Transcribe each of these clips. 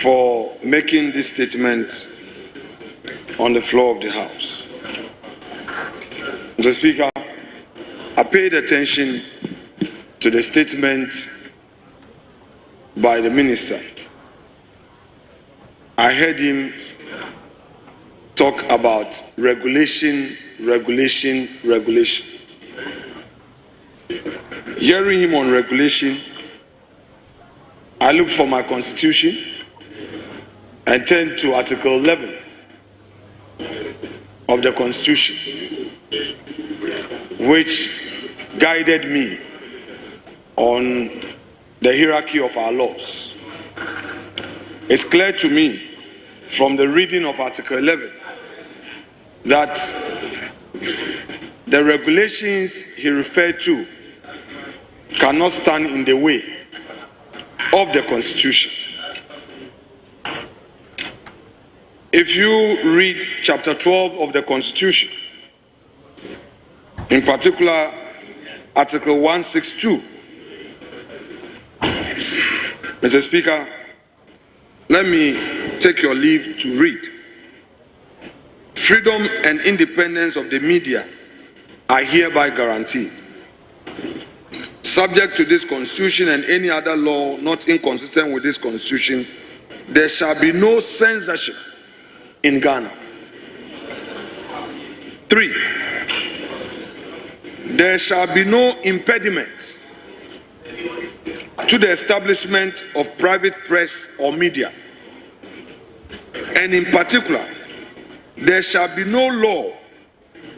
for making this statement on the floor of the House. Mr. Speaker, I paid attention to the statement by the Minister. I heard him talk about regulation. Hearing him on regulation, I looked for my constitution and turned to Article 11 of the Constitution, which guided me on the hierarchy of our laws. It's clear to me from the reading of Article 11 that the regulations he referred to cannot stand in the way of the Constitution. If you read chapter 12 of the Constitution, in particular Article 162, Mr. Speaker, let me take your leave to read. Freedom and independence of the media are hereby guaranteed, subject to this Constitution and any other law not inconsistent with this Constitution. There shall be no censorship in Ghana. 3, there shall be no impediment to the establishment of private press or media, and in particular, there shall be no law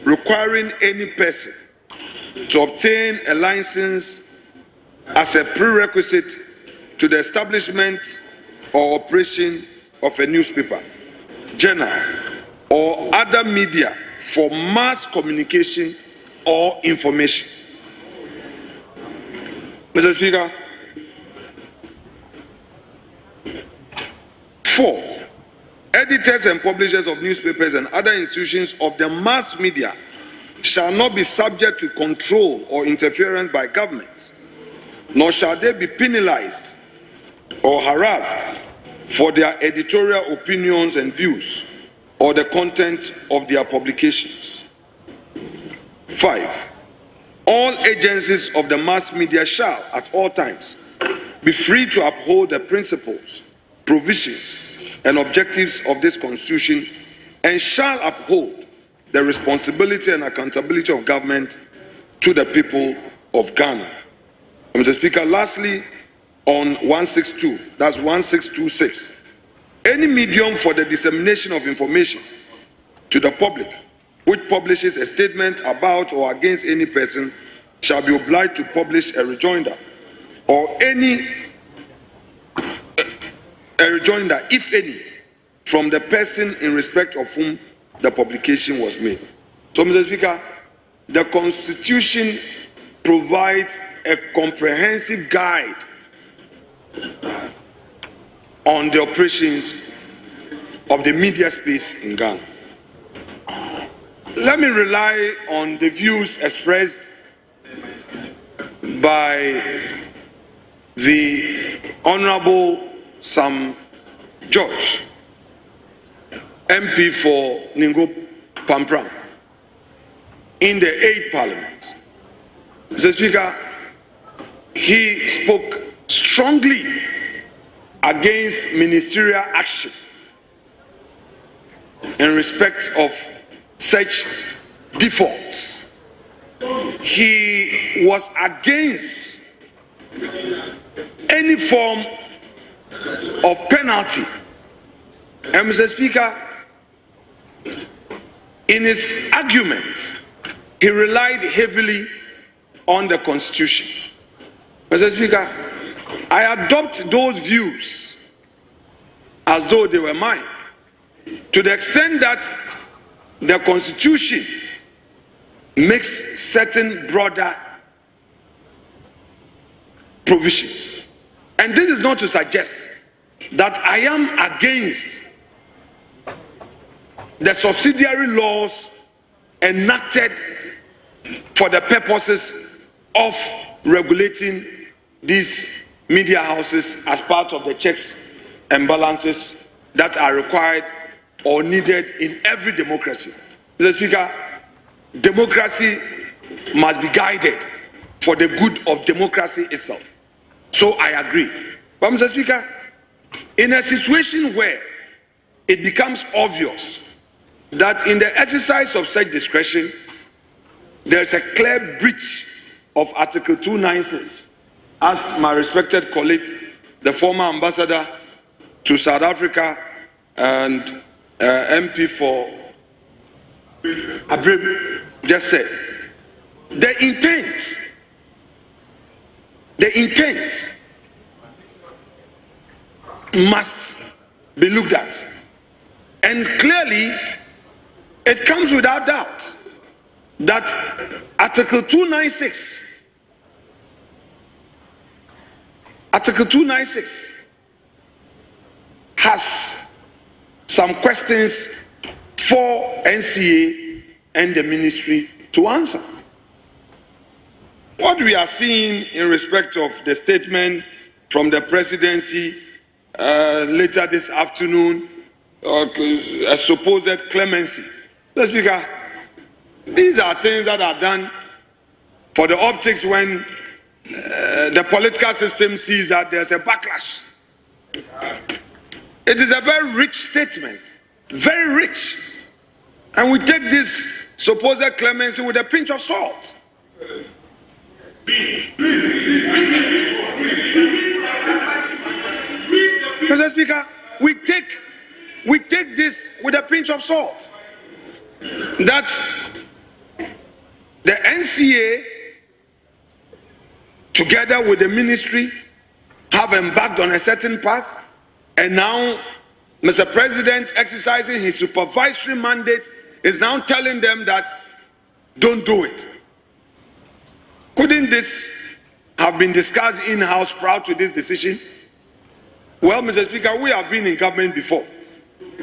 requiring any person to obtain a license as a prerequisite to the establishment or operation of a newspaper, journal, or other media for mass communication or information. Mr. Speaker, 4, editors and publishers of newspapers and other institutions of the mass media shall not be subject to control or interference by government, nor shall they be penalized or harassed for their editorial opinions and views or the content of their publications. 5, all agencies of the mass media shall, at all times, be free to uphold the principles, provisions, and objectives of this Constitution, and shall uphold the responsibility and accountability of government to the people of Ghana. Mr. Speaker, lastly, on 162, that's 1626, any medium for the dissemination of information to the public which publishes a statement about or against any person shall be obliged to publish a rejoinder, or a rejoinder, if any, from the person in respect of whom the publication was made. So, Mr. Speaker, the Constitution provides a comprehensive guide on the operations of the media space in Ghana. Let me rely on the views expressed by the Honorable Sam George, MP for Ningo Pampram, in the 8th Parliament. Mr. Speaker, he spoke strongly against ministerial action in respect of such defaults. He was against any form of penalty. And Mr. Speaker, in his argument, he relied heavily on the Constitution. Mr. Speaker, I adopt those views as though they were mine, to the extent that the Constitution makes certain broader provisions. And this is not to suggest that I am against the subsidiary laws enacted for the purposes of regulating these media houses as part of the checks and balances that are required or needed in every democracy. Mr. Speaker, democracy must be guided for the good of democracy itself. So I agree. But Mr. Speaker, in a situation where it becomes obvious that in the exercise of such discretion, there is a clear breach of Article 296, as my respected colleague, the former ambassador to South Africa and MP for Abrim just said, the intent must be looked at. And clearly, it comes without doubt that Article 296 has some questions for NCA and the ministry to answer. What we are seeing in respect of the statement from the presidency later this afternoon, a supposed clemency. Mr. Speaker, these are things that are done for the optics when the political system sees that there's a backlash. It is a very rich statement, very rich. And we take this supposed clemency with a pinch of salt. Mr. Speaker, we take this with a pinch of salt. That the NCA, together with the ministry, have embarked on a certain path, and now Mr. President, exercising his supervisory mandate, is now telling them that don't do it. Couldn't this have been discussed in-house prior to this decision? Well, Mr. Speaker, we have been in government before,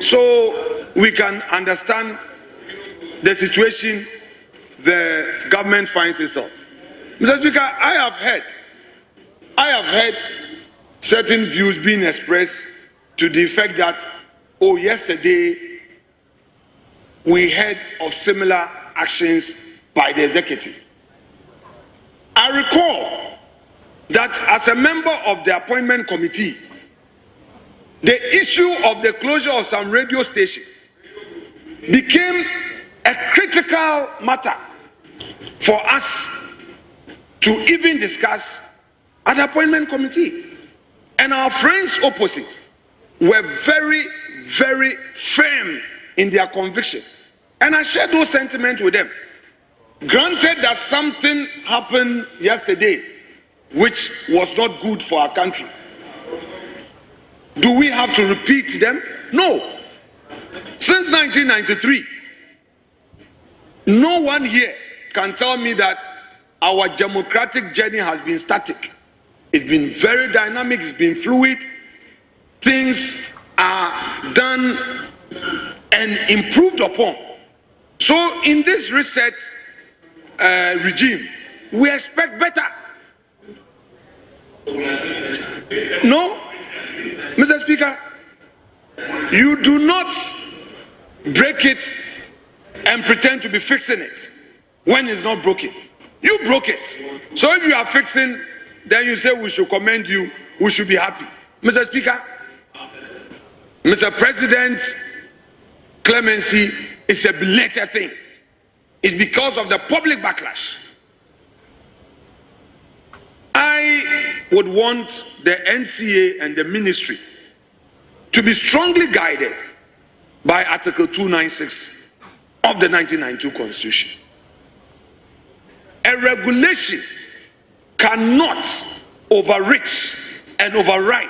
so we can understand the situation the government finds itself. Mr. Speaker, I have heard certain views being expressed to the effect that, oh, yesterday we heard of similar actions by the executive. I recall that as a member of the appointment committee, the issue of the closure of some radio stations became a critical matter for us to even discuss at the appointment committee. And our friends opposite were very, very firm in their conviction. And I shared those sentiments with them. Granted that something happened yesterday which was not good for our country. Do we have to repeat them? No. Since 1993, no one here can tell me that our democratic journey has been static. It's been very dynamic, it's been fluid. Things are done and improved upon. So in this reset regime, we expect better. No, Mr. Speaker, you do not break it and pretend to be fixing it when it's not broken. You broke it. So if you are fixing, then you say we should commend you, we should be happy. Mr. Speaker, Mr. President, clemency is a belated thing. It's because of the public backlash. I would want the NCA and the ministry to be strongly guided by Article 296 of the 1992 Constitution. A regulation cannot overreach and override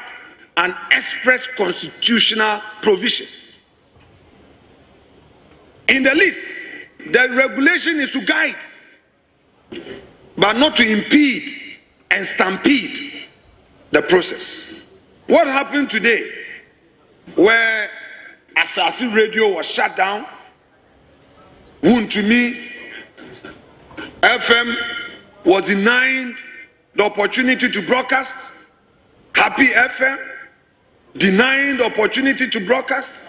an express constitutional provision. In the least, the regulation is to guide, but not to impede and stampede the process. What happened today, where Asasi Radio was shut down, Wontumi FM was denied the opportunity to broadcast, Happy FM, denying the opportunity to broadcast.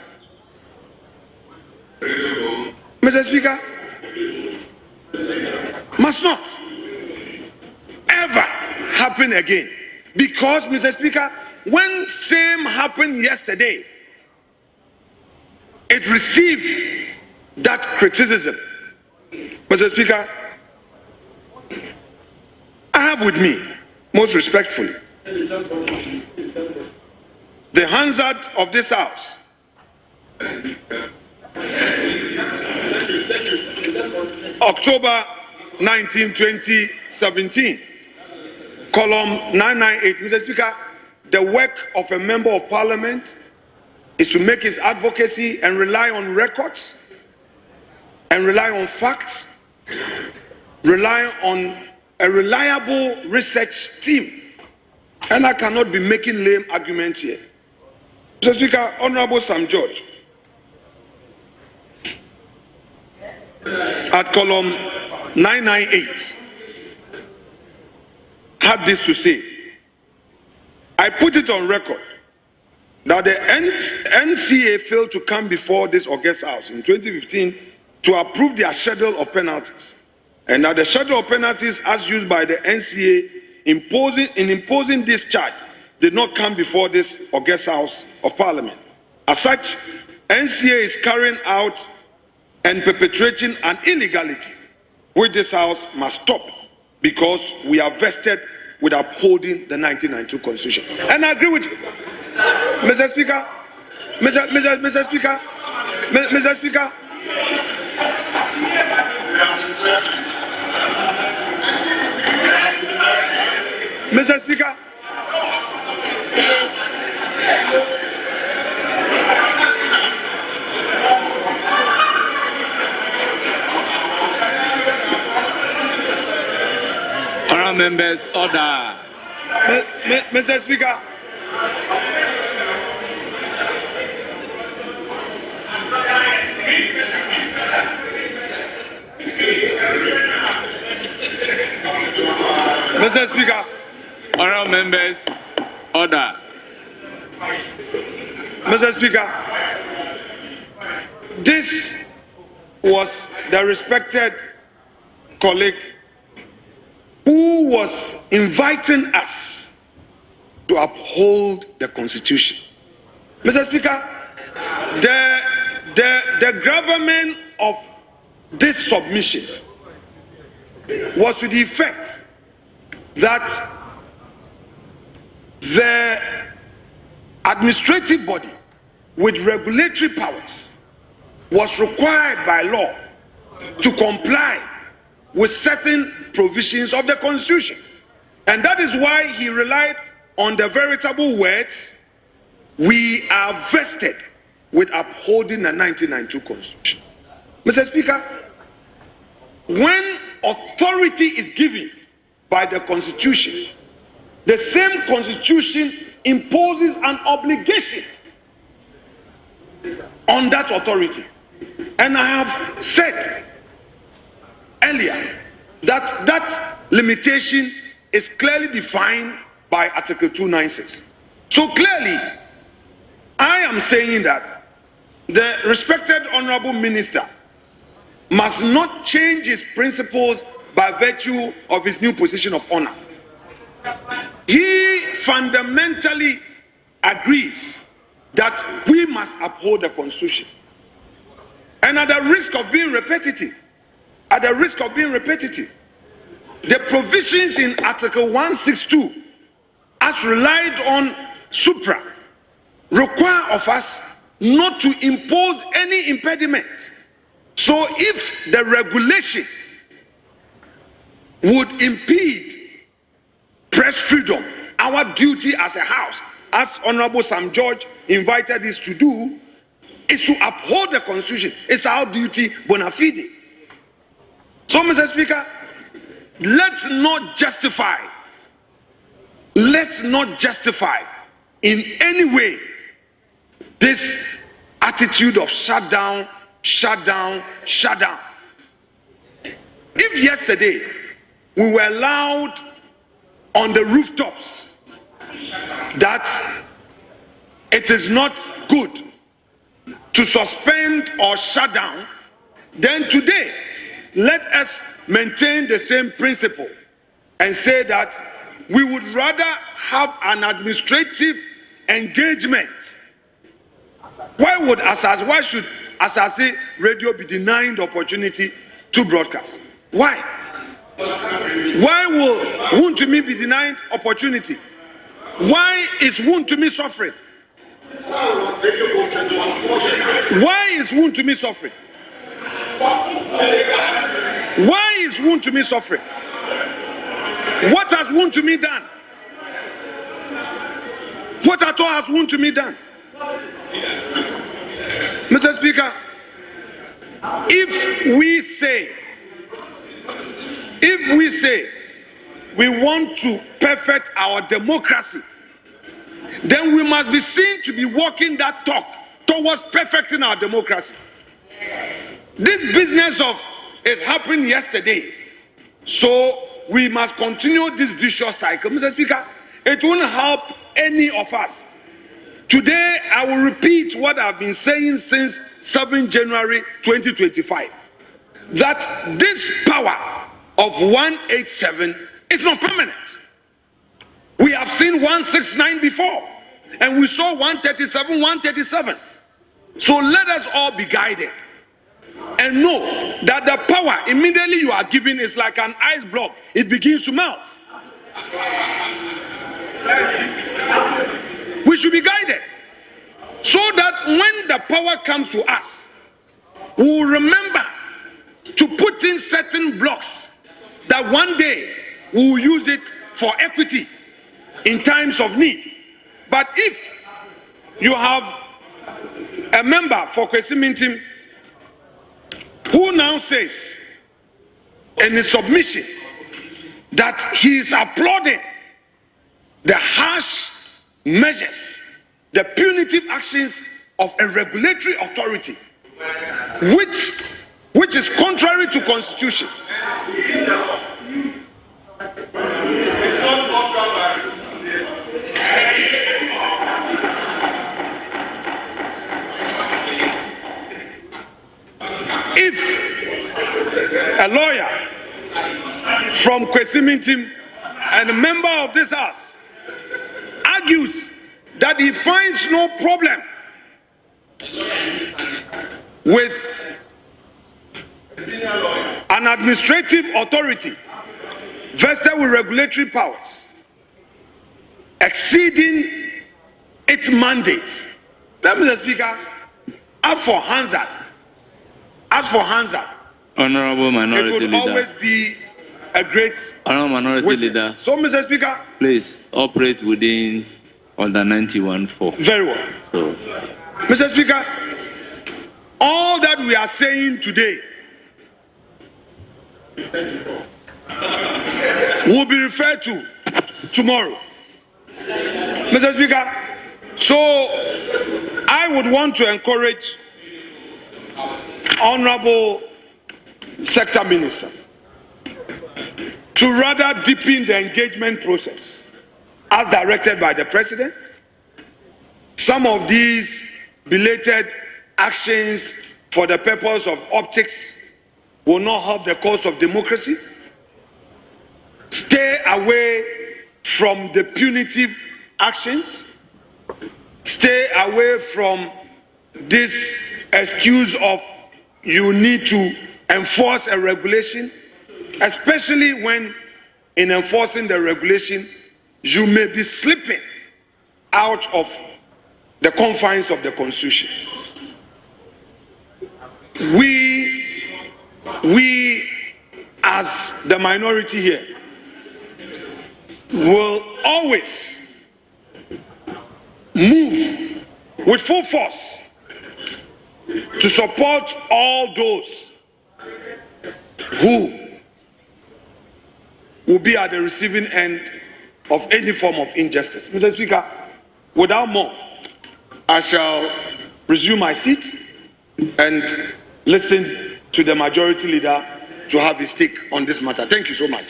Mr. Speaker, must not ever happen again. Because, Mr. Speaker, when same happened yesterday, it received that criticism. Mr. Speaker, I have with me, most respectfully, the Hansard of this House, October 19, 2017, column 998. Mr. Speaker, the work of a member of parliament is to make his advocacy and rely on records, and rely on facts, rely on a reliable research team. And I cannot be making lame arguments here. Mr. Speaker, Honorable Sam George, at column 998, had this to say: I put it on record that the NCA failed to come before this august House in 2015 to approve their schedule of penalties, and that the schedule of penalties as used by the NCA in imposing this charge did not come before this august House of Parliament. As such, NCA is carrying out and perpetrating an illegality which this House must stop, because we are vested with upholding the 1992 Constitution. And I agree with you, Mr. Speaker. Mr. Speaker, Mr. Speaker. Mr. Speaker. Honourable members, order. Mr. Speaker. Mr. Speaker. Honourable members, order. Mr. Speaker, this was the respected colleague who was inviting us to uphold the Constitution. Mr. Speaker, the gravamen of this submission was to the effect that the administrative body with regulatory powers was required by law to comply with certain provisions of the Constitution. And that is why he relied on the veritable words, "We are vested with upholding the 1992 Constitution." Mr. Speaker, when authority is given by the Constitution, the same Constitution imposes an obligation on that authority. And I have said earlier that that limitation is clearly defined by Article 296. So clearly, I am saying that the respected Honorable Minister must not change his principles by virtue of his new position of honor. He fundamentally agrees that we must uphold the Constitution. And at the risk of being repetitive, the provisions in Article 162, as relied on supra, require of us not to impose any impediment. So if the regulation would impede press freedom, our duty as a house, as Honorable Sam George invited us to do, is to uphold the Constitution. It's our duty bona fide. So, Mr. Speaker, let's not justify in any way this attitude of shut down. If yesterday we were allowed on the rooftops that it is not good to suspend or shut down, then today let us maintain the same principle and say that we would rather have an administrative engagement. Why should Asase Radio be denied the opportunity to broadcast? Why? Why will Wontumi be denied opportunity? Why is Wontumi suffering? Why is Wontumi suffering? Why is Wontumi suffering? What has Wontumi done? What at all has Wontumi done? Mr. Speaker, if we say we want to perfect our democracy, then we must be seen to be walking that talk towards perfecting our democracy. This business of it happened yesterday, so we must continue this vicious cycle. Mr. Speaker, it won't help any of us. Today, I will repeat what I've been saying since 7 January 2025, that this power of 187 is not permanent. We have seen 169 before, and we saw 137, 137. So let us all be guided and know that the power immediately you are given is like an ice block. It begins to melt. We should be guided so that when the power comes to us, we will remember to put in certain blocks that one day we will use it for equity in times of need. But if you have a member for Kwesi Mintim who now says in his submission that he is applauding the harsh measures, the punitive actions of a regulatory authority, which is contrary to constitution. If a lawyer from Kwesi Mintim and a member of this house argues that he finds no problem with an administrative authority vested with regulatory powers exceeding its mandate, let me, Mr. Speaker, as for Hansard, Honorable Minority it would Leader. always be a great Honorable Minority witness. Leader. So, Mr. Speaker, Please operate within Order 91.4. very well. So, Mr. Speaker, all that we are saying today will be referred to tomorrow. Mr. Speaker, so I would want to encourage Honorable Sector Minister to rather deepen the engagement process as directed by the President. Some of these belated actions for the purpose of optics will not help the cause of democracy. Stay away from the punitive actions. Stay away from this excuse of you need to enforce a regulation, especially when in enforcing the regulation you may be slipping out of the confines of the Constitution. We as the minority here will always move with full force to support all those who will be at the receiving end of any form of injustice. Mr. Speaker, without more, I shall resume my seat and listen to the majority leader to have his take on this matter. Thank you so much.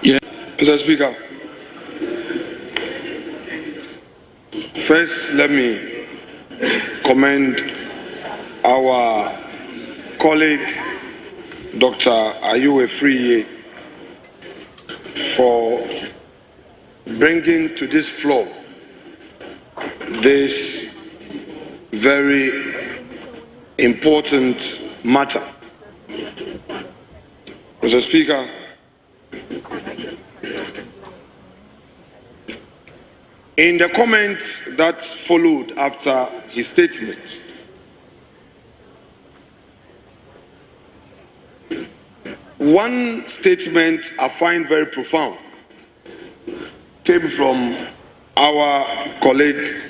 Yeah. Mr. Speaker, First, let me commend our colleague, Dr. Ayuwe for bringing to this floor this very important matter. Mr. Speaker, in the comments that followed after his statement, one statement I find very profound came from our colleague,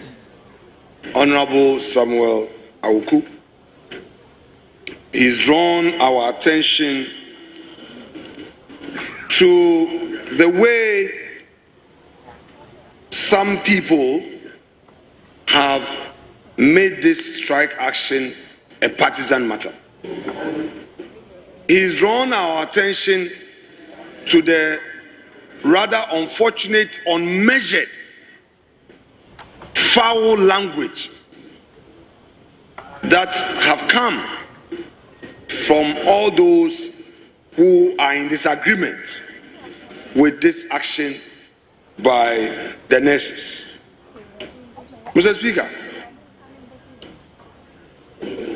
Honorable Samuel Awuku. He's drawn our attention to the way some people have made this strike action a partisan matter. He's drawn our attention to the rather unfortunate, unmeasured, foul language that have come from all those who are in disagreement with this action by the nurses. Mr. Speaker,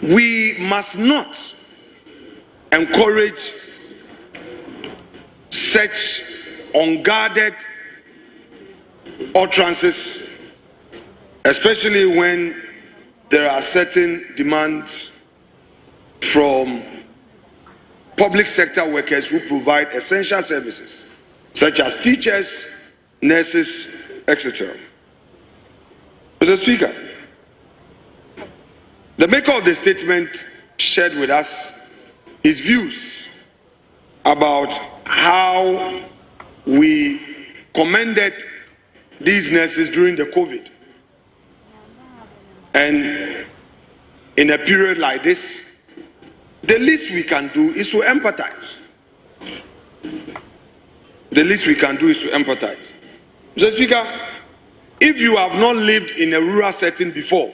we must not encourage such unguarded utterances, especially when there are certain demands from public sector workers who provide essential services, such as teachers, nurses, etc. Mr. Speaker, the maker of the statement shared with us his views about how we commended these nurses during the COVID. And in a period like this, the least we can do is to empathize. The least we can do is to empathize. Mr. Speaker, if you have not lived in a rural setting before,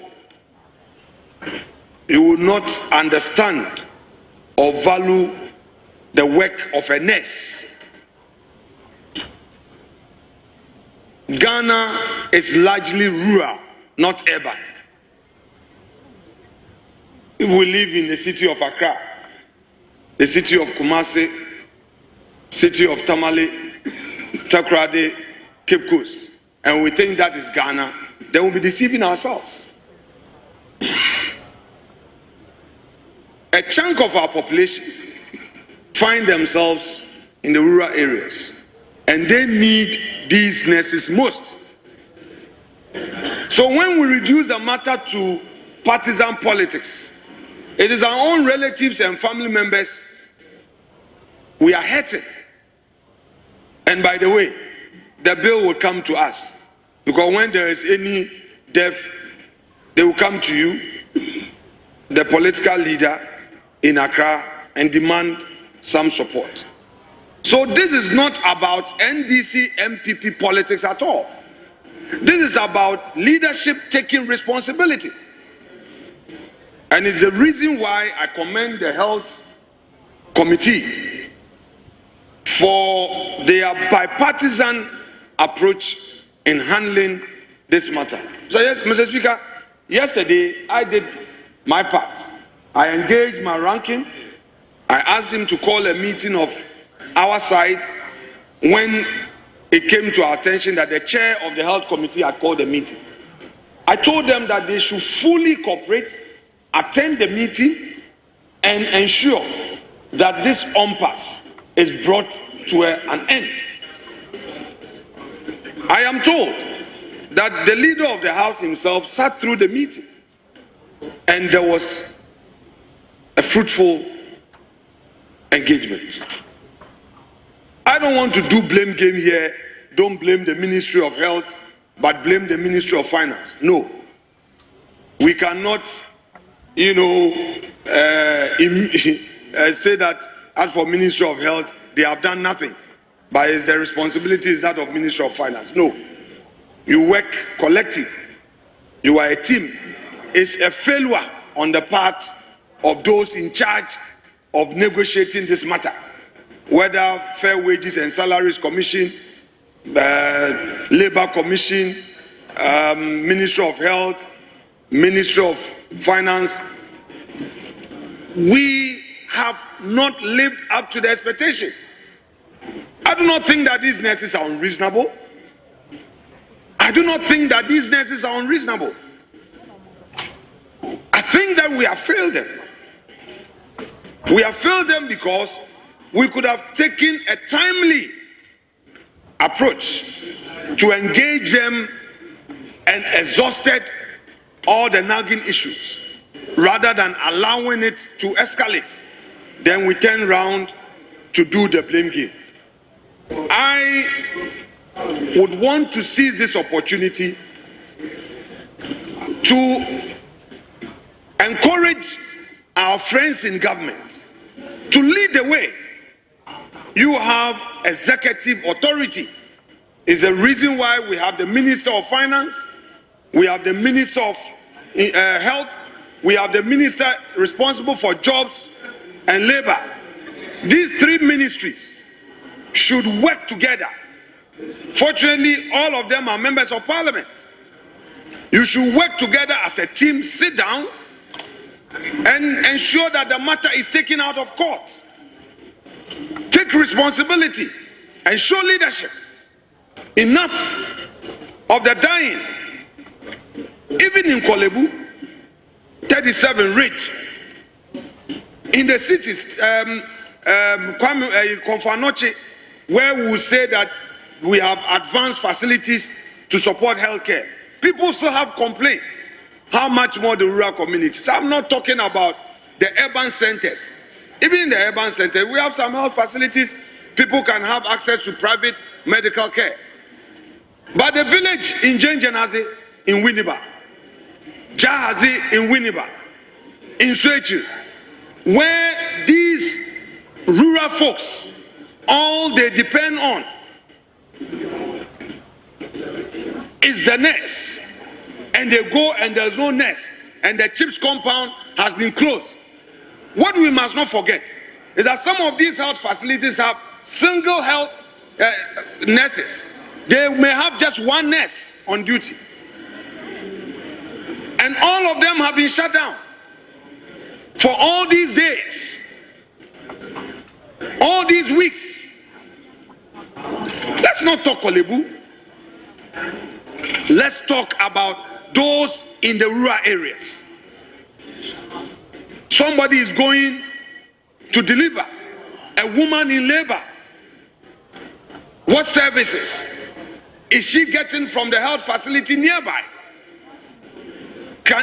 you will not understand or value the work of a nurse. Ghana is largely rural, not urban. If we live in the city of Accra, the city of Kumasi, city of Tamale, Takoradi, Cape Coast, and we think that is Ghana, then we'll be deceiving ourselves. A chunk of our population find themselves in the rural areas, and they need these nurses most. So when we reduce the matter to partisan politics, it is our own relatives and family members we are hurting. And by the way, the bill will come to us, because when there is any death, they will come to you, the political leader in Accra, and demand some support. So this is not about NDC MPP politics at all. This is about leadership taking responsibility. And it's the reason why I commend the Health Committee for their bipartisan approach in handling this matter. So yes, Mr. Speaker, yesterday I did my part. I engaged my ranking. I asked him to call a meeting of our side when it came to our attention that the chair of the Health Committee had called a meeting. I told them that they should fully cooperate, attend the meeting, and ensure that this impasse is brought to an end. I am told that the leader of the House himself sat through the meeting, and there was a fruitful engagement. I don't want to do blame game here. Don't blame the Ministry of Health, but blame the Ministry of Finance. No. We cannot, say that as for Ministry of Health, they have done nothing. But the responsibility is that of Ministry of Finance. No. You work collectively you are a team, is a failure on the part of those in charge of negotiating this matter, whether Fair Wages and Salaries Commission, Labor Commission, Ministry of Health, Ministry of Finance. We have not lived up to the expectation. I do not think that these nurses are unreasonable. I do not think that these nurses are unreasonable. I think that we have failed them. We have failed them because we could have taken a timely approach to engage them and exhausted all the nagging issues rather than allowing it to escalate. Then we turn around to do the blame game. I would want to seize this opportunity to encourage our friends in government to lead the way. You have executive authority. It's the reason why we have the Minister of Finance, we have the Minister of Health, we have the Minister responsible for Jobs and Labor. These three ministries should work together. Fortunately, all of them are members of Parliament. You should work together as a team, sit down, and ensure that the matter is taken out of court. Take responsibility and show leadership. Enough of the dying. Even in Kolebu, 37 Ridge, in the cities, Konfanoche, where we will say that we have advanced facilities to support healthcare. People still have complained. How much more the rural communities? I'm not talking about the urban centers. Even in the urban center, we have some health facilities. People can have access to private medical care. But the village in Jenjenaze, in Winneba, Jahazi in Winneba, in Swetchi, where these rural folks, all they depend on is the nurse. And they go and there's no nurse. And the CHIPS compound has been closed. What we must not forget is that some of these health facilities have single health nurses. They may have just one nurse on duty. And all of them have been shut down for all these days, all these weeks. Let's not talk Kolebu. Let's talk about those in the rural areas. Somebody is going to deliver, a woman in labor. What services is she getting from the health facility nearby?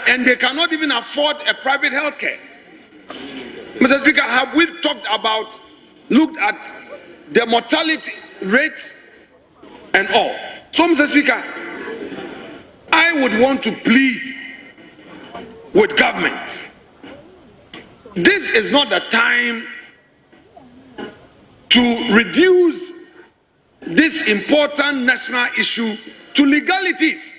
And they cannot even afford a private health care. Mr. Speaker, have we looked at the mortality rates and all? So, Mr. Speaker, I would want to plead with government. This is not the time to reduce this important national issue to legalities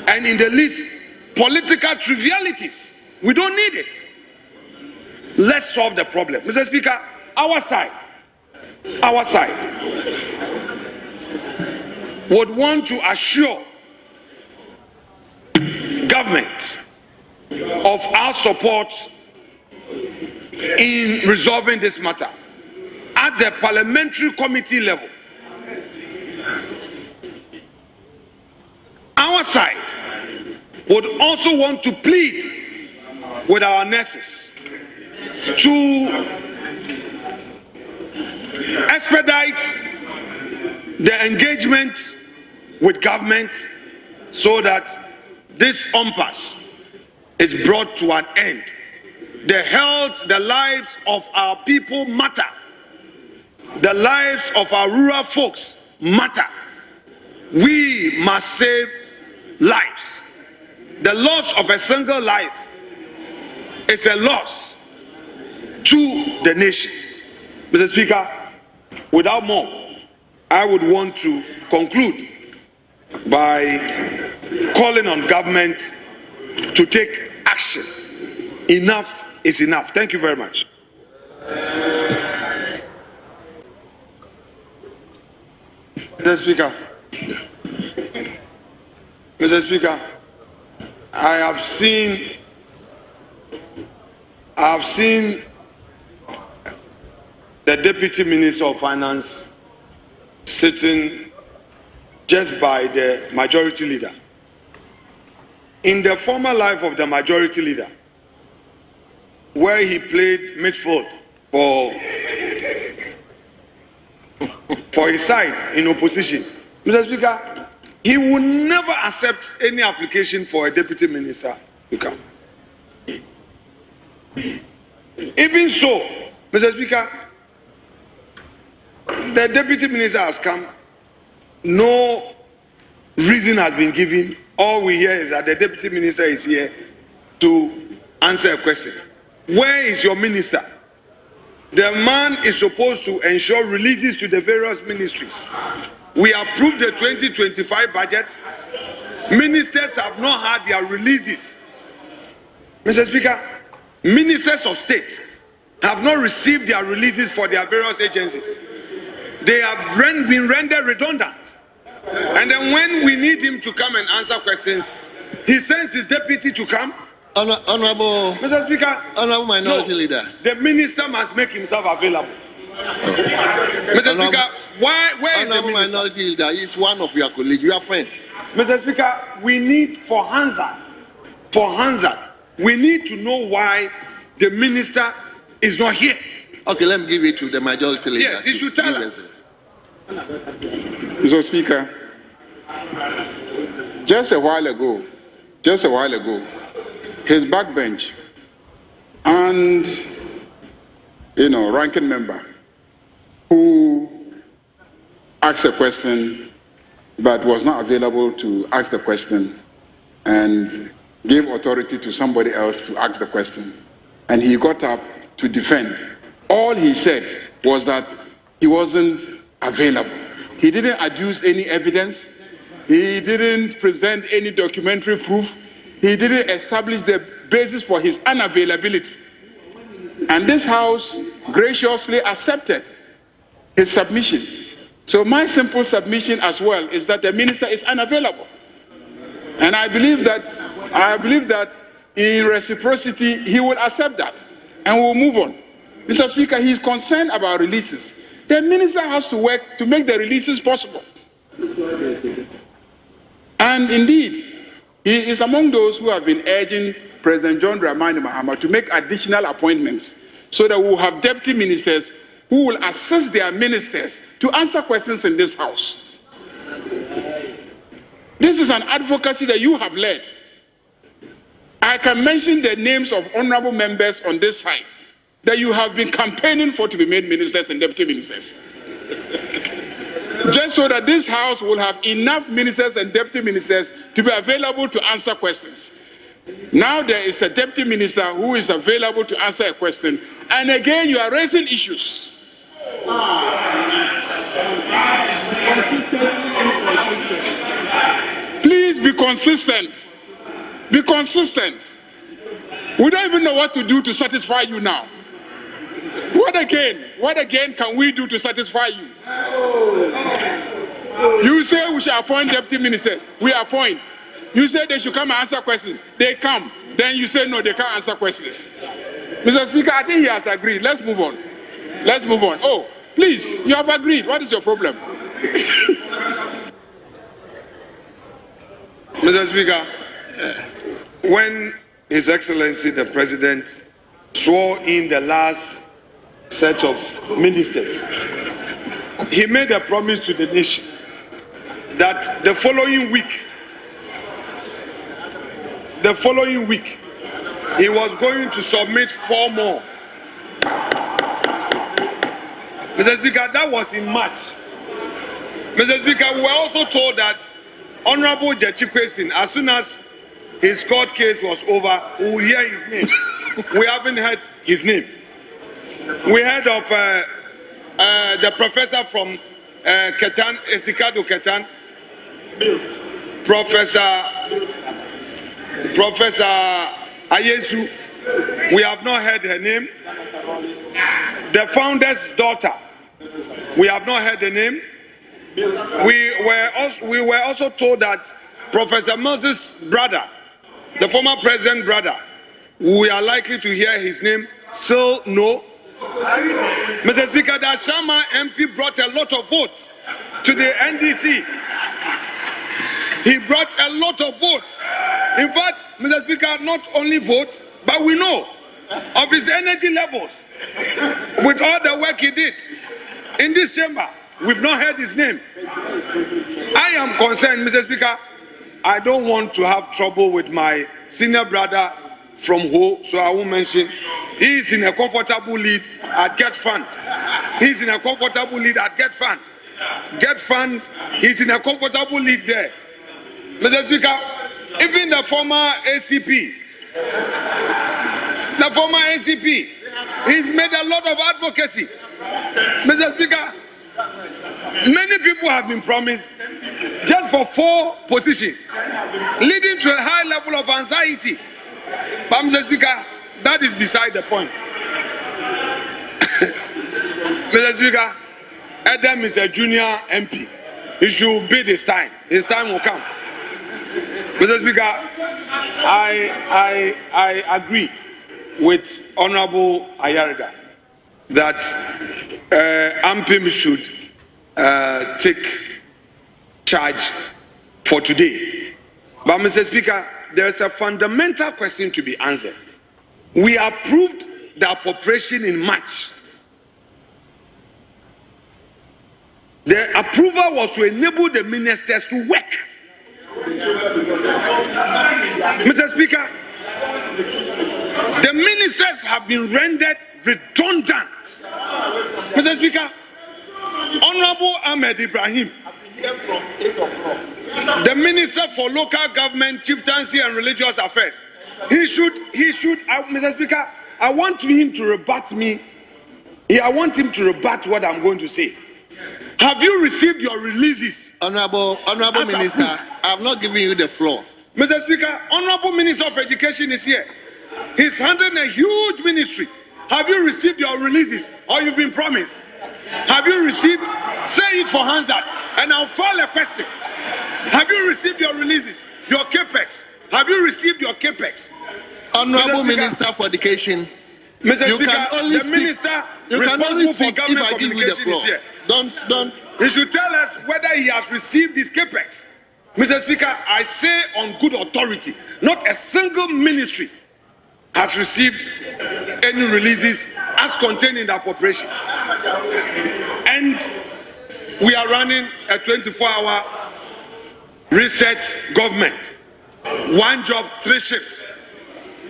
and in the least political trivialities. We don't need it. Let's solve the problem. Mr. Speaker, our side would want to assure government of our support in resolving this matter at the parliamentary committee level. Our side would also want to plead with our nurses to expedite the engagement with government so that this impasse is brought to an end. The health, the lives of our people matter. The lives of our rural folks matter. We must save lives. The loss of a single life is a loss to the nation. Mr. Speaker, without more, I would want to conclude by calling on government to take action. Enough is enough. Thank you very much. Mr. Speaker. Mr. Speaker, I have seen the Deputy Minister of Finance sitting just by the majority leader. In the former life of the majority leader, where he played midfield for his side in opposition, Mr. Speaker, he will never accept any application for a deputy minister to come. Even so, Mr. Speaker, the deputy minister has come. No reason has been given. All we hear is that the deputy minister is here to answer a question. Where is your minister? The man is supposed to ensure releases to the various ministries. We approved the 2025 budget. Ministers have not had their releases. Mr. Speaker, ministers of state have not received their releases for their various agencies. They have been rendered redundant. And then when we need him to come and answer questions, he sends his deputy to come. Honorable Mr. Speaker, Honorable Minority Leader. The minister must make himself available. Mr. Speaker, where is the Honorable minister? Minority Leader, he's one of your colleagues, your friend. Mr. Speaker, we need for Hansa, we need to know why the minister is not here. Okay, let me give it to the Majority Leader. Yes, he should tell us. Mr. Speaker, just a while ago, his backbench and, ranking member who asked a question but was not available to ask the question and gave authority to somebody else to ask the question, and he got up to defend. All he said was that he wasn't available. He didn't adduce any evidence. He didn't present any documentary proof. He didn't establish the basis for his unavailability. And this House graciously accepted his submission. So my simple submission as well is that the minister is unavailable. And I believe that in reciprocity, he will accept that and we'll move on. Mr. Speaker, he is concerned about releases. The minister has to work to make the releases possible. And indeed, he is among those who have been urging President John Dramani Mahama to make additional appointments so that we will have deputy ministers who will assist their ministers to answer questions in this House. This is an advocacy that you have led. I can mention the names of honorable members on this side that you have been campaigning for to be made ministers and deputy ministers. Just so that this House will have enough ministers and deputy ministers to be available to answer questions. Now there is a deputy minister who is available to answer a question, and again you are raising issues. Please be consistent. Be consistent. We don't even know what to do to satisfy you now. What again can we do to satisfy you? You say we shall appoint deputy ministers. We appoint. You say they should come and answer questions. They come. Then you say no, they can't answer questions. Mr. Speaker, I think he has agreed. Let's move on. Let's move on. Oh, please, you have agreed. What is your problem? Mr. Speaker, when His Excellency the President swore in the last set of ministers, he made a promise to the nation that the following week, he was going to submit 4 more. Mr. Speaker, that was in March. Mr. Speaker, we were also told that Honorable Agyapaafutuo, as soon as his court case was over, we would hear his name. We haven't heard his name. We heard of the professor from Ketan, Esikado Ketan, Professor Professor Ayesu, we have not heard her name. The founder's daughter, we have not heard the name. We were also told that Professor Moses' brother, the former president brother, we are likely to hear his name. Still no. Mr. Speaker, the Shama MP brought a lot of votes to the NDC. He brought a lot of votes. In fact, Mr. Speaker, not only votes, but we know of his energy levels with all the work he did in this chamber. We've not heard his name. I am concerned, Mr. Speaker. I don't want to have trouble with my senior brother from Ho, so I won't mention. He is in a comfortable lead at Get Fund. He's in a comfortable lead at Get Fund. Get Fund, he's in a comfortable lead there. Mr. Speaker, even the former ACP, he's made a lot of advocacy. Mr. Speaker, many people have been promised just for 4 positions, leading to a high level of anxiety. But Mr. Speaker, that is beside the point. Mr. Speaker, Adam is a junior MP. He should bid his time. His time will come. Mr. Speaker, I agree with Honorable Ayariga that AMPIM should take charge for today. But Mr. Speaker, there is a fundamental question to be answered. We approved the appropriation in March. The approval was to enable the ministers to work. Mr. Speaker, the ministers have been rendered redundant. Mr. Speaker, Honorable Ahmed Ibrahim, the Minister for Local Government, Chieftaincy and Religious Affairs, he should, Mr. Speaker, I want him to rebut me. I want him to rebut what I'm going to say. Have you received your releases? Honorable Minister, I have not given you the floor. Mr. Speaker, Honorable Minister of Education is here. He's handling a huge ministry. Have you received your releases or you've been promised? Have you received? Say it for Hansard and I'll file a question. Have you received your releases? Your capex? Have you received your capex? Honorable Minister for Education, Mr. you Speaker, can only the speak, Minister you can only responsible for speak if government I give you the communication floor. is here. Don't. He should tell us whether he has received his capex. Mr. Speaker, I say on good authority, not a single ministry has received any releases as contained in the appropriation. And we are running a 24-hour reset government. 1 job, 3 shifts.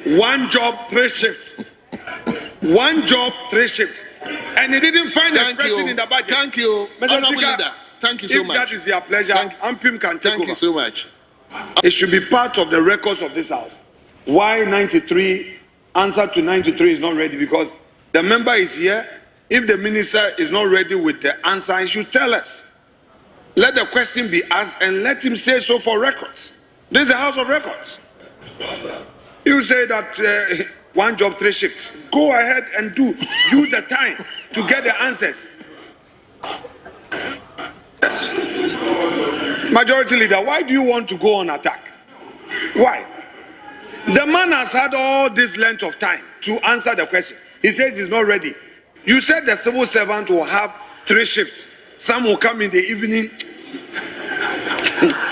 1 job, 3 shifts. 1 job, 3 shifts. And it didn't find expression in the budget. Thank you, Honorable Leader. Thank you so much. If that is your pleasure, AMPIM can take over. Thank you so much. It should be part of the records of this house. Why 93, answer to 93 is not ready? Because the member is here. If the minister is not ready with the answer, he should tell us. Let the question be asked and let him say so for records. This is a house of records. You say that 1 job, 3 shifts. Go ahead and do. Use the time to get the answers. Majority Leader, why do you want to go on attack? Why? The man has had all this length of time to answer the question. He says he's not ready. You said the civil servant will have 3 shifts. Some will come in the evening.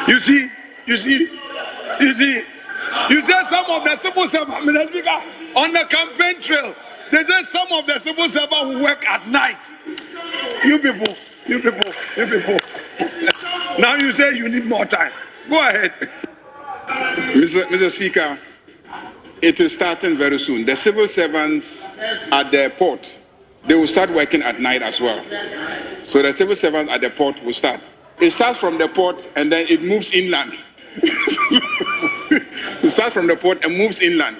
You said some of the civil servants, Mr. Speaker, on the campaign trail, they said some of the civil servants will work at night. You people. Now you say you need more time. Go ahead. Mr. Speaker, it is starting very soon. The civil servants at the port, they will start working at night as well. So the civil servants at the port will start. It starts from the port and then it moves inland. It starts from the port and moves inland.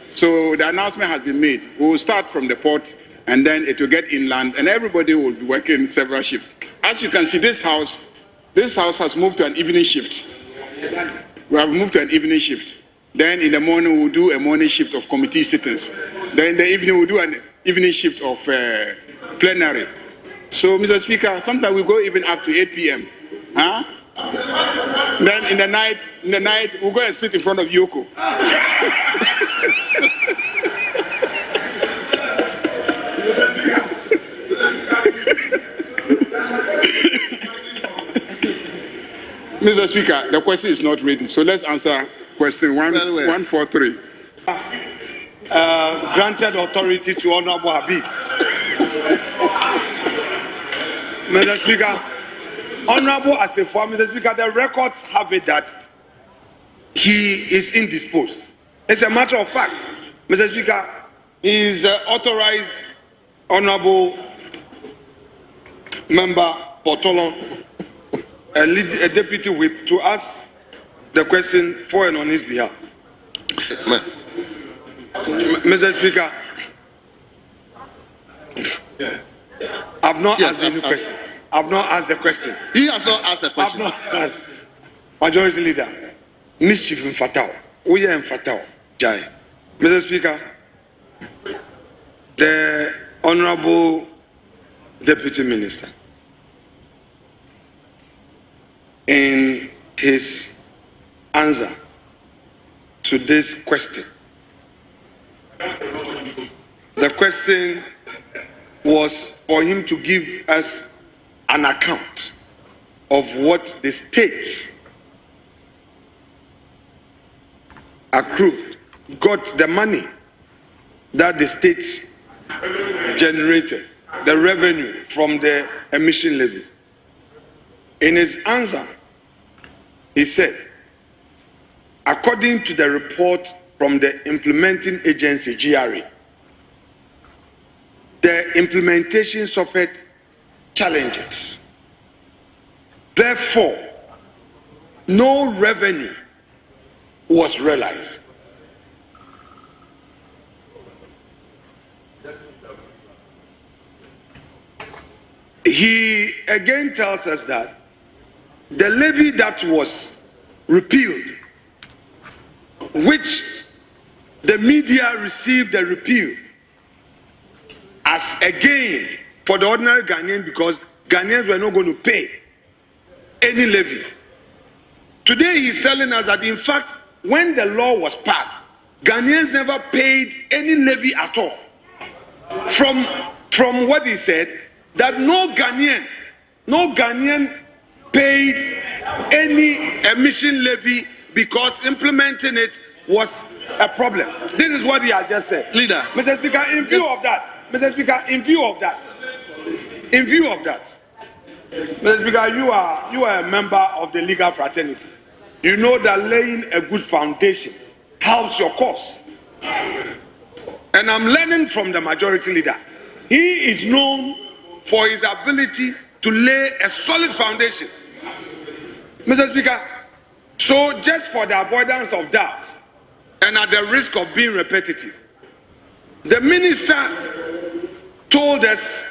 So the announcement has been made. We will start from the port and then it will get inland and everybody will be working several shifts. As you can see, this house has moved to an evening shift. We have moved to an evening shift. Then in the morning, we'll do a morning shift of committee sittings. Then in the evening, we'll do an evening shift of plenary. So, Mr. Speaker, sometimes we go even up to 8 p.m. Huh? Then in the night, we'll go and sit in front of Yoko. Mr. Speaker, the question is not ready, so let's answer question 143. Granted authority to Honorable Habib. Mr. Speaker, Honorable Asifo, Mr. Speaker, the records have it that he is indisposed. It's a matter of fact. Mr. Speaker, he is authorized Honorable Member Portolon, a deputy whip, to ask the question for and on his behalf. Mr. Speaker, I've not asked any question. I've not asked the question. He has not asked the question. I've not. Majority Leader, mischief in Fatao. We are in Fatao. Jai. Mr. Speaker, the Honorable Deputy Minister, in his answer to this question, the question was for him to give us an account of what the states accrued, got the money that the states generated, the revenue from the emission levy. In his answer, he said, according to the report from the implementing agency, GRA, the implementation suffered challenges. Therefore, no revenue was realized. He again tells us that the levy that was repealed, which the media received the repeal as a gain for the ordinary Ghanaian, because Ghanaians were not going to pay any levy. Today he's telling us that in fact, when the law was passed, Ghanaians never paid any levy at all. From what he said, that no Ghanaian paid any emission levy because implementing it was a problem. This is what he has just said. Leader. Mr. Speaker, in view of that, Mr. Speaker, in view of that, Mr. Speaker, you are a member of the legal fraternity. You know that laying a good foundation helps your cause. And I'm learning from the majority leader. He is known for his ability to lay a solid foundation. Mr. Speaker, so just for the avoidance of doubt and at the risk of being repetitive, the minister told us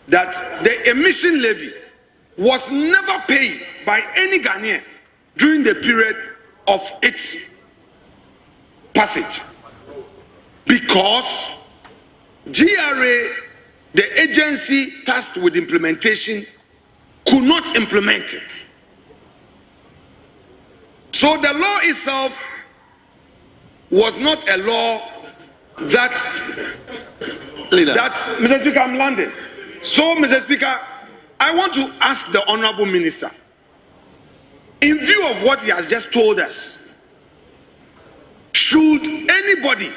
that the emission levy was never paid by any Ghanaian during the period of its passage because GRA, the agency tasked with implementation, could not implement it. So the law itself was not a law that Mr. Speaker, I'm landing. So, Mr. Speaker, I want to ask the Honorable Minister, in view of what he has just told us, should anybody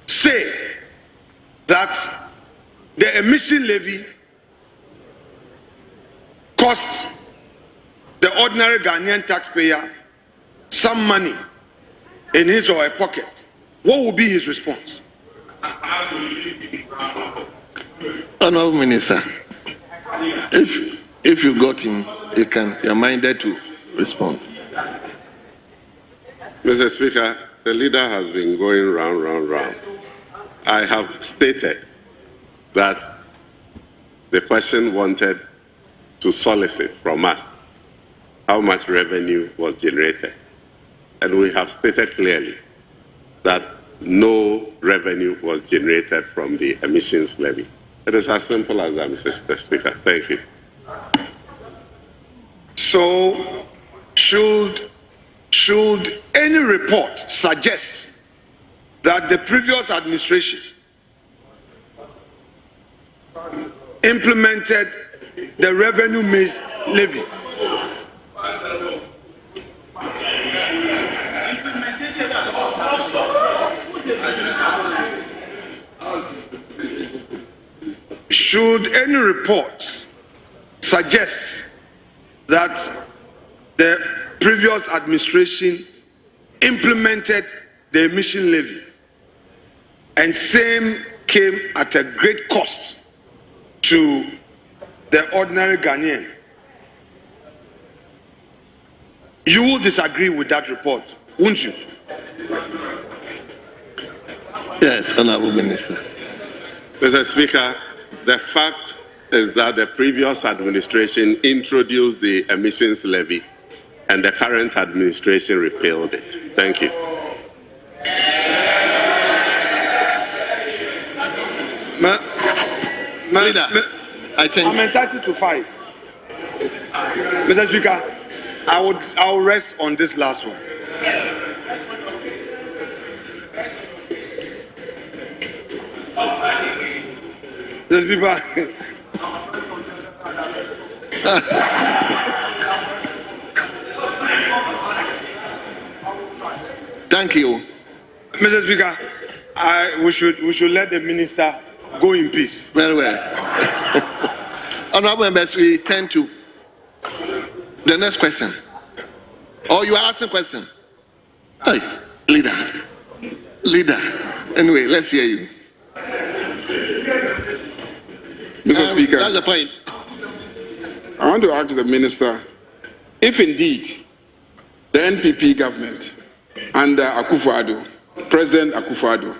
say that the emission levy costs the ordinary Ghanaian taxpayer some money in his or her pocket, what will be his response? Honorable Minister, if you got him, you're minded to respond. Mr. Speaker, the leader has been going round. I have stated that the question wanted to solicit from us how much revenue was generated. And we have stated clearly that no revenue was generated from the emissions levy. It is as simple as that, Mr. Speaker. Thank you. So, should any report suggest that the previous administration implemented the revenue levy, should any report suggest that the previous administration implemented the emission levy and same came at a great cost to the ordinary Ghanaian, you will disagree with that report, won't you? Yes, Honorable Minister. Mr. Speaker, the fact is that the previous administration introduced the emissions levy and the current administration repealed it. Thank you. I'm entitled to 5. Mr. Speaker, I will rest on this last one. Mr. Speaker, thank you. Mr. Speaker, we should let the minister go in peace. Very well. Honorable members, we turn to the next question. Oh, you are asking a question? Hey, leader. Anyway, let's hear you. Mr. Speaker, That's the point. I want to ask the minister if indeed the NPP government under Akufo-Addo, President Akufo-Addo,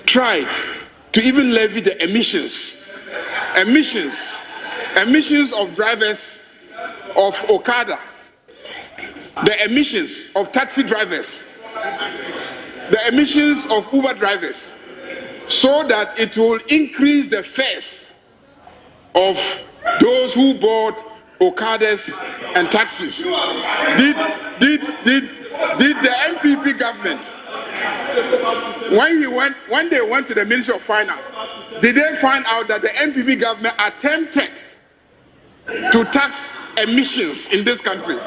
tried to even levy the emissions of drivers of Okada, the emissions of taxi drivers, the emissions of Uber drivers, so that it will increase the fares of those who bought Okadas and taxis. Did the NPP government, when they went to the Ministry of Finance, did they find out that the NPP government attempted to tax emissions in this country?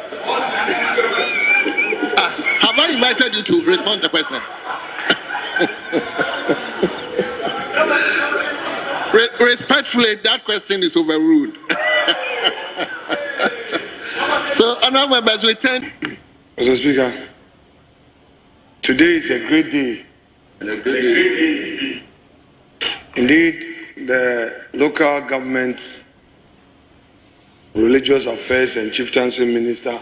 Have I invited you to respond to the question? Respectfully, that question is overruled. So, honorable members, we turn. Mr. Speaker, today is a great day. Indeed, the local government, religious affairs and chieftaincy minister,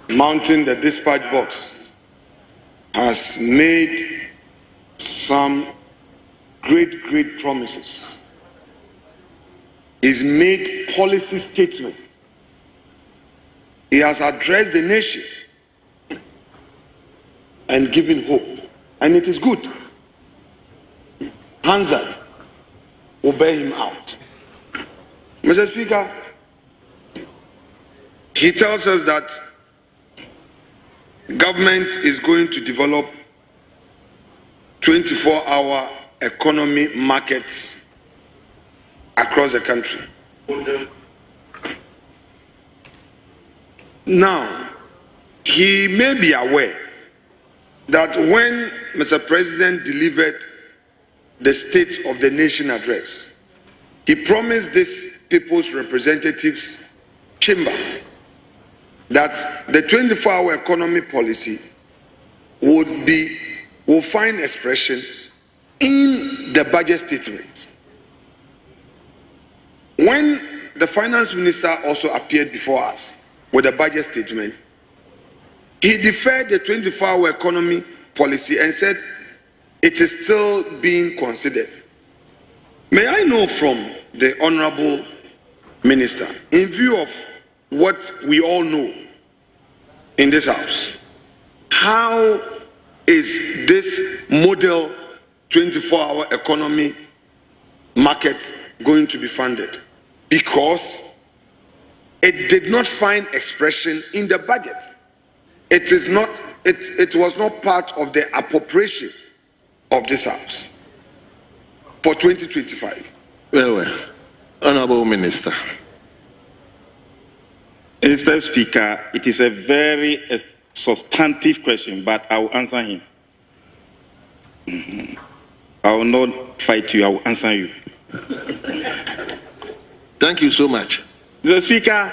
mounting the dispatch box, has made some great promises. He's made policy statements. He has addressed the nation and given hope. And it is good. Hansard will bear him out. Mr. Speaker, he tells us that government is going to develop 24-hour economy markets across the country. Now, he may be aware that when Mr. President delivered the State of the Nation address, he promised this People's Representatives Chamber that the 24-hour economy policy will find expression in the budget statement. When the finance minister also appeared before us with a budget statement, he deferred the 24-hour economy policy and said it is still being considered. May I know from the honorable minister, in view of what we all know in this house. How is this model 24-hour economy market going to be funded? Because it did not find expression in the budget. It was not part of the appropriation of this house for 2025. Well, Honorable Minister. Mr. Speaker, it is a very substantive question, but I will answer him. I will not fight you, I will answer you. Thank you so much. Mr. Speaker,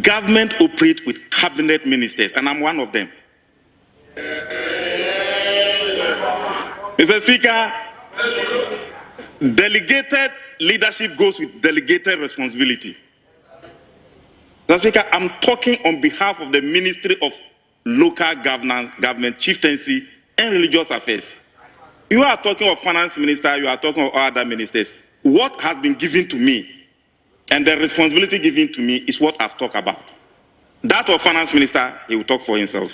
government operates with cabinet ministers, and I'm one of them. Mr. Speaker, delegated leadership goes with delegated responsibility. Mr. Speaker, I'm talking on behalf of the Ministry of Local Government, Chieftaincy, and Religious Affairs. You are talking of Finance Minister, you are talking of other ministers. What has been given to me and the responsibility given to me is what I've talked about. That of Finance Minister, he will talk for himself.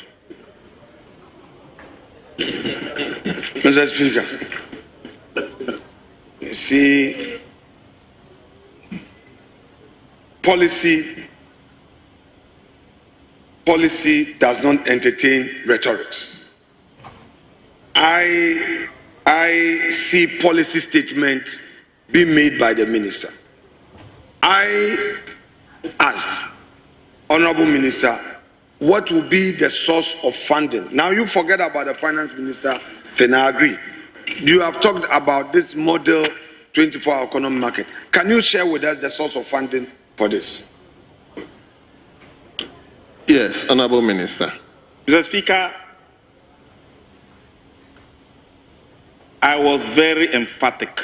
Mr. Speaker, you see, policy does not entertain rhetorics. I see policy statements being made by the minister. I asked, Honorable Minister, what will be the source of funding? Now you forget about the Finance Minister, then I agree. You have talked about this model 24-hour economic market. Can you share with us the source of funding for this? Yes, Honorable Minister. Mr. Speaker, I was very emphatic.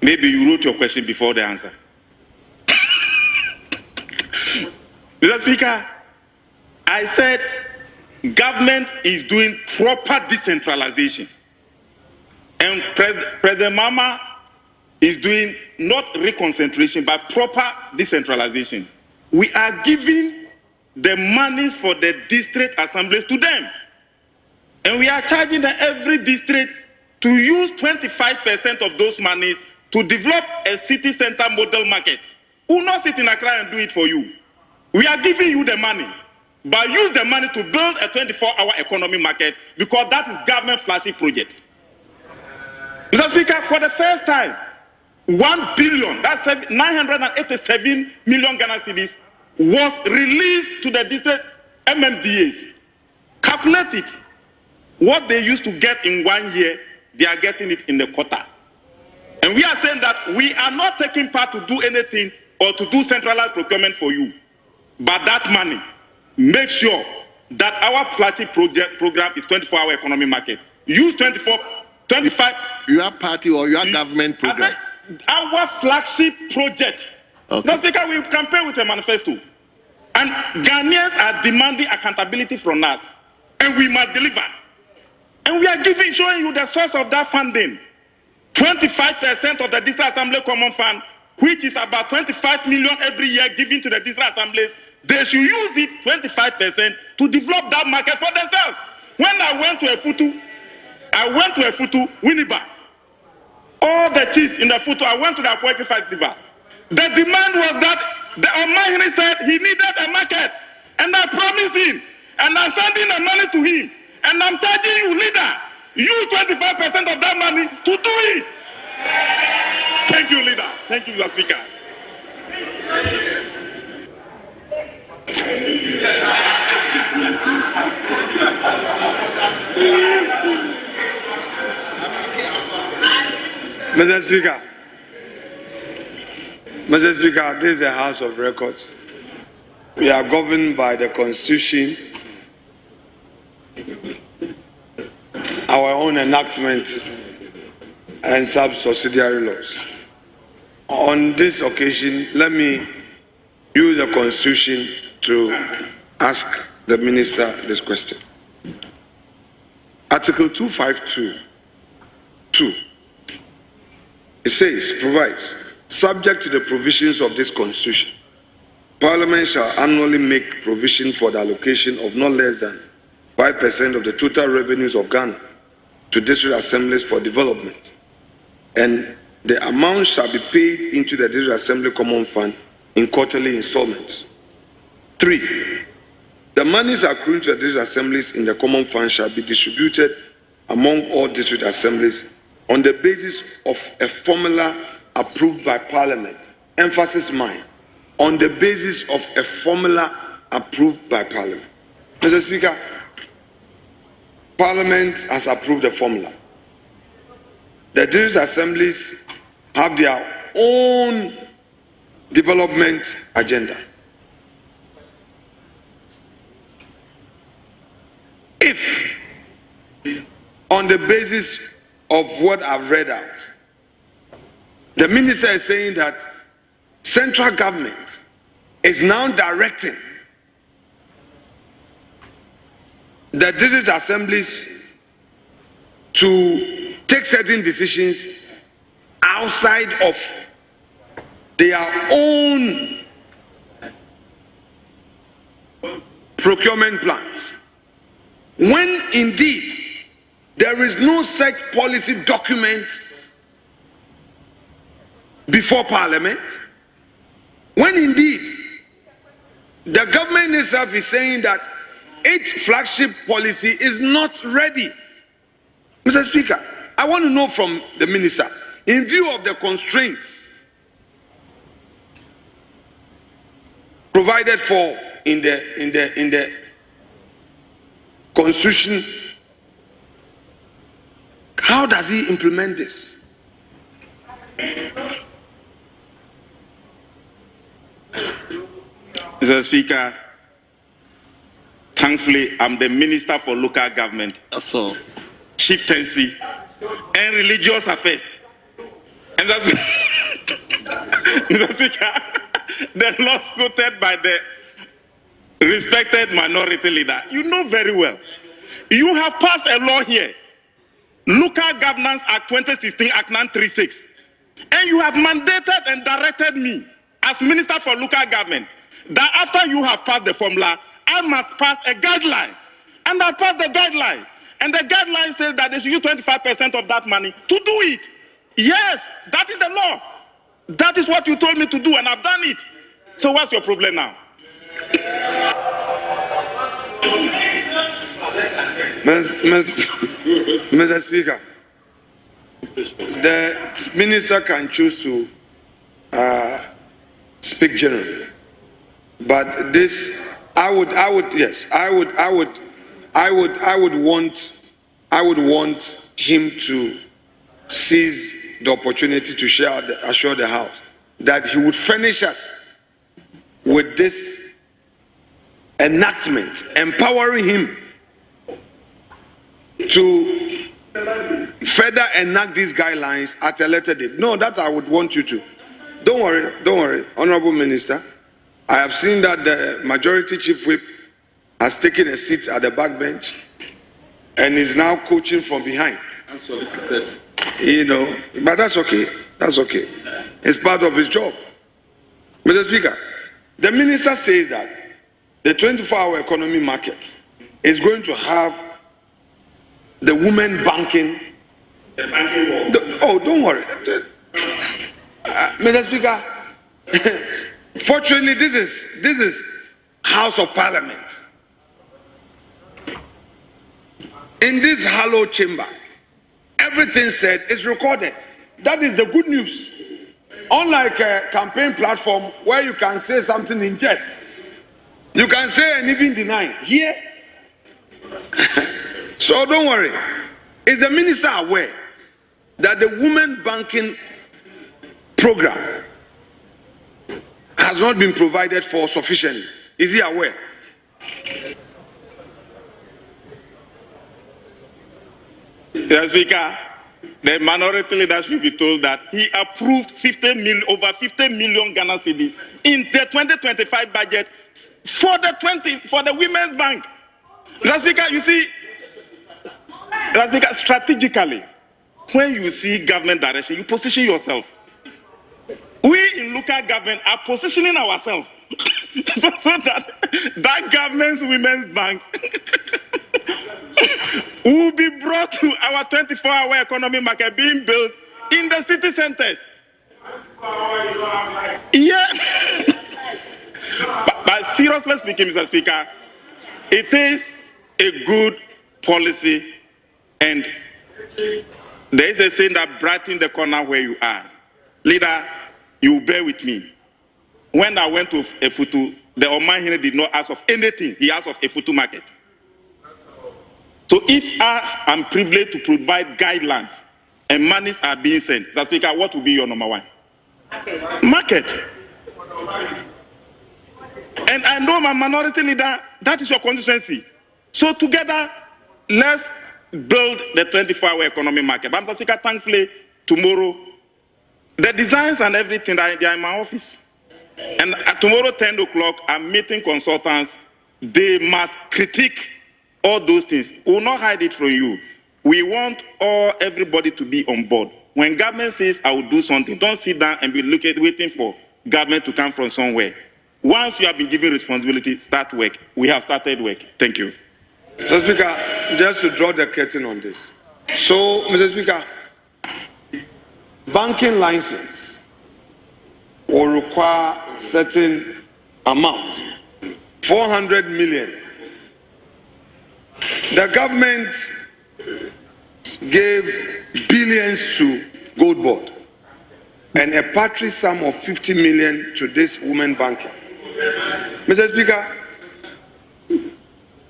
Maybe you wrote your question before the answer. Mr. Speaker, I said government is doing proper decentralization. And President Mahama is doing not reconcentration, but proper decentralization. We are giving the monies for the district assemblies to them. And we are charging them every district to use 25% of those monies to develop a city center model market. We will not sit in Accra and do it for you. We are giving you the money, but use the money to build a 24-hour economy market because that is government flagship project. Mr. Speaker, for the first time, 1 billion, that's 987 million Ghana cedis, was released to the district MMDAs. Calculate it. What they used to get in 1 year, they are getting it in the quarter. And we are saying that we are not taking part to do anything or to do centralized procurement for you. But that money, make sure that our flagship program is 24-hour economy market. Use 25. Your party or your government program? Our flagship project. Okay. No, Speaker, we campaign with a manifesto. And Ghanaians are demanding accountability from us. And we must deliver. And we are showing you the source of that funding. 25% of the District Assembly Common Fund, which is about 25 million every year given to the district assemblies, they should use it, 25%, to develop that market for themselves. When I went to Futu, Winneba. All the chiefs in the Futu, I went to the poetry festival. The demand was that the Omahini said he needed a market. And I promised him. And I'm sending the money to him. And I'm charging you, leader. Use 25% of that money to do it. Thank you, leader. Thank you, Mr. Speaker. Mr. Speaker, this is a House of Records. We are governed by the Constitution, our own enactments, and subsidiary laws. On this occasion, let me use the Constitution to ask the Minister this question. Article 252(2). It says, provides, subject to the provisions of this Constitution, Parliament shall annually make provision for the allocation of not less than 5% of the total revenues of Ghana to district assemblies for development, and the amount shall be paid into the District Assembly Common Fund in quarterly installments. 3. The monies accruing to the district assemblies in the Common Fund shall be distributed among all district assemblies on the basis of a formula approved by Parliament. Emphasis mine, on the basis of a formula approved by Parliament. Mr. Speaker, Parliament has approved the formula. The district assemblies have their own development agenda. If, on the basis of what I've read out, the minister is saying that central government is now directing the district assemblies to take certain decisions outside of their own procurement plans, when indeed there is no such policy document before Parliament, when indeed the government itself is saying that its flagship policy is not ready. Mr. Speaker, I want to know from the minister, in view of the constraints provided for in the Constitution, how does he implement this? Mr. Speaker, thankfully, I'm the Minister for Local Government, So, Chieftaincy, and Religious Affairs. And that's, Mr. Speaker, the laws quoted by the respected minority leader, you know very well. You have passed a law here, Local Governance Act 2016, Act 936, and you have mandated and directed me as Minister for Local Government that after you have passed the formula, I must pass a guideline. And I passed the guideline. And the guideline says that they should use 25% of that money to do it. Yes, that is the law. That is what you told me to do, and I've done it. So what's your problem now? Mr. Speaker, the minister can choose to speak generally, but this, I would want him to seize the opportunity to assure the House that he would furnish us with this enactment, empowering him to further enact these guidelines at a later date. No, that I would want you to. Don't worry, Honorable Minister. I have seen that the Majority Chief Whip has taken a seat at the backbench and is now coaching from behind. Unsolicited. You know, but that's okay. That's okay. It's part of his job. Mr. Speaker, the minister says that the 24-hour economy market is going to have the women banking. The banking Oh, don't worry. Mr. Speaker, fortunately, this is House of Parliament. In this hallowed chamber, everything said is recorded. That is the good news. Unlike a campaign platform where you can say something in jest, you can say and even deny. Here, so don't worry. Is the minister aware that the women banking program has not been provided for sufficiently? Is he aware? Mr. Speaker, the minority leader should be told that he approved over 50 million Ghana cedis in the 2025 budget for the Women's Bank. Mr. Speaker, you see, Mr. Speaker, strategically, when you see government direction, you position yourself. We in local government are positioning ourselves so that government's women's bank will be brought to our 24-hour economy market being built in the city centers. Yeah. but seriously speaking, Mr. Speaker, it is a good policy, and there is a saying that brighten the corner where you are. Leader, you bear with me. When I went to Efutu, the Omahine did not ask of anything. He asked of Efutu market. So if I am privileged to provide guidelines and monies are being sent, Mr. Speaker, what will be your number one? Market. And I know my minority leader, that is your constituency. So together, let's build the 24-hour economy market. But Mr. Speaker, thankfully, tomorrow, the designs and everything, they are in my office. And tomorrow, 10 o'clock, I'm meeting consultants. They must critique all those things. We will not hide it from you. We want everybody to be on board. When government says, I will do something, don't sit down and be waiting for government to come from somewhere. Once you have been given responsibility, start work. We have started work. Thank you. Mr. Speaker, just to draw the curtain on this. So, Mr. Speaker, banking license will require certain amount, 400 million. The government gave billions to gov't and a paltry sum of 50 million to this women banker. Mr. Speaker,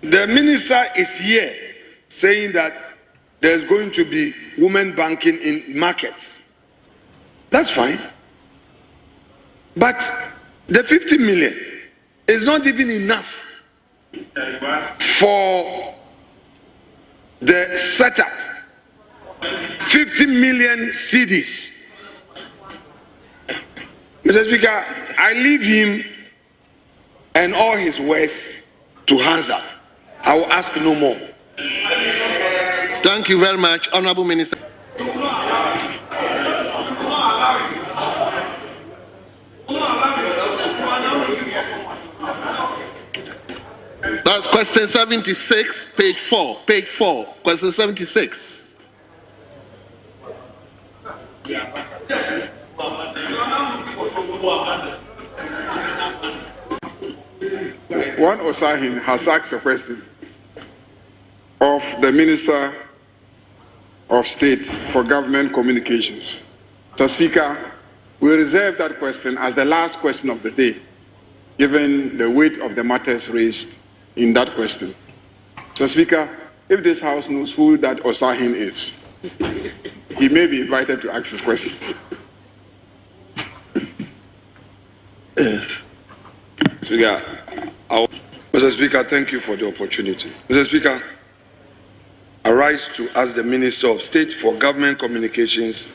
the minister is here saying that there's going to be women banking in markets. That's fine. But the 50 million is not even enough for the setup. 50 million CDs. Mr. Speaker, I leave him and all his words to hands up. I will ask no more. Thank you very much, Honorable Minister. That's question 76, page 4. Page 4, question 76. One Osahin has asked a question of the Minister of State for Government Communications. Mr. Speaker, we reserve that question as the last question of the day, given the weight of the matters raised in that question. Mr. Speaker, if this House knows who that Osahin is, he may be invited to ask his questions. Yes. Speaker, Mr. Speaker, thank you for the opportunity. Mr. Speaker, I rise to ask the Minister of State for Government Communications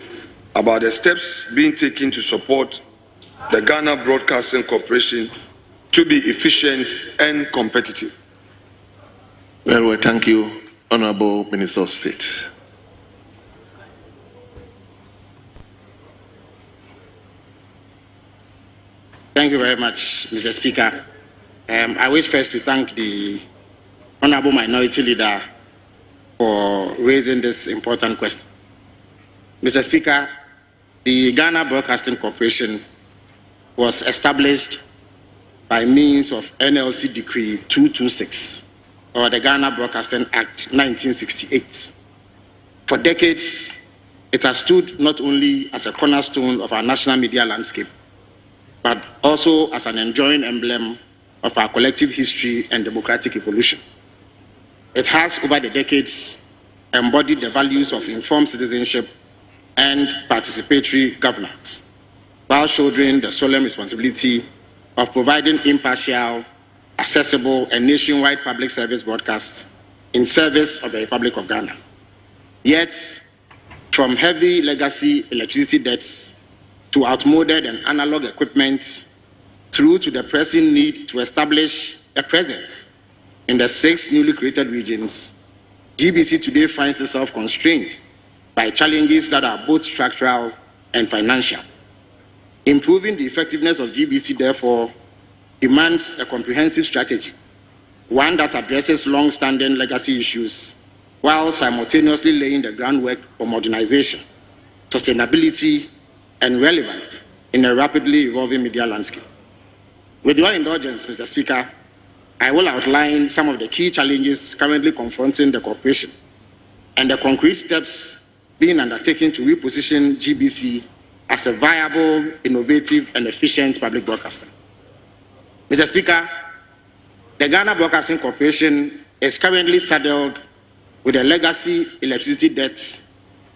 about the steps being taken to support the Ghana Broadcasting Corporation to be efficient and competitive. Very well, thank you, Honorable Minister of State. Thank you very much, Mr. Speaker. I wish first to thank the Honorable Minority Leader for raising this important question. Mr. Speaker, the Ghana Broadcasting Corporation was established by means of NLC Decree 226, or the Ghana Broadcasting Act 1968. For decades, it has stood not only as a cornerstone of our national media landscape, but also as an enduring emblem of our collective history and democratic evolution. It has, over the decades, embodied the values of informed citizenship and participatory governance, while shouldering the solemn responsibility of providing impartial, accessible, and nationwide public service broadcasts in service of the Republic of Ghana. Yet, from heavy legacy electricity debts to outmoded and analog equipment, through to the pressing need to establish a presence in the 6 newly created regions, GBC today finds itself constrained by challenges that are both structural and financial. Improving the effectiveness of GBC, therefore, demands a comprehensive strategy, one that addresses long-standing legacy issues while simultaneously laying the groundwork for modernization, sustainability, and relevance in a rapidly evolving media landscape. With your indulgence, Mr. Speaker, I will outline some of the key challenges currently confronting the corporation and the concrete steps being undertaken to reposition GBC as a viable, innovative, and efficient public broadcaster. Mr. Speaker, the Ghana Broadcasting Corporation is currently saddled with a legacy electricity debt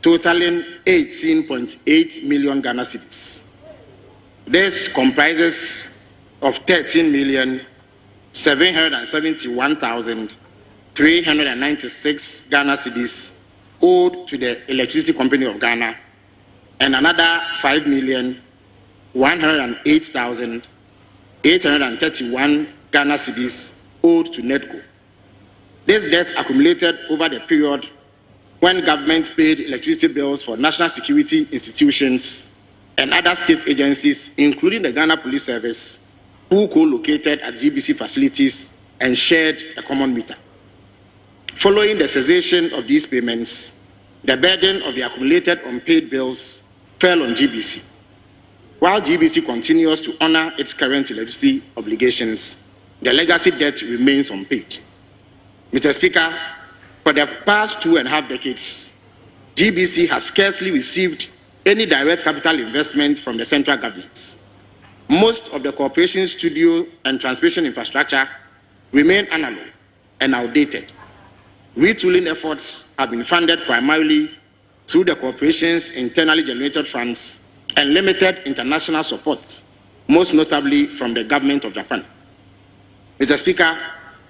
totaling 18.8 million Ghana cedis. This comprises of 13,771,396 Ghana cedis owed to the Electricity Company of Ghana and another 5,108,831 Ghana cedis owed to NEDCO. This debt accumulated over the period when government paid electricity bills for national security institutions and other state agencies, including the Ghana Police Service, who co-located at GBC facilities and shared a common meter. Following the cessation of these payments, the burden of the accumulated unpaid bills fell on GBC. While GBC continues to honor its current electricity obligations, the legacy debt remains unpaid. Mr. Speaker, for the past 2.5 decades, GBC has scarcely received any direct capital investment from the central government. Most of the corporation's studio and transmission infrastructure remain analog and outdated. Retooling efforts have been funded primarily through the corporation's internally generated funds and limited international support, most notably from the government of Japan. Mr. Speaker,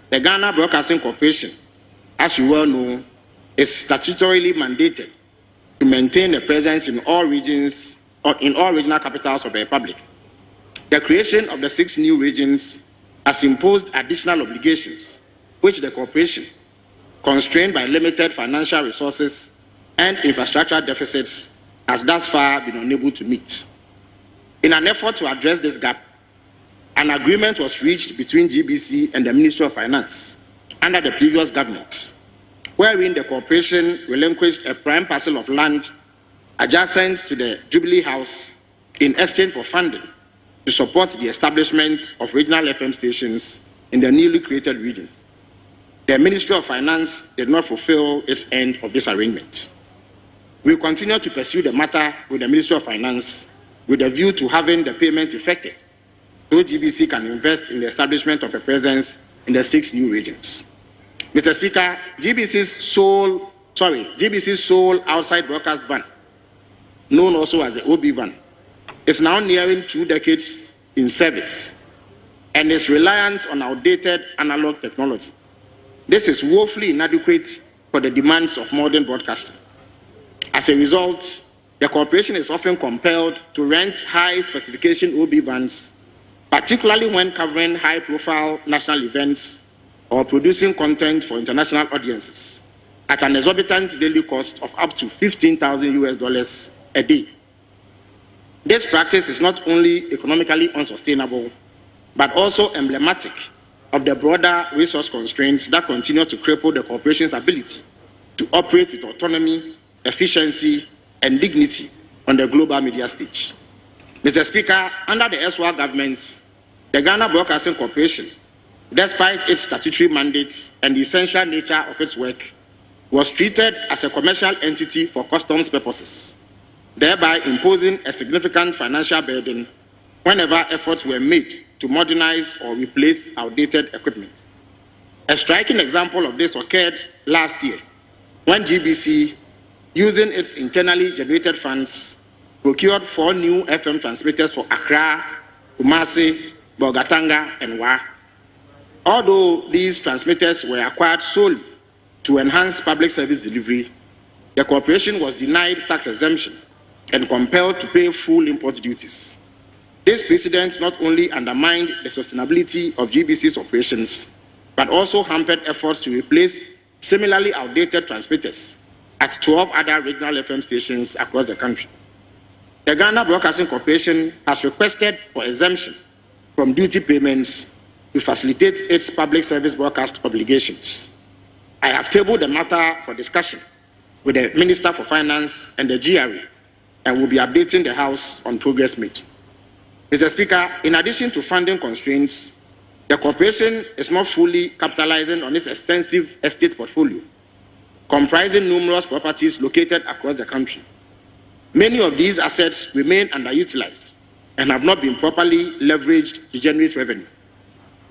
the Ghana Broadcasting Corporation, as you well know, is statutorily mandated to maintain a presence in all regions or in all regional capitals of the Republic. The creation of the 6 new regions has imposed additional obligations, which the corporation, constrained by limited financial resources and infrastructure deficits, has thus far been unable to meet. In an effort to address this gap, an agreement was reached between GBC and the Ministry of Finance under the previous government, wherein the corporation relinquished a prime parcel of land adjacent to the Jubilee House in exchange for funding to support the establishment of regional FM stations in the newly created regions. The Ministry of Finance did not fulfill its end of this arrangement. We continue to pursue the matter with the Ministry of Finance with a view to having the payment effected so GBC can invest in the establishment of a presence in the 6 new regions. Mr. Speaker, GBC's sole outside broadcast van, known also as the OB van, is now nearing 2 decades in service and is reliant on outdated analog technology. This is woefully inadequate for the demands of modern broadcasting. As a result, the corporation is often compelled to rent high-specification OB vans, particularly when covering high-profile national events or producing content for international audiences at an exorbitant daily cost of up to $15,000 a day. This practice is not only economically unsustainable, but also emblematic of the broader resource constraints that continue to cripple the corporation's ability to operate with autonomy, efficiency, and dignity on the global media stage. Mr. Speaker, under the SWA government, the Ghana Broadcasting Corporation, despite its statutory mandates and the essential nature of its work, was treated as a commercial entity for customs purposes, thereby imposing a significant financial burden whenever efforts were made to modernize or replace outdated equipment. A striking example of this occurred last year when GBC, using its internally generated funds, procured 4 new FM transmitters for Accra, Kumasi, Bolgatanga, and Wa. Although these transmitters were acquired solely to enhance public service delivery, the corporation was denied tax exemption and compelled to pay full import duties. This precedent not only undermined the sustainability of GBC's operations, but also hampered efforts to replace similarly outdated transmitters at 12 other regional FM stations across the country. the Ghana Broadcasting Corporation has requested for exemption from duty payments to facilitate its public service broadcast obligations. I have tabled the matter for discussion with the Minister for Finance and the GRA and will be updating the House on progress made. Mr. Speaker, in addition to funding constraints, the corporation is not fully capitalizing on its extensive estate portfolio, comprising numerous properties located across the country. Many of these assets remain underutilized and have not been properly leveraged to generate revenue.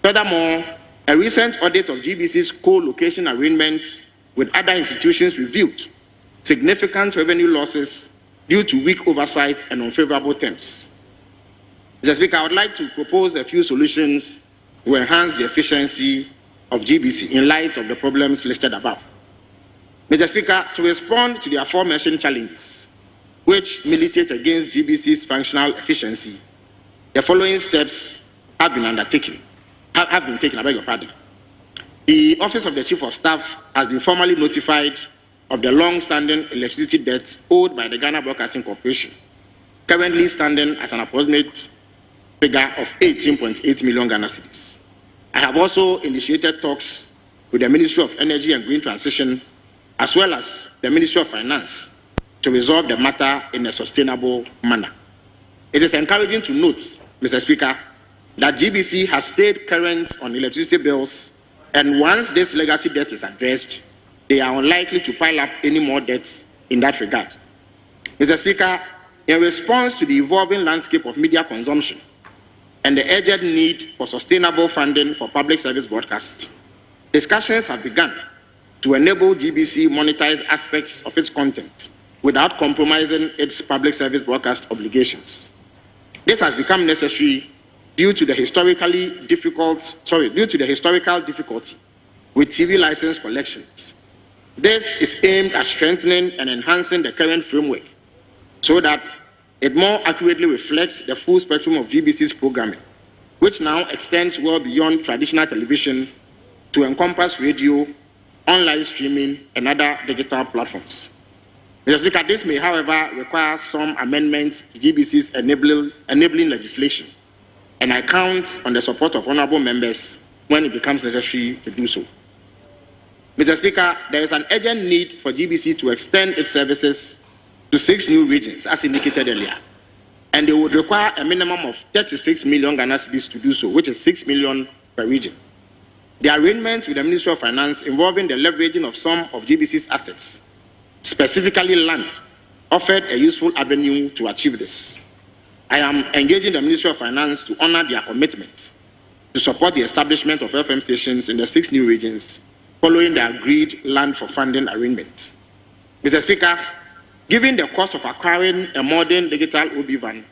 Furthermore, a recent audit of GBC's co-location arrangements with other institutions revealed significant revenue losses due to weak oversight and unfavorable terms. Mr. Speaker, I would like to propose a few solutions to enhance the efficiency of GBC in light of the problems listed above. Mr. Speaker, to respond to the aforementioned challenges, which militate against GBC's functional efficiency, the following steps have been taken. I beg your pardon. The Office of the Chief of Staff has been formally notified of the long-standing electricity debt owed by the Ghana Broadcasting Corporation, currently standing at an approximate figure of 18.8 million Ghana cedis. I have also initiated talks with the Ministry of Energy and Green Transition, as well as the Ministry of Finance, to resolve the matter in a sustainable manner. It is encouraging to note, Mr. Speaker, that GBC has stayed current on electricity bills, and once this legacy debt is addressed, they are unlikely to pile up any more debts in that regard. Mr. Speaker, in response to the evolving landscape of media consumption and the urgent need for sustainable funding for public service broadcasts, discussions have begun to enable GBC monetize aspects of its content without compromising its public service broadcast obligations. This has become necessary due to the historical difficulty with TV license collections. This is aimed at strengthening and enhancing the current framework so that it more accurately reflects the full spectrum of GBC's programming, which now extends well beyond traditional television to encompass radio, online streaming, and other digital platforms. Mr. Speaker, this may, however, require some amendments to GBC's enabling legislation, and I count on the support of honorable members when it becomes necessary to do so. Mr. Speaker, there is an urgent need for GBC to extend its services to 6 new regions, as indicated earlier, and they would require a minimum of 36 million Ghana cedis to do so, which is 6 million per region. The arrangements with the Ministry of Finance involving the leveraging of some of GBC's assets, specifically land, offered a useful avenue to achieve this. I am engaging the Ministry of Finance to honor their commitments to support the establishment of FM stations in the 6 new regions following the agreed land for funding arrangements. Mr. Speaker, given the cost of acquiring a modern digital OB van,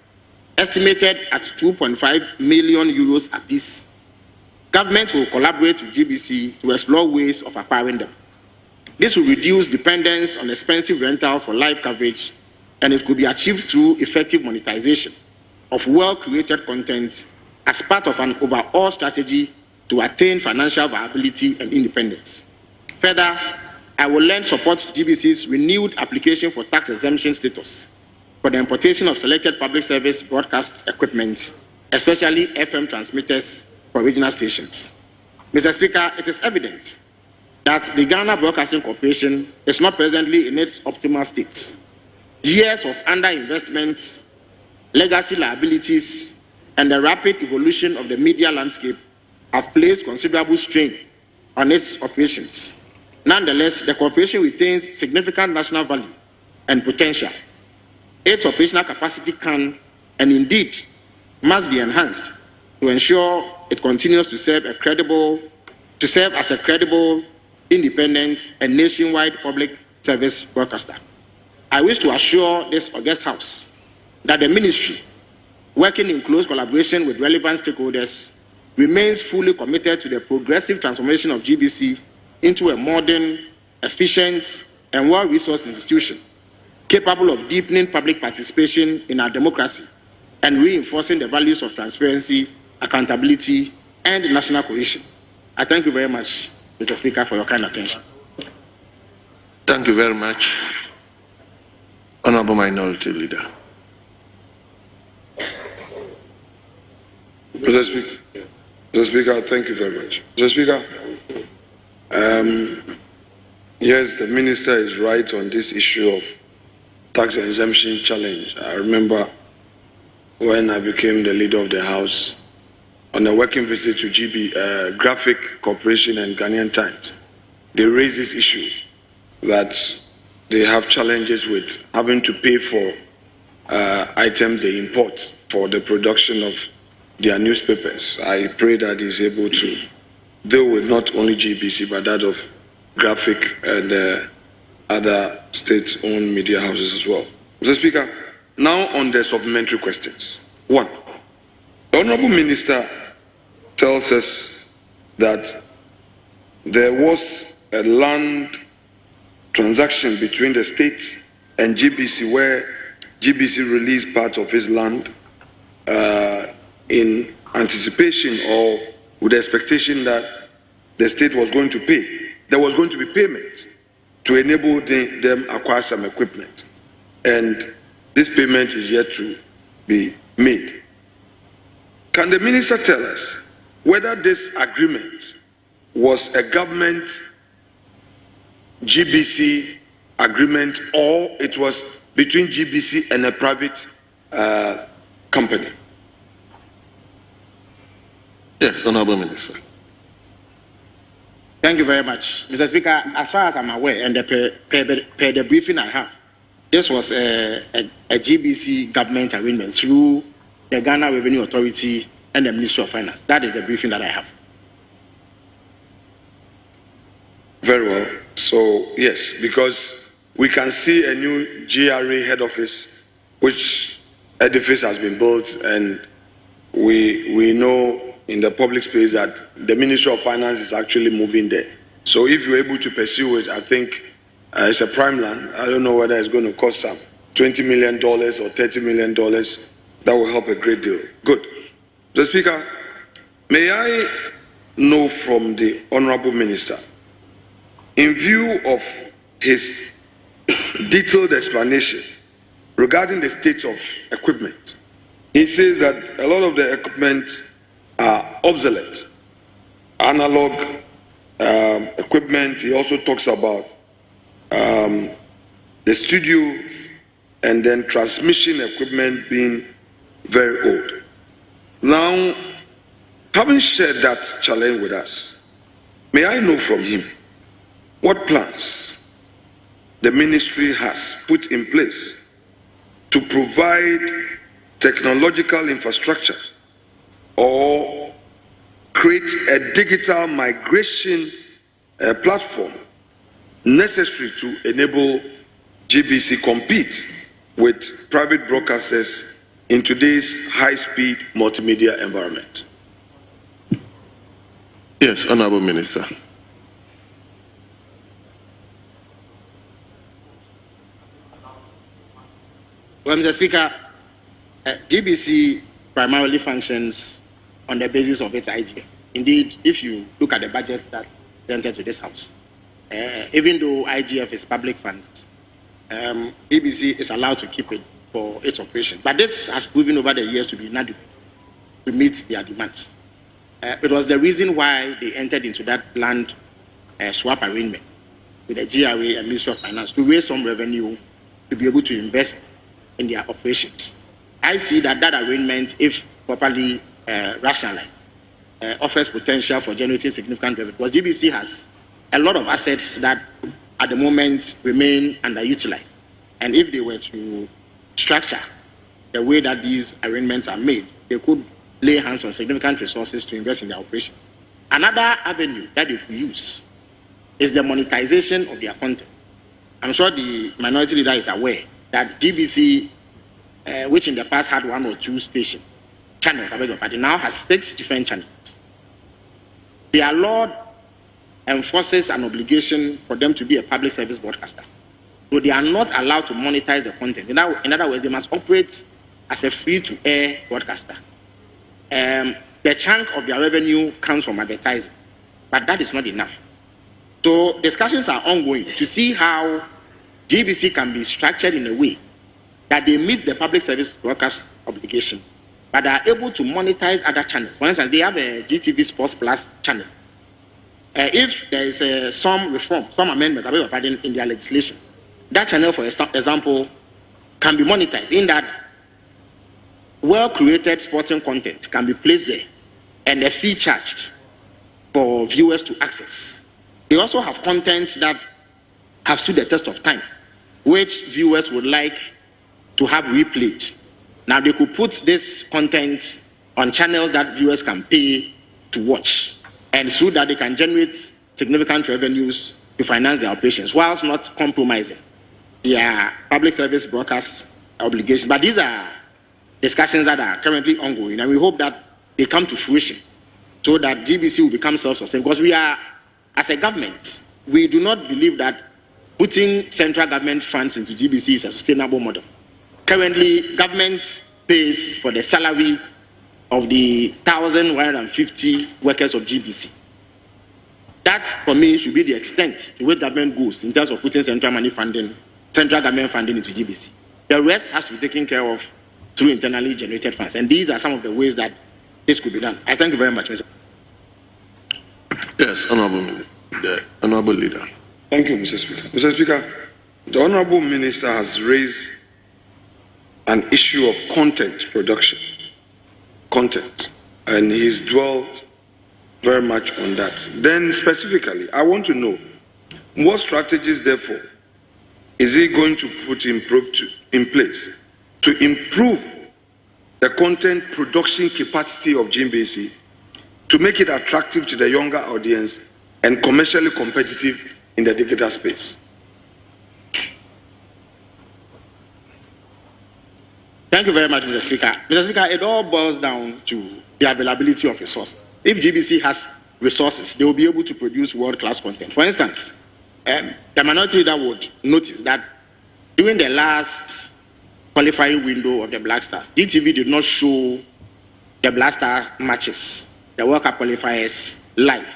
estimated at 2.5 million euros apiece, government will collaborate with GBC to explore ways of acquiring them. This will reduce dependence on expensive rentals for live coverage, and it could be achieved through effective monetization of well-curated content as part of an overall strategy to attain financial viability and independence. Further, I will lend support to GBC's renewed application for tax exemption status for the importation of selected public service broadcast equipment, especially FM transmitters for regional stations. Mr. Speaker, it is evident that the Ghana Broadcasting Corporation is not presently in its optimal state. Years of underinvestment, legacy liabilities, and the rapid evolution of the media landscape have placed considerable strain on its operations. Nonetheless, the corporation retains significant national value and potential. Its operational capacity can, and indeed must be enhanced to ensure it continues to serve as a credible, independent, and nationwide public service broadcaster. I wish to assure this august House that the ministry, working in close collaboration with relevant stakeholders, remains fully committed to the progressive transformation of GBC into a modern, efficient, and well-resourced institution, capable of deepening public participation in our democracy and reinforcing the values of transparency, accountability, and national cohesion. I thank you very much, Mr. Speaker, for your kind attention. Thank you very much, Honorable Minority Leader. Mr. Speaker, thank you very much. Mr. Speaker, yes, the minister is right on this issue of tax exemption challenge. I remember when I became the leader of the House on a working visit to GB, Graphic Corporation and Ghanaian Times, they raised this issue that they have challenges with having to pay for items they import for the production of their newspapers. I pray that he's able to deal with not only GBC but that of Graphic and other state-owned media houses as well. Mr. Speaker, now on the supplementary questions. One, the Honourable Minister tells us that there was a land transaction between the state and GBC where GBC released part of his land in anticipation or with the expectation that the state was going to pay. There was going to be payment to enable them acquire some equipment. And this payment is yet to be made. Can the minister tell us whether this agreement was a government GBC agreement or it was between GBC and a private company? Yes, Honorable Minister. Thank you very much. Mr. Speaker, as far as I'm aware, and per the briefing I have, this was a GBC government agreement through the Ghana Revenue Authority and the Ministry of Finance. That is the briefing that I have. Very well. So, yes, because we can see a new GRA head office, which edifice has been built, and we know in the public space that the Ministry of Finance is actually moving there. So if you're able to pursue it, I think it's a prime land. I don't know whether it's going to cost some $20 million or $30 million. That will help a great deal. Good. Mr. Speaker, may I know from the Honourable Minister, in view of his detailed explanation regarding the state of equipment, he says that a lot of the equipment are obsolete, analog equipment. He also talks about the studio and then transmission equipment being very old. Now, having shared that challenge with us, may I know from him what plans the ministry has put in place to provide technological infrastructure or create a digital migration platform necessary to enable GBC compete with private broadcasters in today's high-speed multimedia environment. Yes, Honorable Minister. Well, Mr. Speaker, GBC primarily functions on the basis of its IGF. Indeed, if you look at the budget that entered to this House, even though IGF is public funds, BBC is allowed to keep it for its operation. But this has proven over the years to be inadequate to meet their demands. It was the reason why they entered into that land swap arrangement with the GRA and Ministry of Finance to raise some revenue to be able to invest in their operations. I see that arrangement, if properly rationalized, offers potential for generating significant revenue, because GBC has a lot of assets that at the moment remain underutilized. And if they were to structure the way that these arrangements are made, they could lay hands on significant resources to invest in their operation. Another avenue that they could use is the monetization of their content. I'm sure the minority leader is aware that GBC, which in the past had 1 or 2 channels, but it now has 6 different channels. Their law enforces an obligation for them to be a public service broadcaster. So they are not allowed to monetize the content. In other words, they must operate as a free-to-air broadcaster. The chunk of their revenue comes from advertising, but that is not enough. So discussions are ongoing to see how GBC can be structured in a way that they meet the public service broadcast obligation but are able to monetize other channels. For instance, they have a GTV Sports Plus channel. If there is some reform, some amendment in their legislation, that channel, for example, can be monetized in that well-created sporting content can be placed there and a fee charged for viewers to access. They also have content that have stood the test of time, which viewers would like to have replayed. Now they could put this content on channels that viewers can pay to watch, and so that they can generate significant revenues to finance their operations, whilst not compromising their public service broadcast obligations. But these are discussions that are currently ongoing, and we hope that they come to fruition so that GBC will become self-sustaining. Because we are, as a government, we do not believe that putting central government funds into GBC is a sustainable model. Currently, government pays for the salary of the 1,150 workers of GBC. That, for me, should be the extent to which government goes in terms of putting central government funding into GBC. The rest has to be taken care of through internally generated funds. And these are some of the ways that this could be done. I thank you very much, Mr. Yes, Honorable Minister, the Honorable Leader. Thank you, Mr. Speaker. Mr. Speaker, the Honorable Minister has raised an issue of content production, and he's dwelled very much on that. Then specifically, I want to know what strategies, therefore, is he going to put in place to improve the content production capacity of GBC, to make it attractive to the younger audience and commercially competitive in the digital space? Thank you very much, Mr. Speaker. Mr. Speaker, it all boils down to the availability of resources. If GBC has resources, they will be able to produce world-class content. For instance, the minority leader would notice that during the last qualifying window of the Black Stars, DTV did not show the Black Star matches, the World Cup qualifiers, live.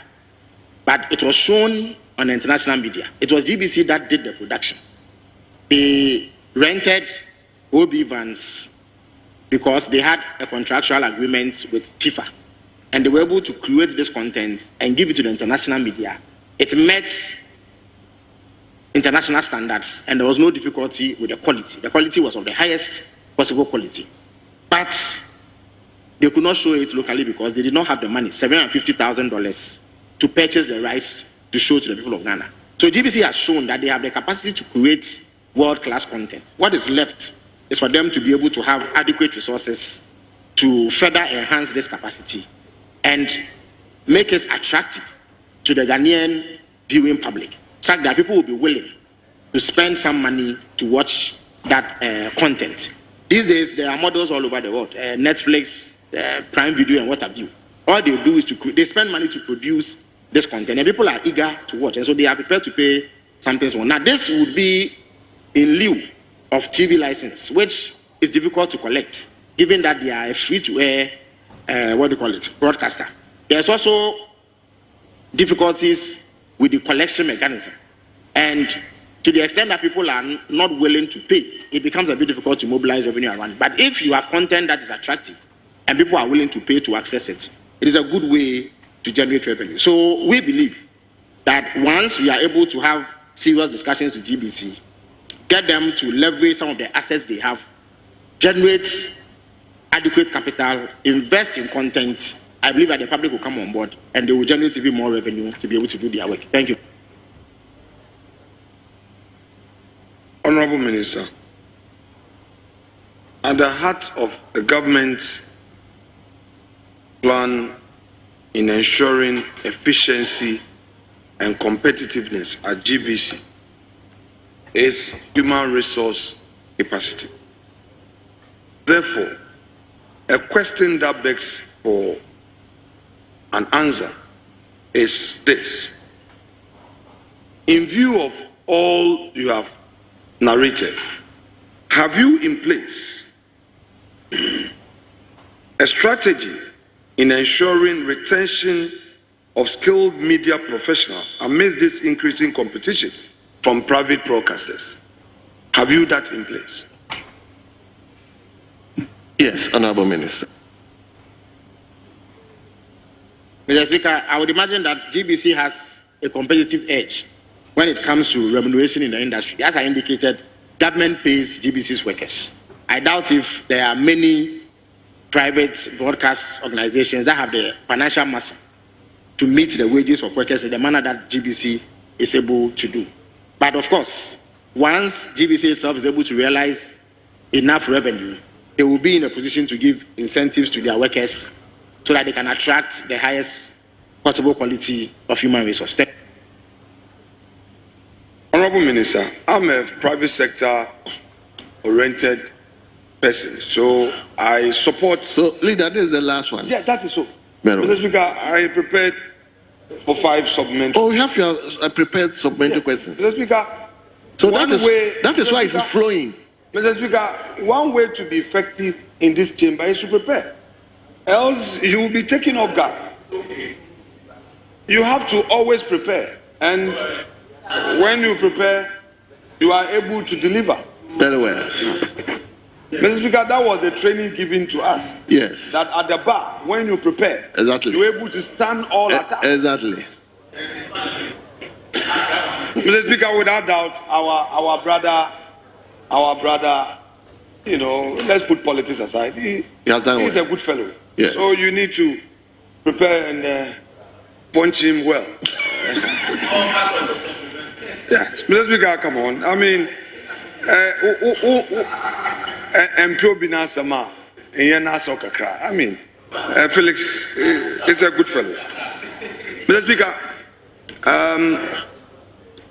But it was shown on international media. It was GBC that did the production. They rented OB vans because they had a contractual agreement with FIFA. And they were able to create this content and give it to the international media. It met international standards, and there was no difficulty with the quality. The quality was of the highest possible quality. But they could not show it locally because they did not have the money, $750,000, to purchase the rights to show to the people of Ghana. So GBC has shown that they have the capacity to create world-class content. What is left is for them to be able to have adequate resources to further enhance this capacity and make it attractive to the Ghanaian viewing public, such that people will be willing to spend some money to watch that content. These days, there are models all over the world, Netflix, Prime Video, and what have you. All they do is they spend money to produce this content, and people are eager to watch, and so they are prepared to pay something small. Now, this would be in lieu of TV license, which is difficult to collect, given that they are a free-to-air, broadcaster. There's also difficulties with the collection mechanism. And to the extent that people are not willing to pay, it becomes a bit difficult to mobilize revenue around it. But if you have content that is attractive and people are willing to pay to access it, it is a good way to generate revenue. So we believe that once we are able to have serious discussions with GBC, get them to leverage some of the assets they have, generate adequate capital, invest in content, I believe that the public will come on board and they will generate even more revenue to be able to do their work. Thank you. Honorable Minister, at the heart of the government plan in ensuring efficiency and competitiveness at GBC is human resource capacity. Therefore, a question that begs for an answer is this. In view of all you have narrated, have you in place a strategy in ensuring retention of skilled media professionals amidst this increasing competition from private broadcasters? Have you that in place? Yes, Honorable Minister. Mr. Speaker, I would imagine that GBC has a competitive edge when it comes to remuneration in the industry. As I indicated, government pays GBC's workers. I doubt if there are many private broadcast organizations that have the financial muscle to meet the wages of workers in the manner that GBC is able to do. But of course, once GBC itself is able to realize enough revenue, they will be in a position to give incentives to their workers so that they can attract the highest possible quality of human resources. Honorable Minister, I'm a private sector oriented person, so I support. So, leader, this is the last one. Yeah, that is so. Very well. Mr. Speaker, I prepared for 5 supplementary. Oh, you have your prepared supplementary questions. Mr. Speaker, So that is why it's Speaker, flowing. Mr. Speaker, one way to be effective in this chamber is to prepare. Else you will be taken off guard. You have to always prepare. And when you prepare, you are able to deliver. Very well. Mr. Speaker, that was the training given to us. Yes. That at the bar, when you prepare, Exactly. you're able to stand all attacks. Exactly. Mr. Speaker, without doubt, our brother, you know, let's put politics aside. He's a good fellow. Yes. So you need to prepare and punch him well. Yes, Mr. Speaker, come on. I mean, I mean, Felix is a good fellow. Mr. Speaker,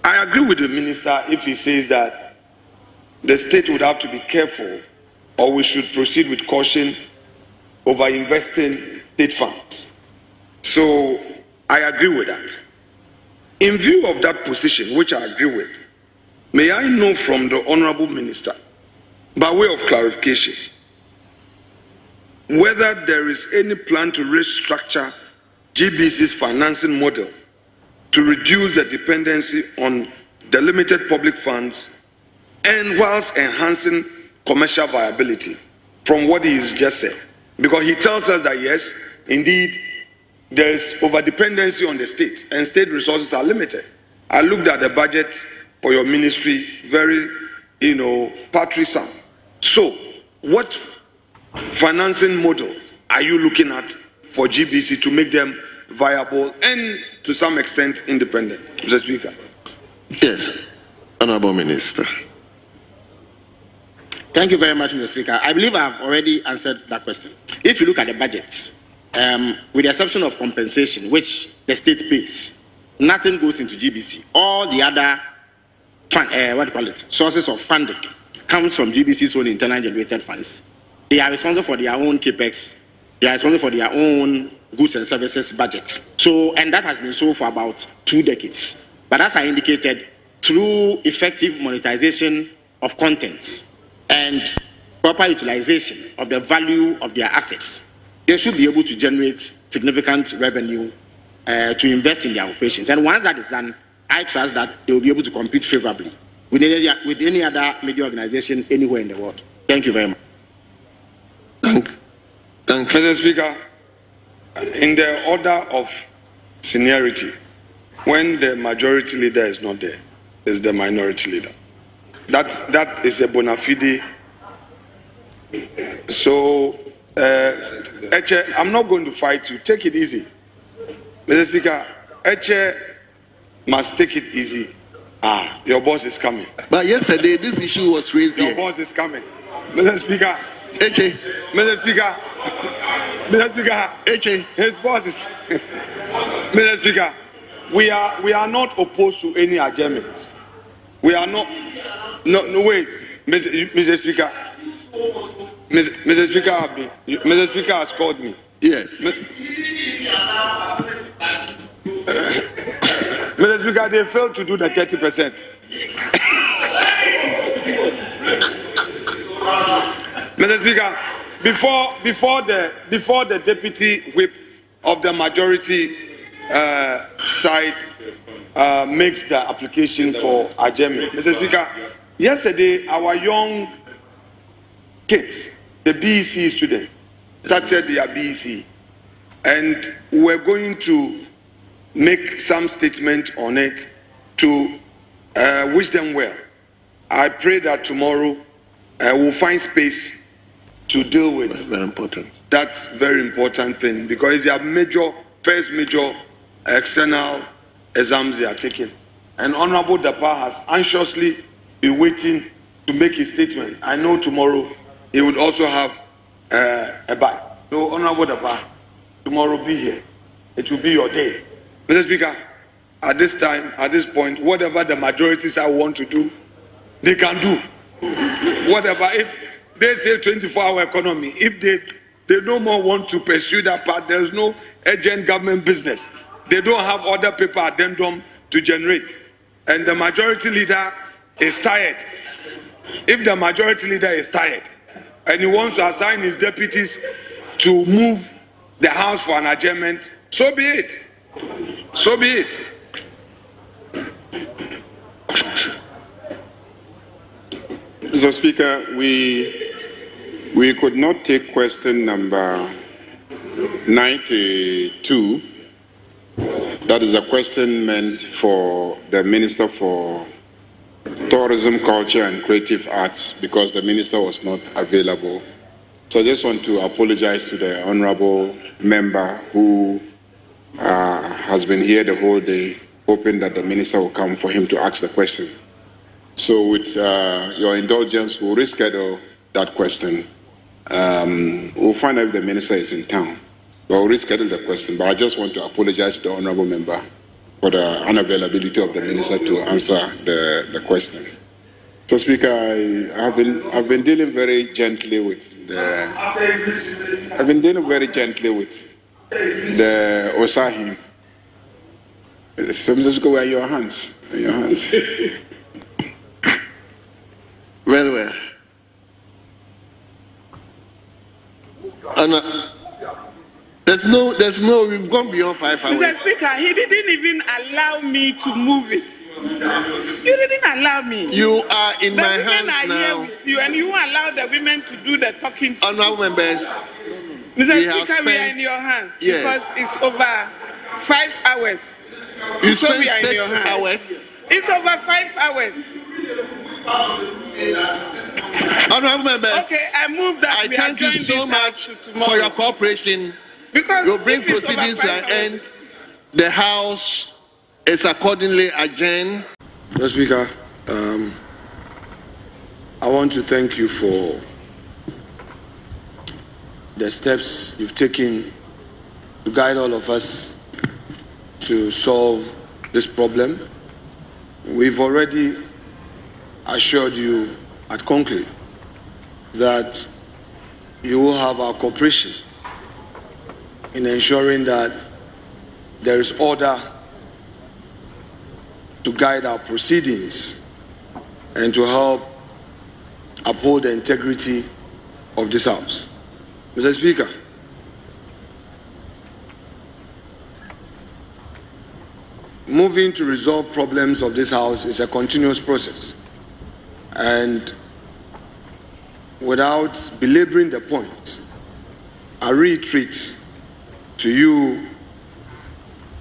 I agree with the minister if he says that the state would have to be careful, or we should proceed with caution over investing state funds. So I agree with that. In view of that position, which I agree with, may I know from the Honorable Minister, by way of clarification, whether there is any plan to restructure GBC's financing model to reduce the dependency on the limited public funds and whilst enhancing commercial viability from what he has just said. Because he tells us that yes, indeed, there is over-dependency on the state and state resources are limited. I looked at the budget for your ministry, very, paltry sum. So, what financing models are you looking at for GBC to make them viable and to some extent independent, Mr. Speaker? Yes, Honorable Minister. Thank you very much, Mr. Speaker. I believe I have already answered that question. If you look at the budget, with the exception of compensation, which the state pays, nothing goes into GBC. All the other sources of funding comes from GBC's own internally generated funds. They are responsible for their own capex. They are responsible for their own goods and services budget. So, and that has been so for about 2 decades. But as I indicated, through effective monetization of contents and proper utilization of the value of their assets, they should be able to generate significant revenue to invest in their operations. And once that is done, I trust that they will be able to compete favorably with any other media organization anywhere in the world. Thank you very much. Thank you. Mr. Speaker, in the order of seniority, when the majority leader is not there, is the minority leader. That is a bona fide. So, Eche, I'm not going to fight you. Take it easy. Mr. Speaker, Eche must take it easy. Your boss is coming. But yesterday, this issue was raised here. Your boss is coming. Mr. Speaker. Eche. Mr. Speaker. Mr. Speaker. Eche. His boss is. Mr. Speaker, we are not opposed to any adjournment. We are not. No, wait. Mr. Speaker. Mr. Speaker, Mr. Speaker has called me. Yes. Mr. Speaker, they failed to do the 30%. Mr. Speaker, before the deputy whip of the majority side makes the application for adjournment, Mr. Speaker, yesterday our young kids, the BEC students, started their BEC. and we're going to make some statement on it to wish them well. I pray that tomorrow we'll find space to deal with That's very important. that very important thing, because they are first major external exams they are taking. And Honorable Dapa has anxiously been waiting to make his statement. I know tomorrow he would also have a bite. So Honorable Dapa, tomorrow be here. It will be your day. Mr. Speaker, at this time, at this point, whatever the majorities I want to do, they can do. Whatever, if they say 24-hour economy, if they no more want to pursue that part, there's no urgent government business. They don't have other paper addendum to generate. And the majority leader is tired. If the majority leader is tired and he wants to assign his deputies to move the house for an adjournment, so be it. So be it. Mr. Speaker, we could not take question number 92. That is a question meant for the Minister for Tourism, Culture and Creative Arts, because the Minister was not available. So I just want to apologize to the Honorable Member who has been here the whole day, hoping that the Minister will come for him to ask the question. So with your indulgence, we'll reschedule that question. We'll find out if the Minister is in town. But we'll reschedule the question. But I just want to apologize to the Honorable Member for the unavailability of the Minister to answer the question. So, Speaker, I've been dealing very gently with the Osahim. So let's go in your hands. In your hands. Very well. And there's no, we've gone beyond 5 hours. Mr. Speaker, he didn't even allow me to move it. You didn't allow me. You are in my hands now. The women are here with you, and you allow the women to do the talking. Honorable members, Mr. Speaker, we are in your hands, yes, because it's over 5 hours. You so spent we are 6 in your hands. hours. It's over 5 hours. Honorable members, okay, I move that. I thank you so much for your cooperation. Because you'll bring proceedings to an end. The House is accordingly adjourned. Mr. Speaker, I want to thank you for the steps you've taken to guide all of us to solve this problem. We've already assured you at conclave that you will have our cooperation in ensuring that there is order to guide our proceedings and to help uphold the integrity of this House. Mr. Speaker, moving to resolve problems of this House is a continuous process. And without belaboring the point, I reiterate to you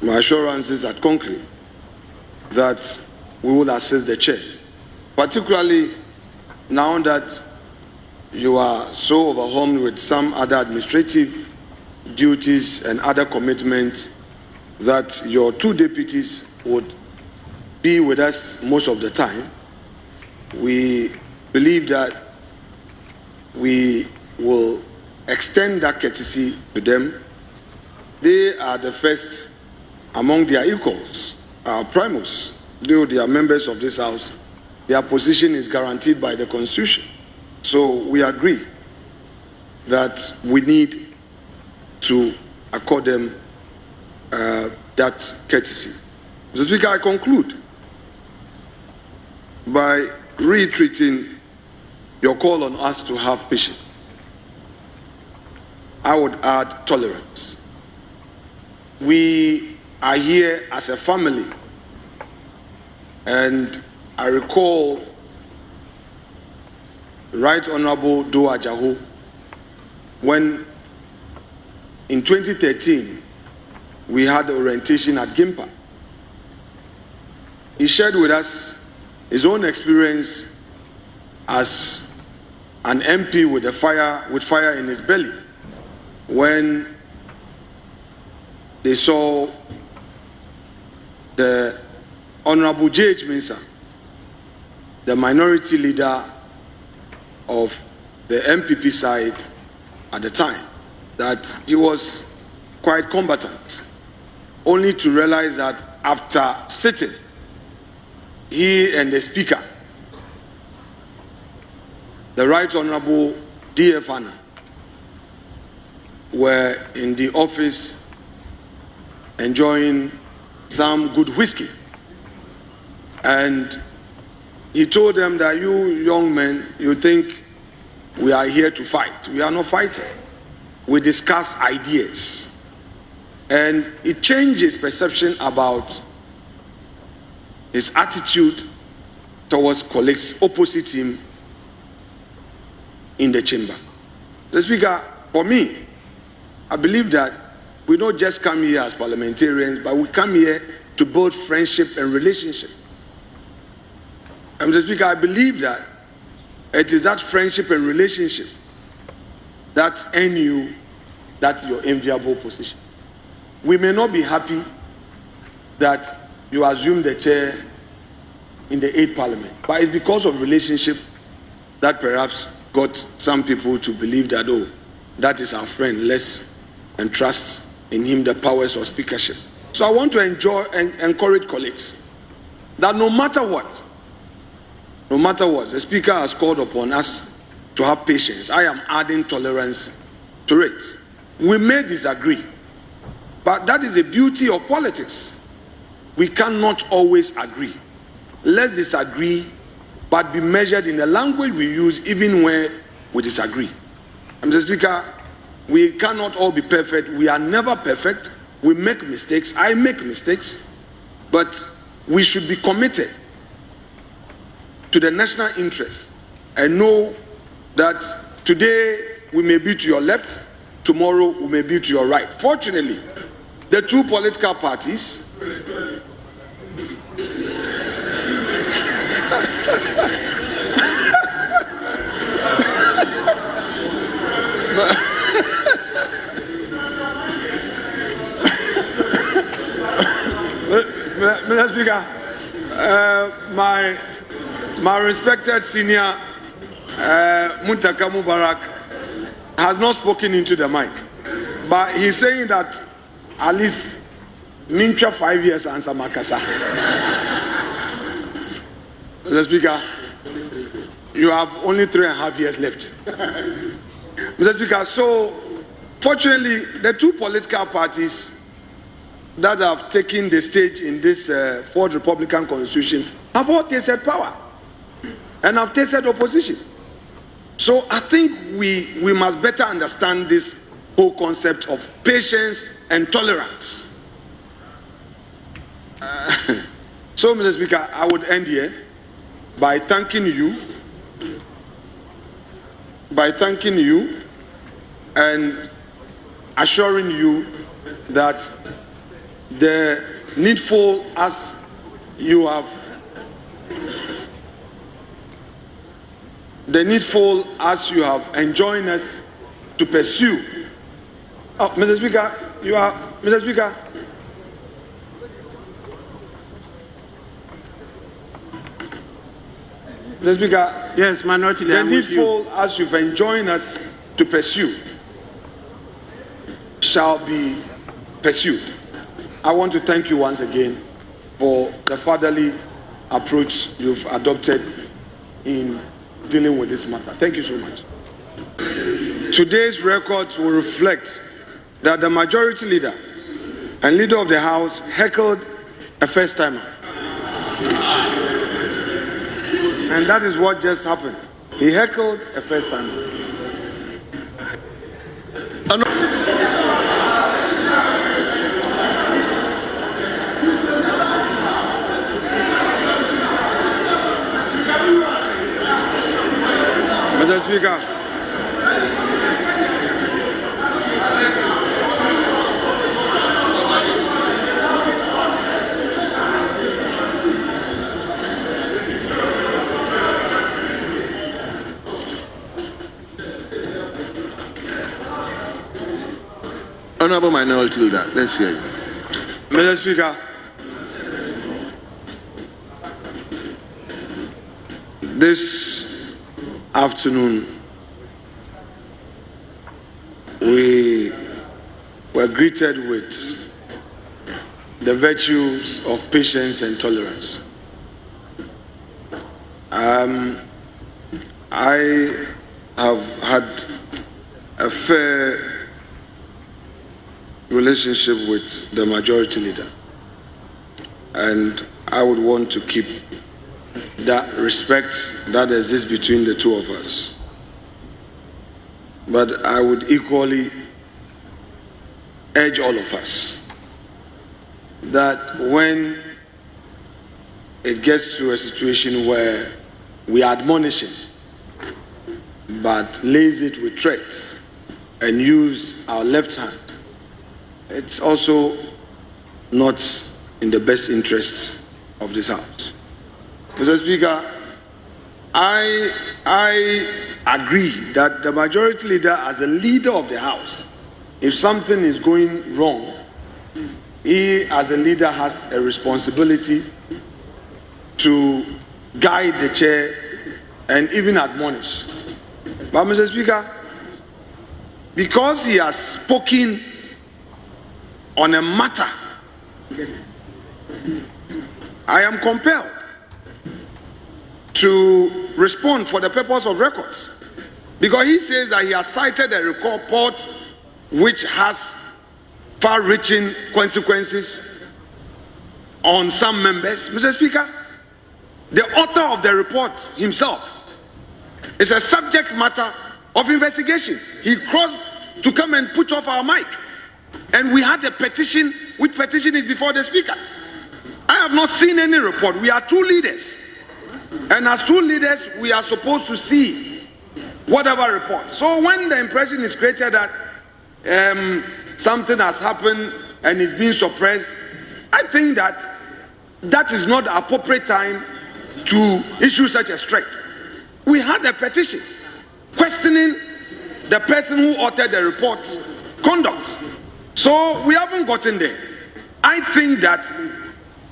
my assurances at conclave that we will assist the chair, particularly now that you are so overwhelmed with some other administrative duties and other commitments that your 2 deputies would be with us most of the time. We believe that we will extend that courtesy to them. They are the first among their equals, our primus. Though they are members of this House, their position is guaranteed by the Constitution. So we agree that we need to accord them that courtesy. Mr. Speaker, I conclude by reiterating your call on us to have patience. I would add tolerance. We are here as a family, and I recall Right Honorable Do Ajaho, when in 2013, we had the orientation at Gimpa. He shared with us his own experience as an MP with fire in his belly when they saw the Honorable J.H. Mensah, the minority leader of the MPP side at the time, that he was quite combatant, only to realize that after sitting, he and the Speaker, the Right Honorable D.F. Anna, were in the office enjoying some good whiskey. And he told them that you young men, you think we are here to fight. We are not fighting. We discuss ideas. And it changed his perception about his attitude towards colleagues opposite him in the chamber. The Speaker, for me, I believe that we don't just come here as parliamentarians, but we come here to build friendship and relationship. Mr. Speaker, I believe that it is that friendship and relationship that earn you that your enviable position. We may not be happy that you assume the chair in the 8th Parliament, but it's because of relationship that perhaps got some people to believe that, oh, that is our friend, let's entrust in him the powers of speakership. So I want to encourage colleagues that no matter what, the Speaker has called upon us to have patience. I am adding tolerance to it. We may disagree, but that is the beauty of politics. We cannot always agree. Let's disagree, but be measured in the language we use even where we disagree. Mr. Speaker, we cannot all be perfect. We are never perfect. We make mistakes. I make mistakes. But we should be committed to the national interest and know that today we may be to your left, tomorrow we may be to your right. Fortunately, the two political parties Mr. Speaker, my respected senior Muntaka Mubarak has not spoken into the mic, but he's saying that at least Mincha 5 years answer Makasa. Mr. Speaker, you have only 3.5 years left. Mr. Speaker, so fortunately, the two political parties that have taken the stage in this Fourth Republican Constitution have all tasted power and have tasted opposition. So I think we must better understand this whole concept of patience and tolerance. So, Mr. Speaker, I would end here by thanking you and assuring you that the needful as you have enjoined us to pursue. Oh, Mr. Speaker, Mr. Speaker. Mr. Speaker, yes, Minority Leader. The needful as you've enjoined us to pursue shall be pursued. I want to thank you once again for the fatherly approach you've adopted in dealing with this matter. Thank you so much. Today's records will reflect that the majority leader and leader of the House heckled a first-timer. And that is what just happened. He heckled a first-timer. Mr. Speaker, Honorable Minority Leader, let's hear you. Mr. Speaker, this afternoon we were greeted with the virtues of patience and tolerance. I have had a fair relationship with the majority leader, and I would want to keep that respect that exists between the two of us. But I would equally urge all of us that when it gets to a situation where we are admonishing but lace it with threats and use our left hand, it's also not in the best interests of this House. Mr. Speaker, I agree that the majority leader, as a leader of the House, if something is going wrong, he as a leader has a responsibility to guide the chair and even admonish. But Mr. Speaker, because he has spoken on a matter, I am compelled to respond for the purpose of records, because he says that he has cited a report which has far-reaching consequences on some members. Mr. Speaker, the author of the report himself is a subject matter of investigation. He crossed to come and put off our mic, and we had a petition, which petition is before the Speaker. I have not seen any report. We are two leaders, and as two leaders we are supposed to see whatever report. So when the impression is created that something has happened and is being suppressed, I think that that is not the appropriate time to issue such a threat. We had a petition questioning the person who authored the report's conduct. So we haven't gotten there. I think that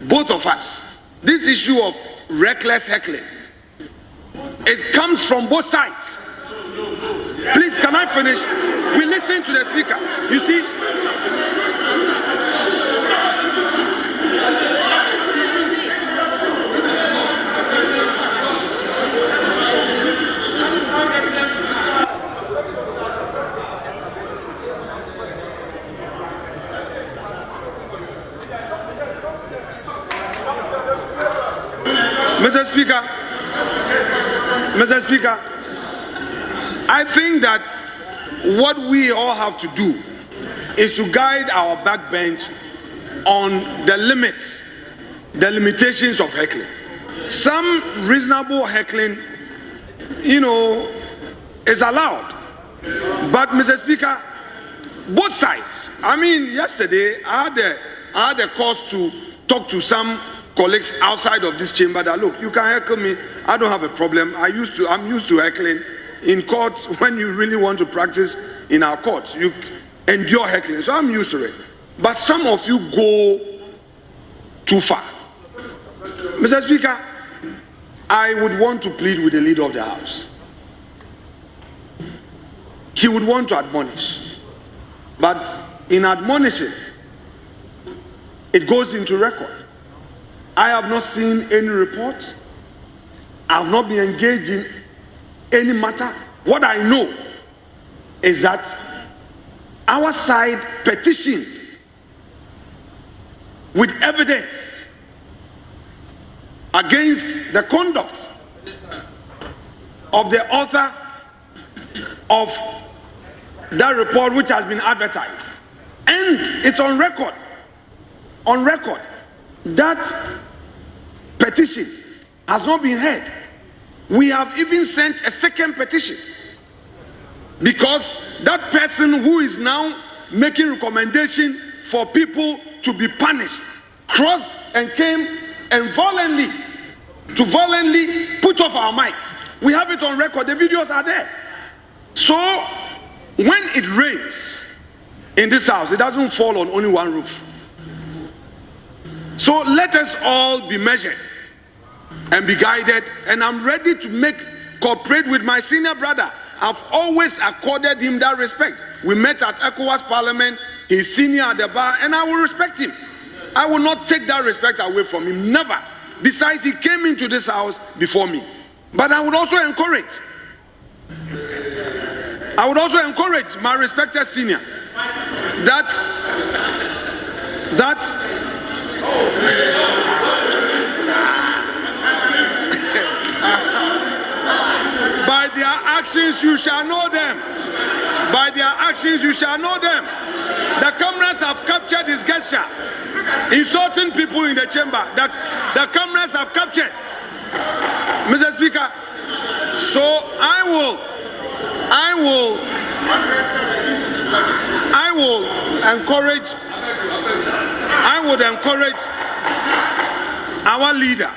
both of us, this issue of reckless heckling, it comes from both sides. Please, can I finish? We listen to the Speaker. You see, Mr. Speaker, I think that what we all have to do is to guide our backbench on the limits, the limitations of heckling. Some reasonable heckling, is allowed. But, Mr. Speaker, both sides. I mean, yesterday I had a cause to talk to some colleagues outside of this chamber that, look, you can heckle me, I don't have a problem. I'm used to heckling. In courts, when you really want to practice in our courts, you endure heckling. So I'm used to it. But some of you go too far. Mr. Speaker, I would want to plead with the leader of the House. He would want to admonish. But in admonishing, it goes into record. I have not seen any report. I have not been engaged in any matter. What I know is that our side petitioned with evidence against the conduct of the author of that report which has been advertised. And it's on record, that petition has not been heard. We have even sent a second petition because that person who is now making recommendation for people to be punished crossed and came and violently put off our mic. We have it on record. The videos are there. So when it rains in this house. It doesn't fall on only one roof. So let us all be measured and be guided, and I'm ready to cooperate with my senior brother. I've always accorded him that respect. We met at ECOWAS Parliament, he's senior at the bar, and I will respect him. I will not take that respect away from him, never. Besides, he came into this house before me. But I would also encourage my respected senior that by their actions you shall know them. By their actions you shall know them. The cameras have captured his gesture, insulting people in the chamber. The cameras have captured, Mr. Speaker. So I would encourage our leader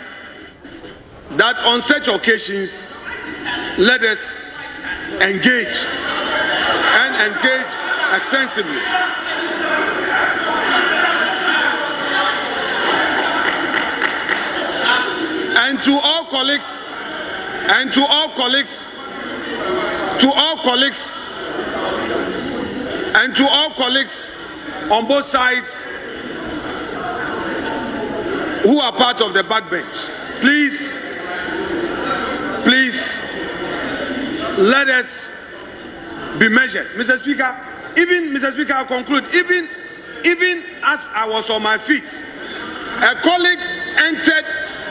that on such occasions, let us engage extensively. And to all colleagues on both sides who are part of the backbench, please let us be measured. Mr. Speaker, I'll conclude. Even as I was on my feet, a colleague entered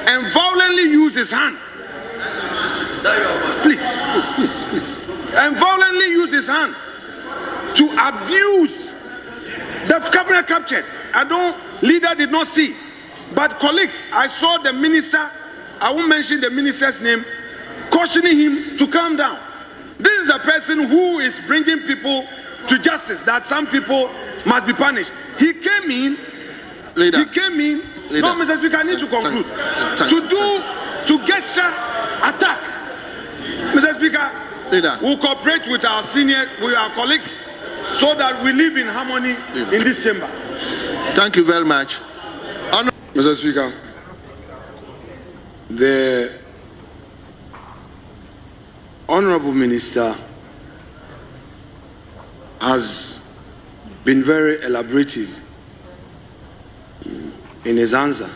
and violently used his hand. Please. And violently used his hand to abuse. The camera captured. Leader did not see. But colleagues, I saw the minister, I won't mention the minister's name, cautioning him to calm down. This is a person who is bringing people to justice, that some people must be punished. He came in. No, Mr. Speaker, I need to conclude. To gesture attack. Mr. Speaker, we'll cooperate with our colleagues, so that we live in harmony in this chamber. Thank you very much. Mr. Speaker, the Honorable Minister has been very elaborative in his answer.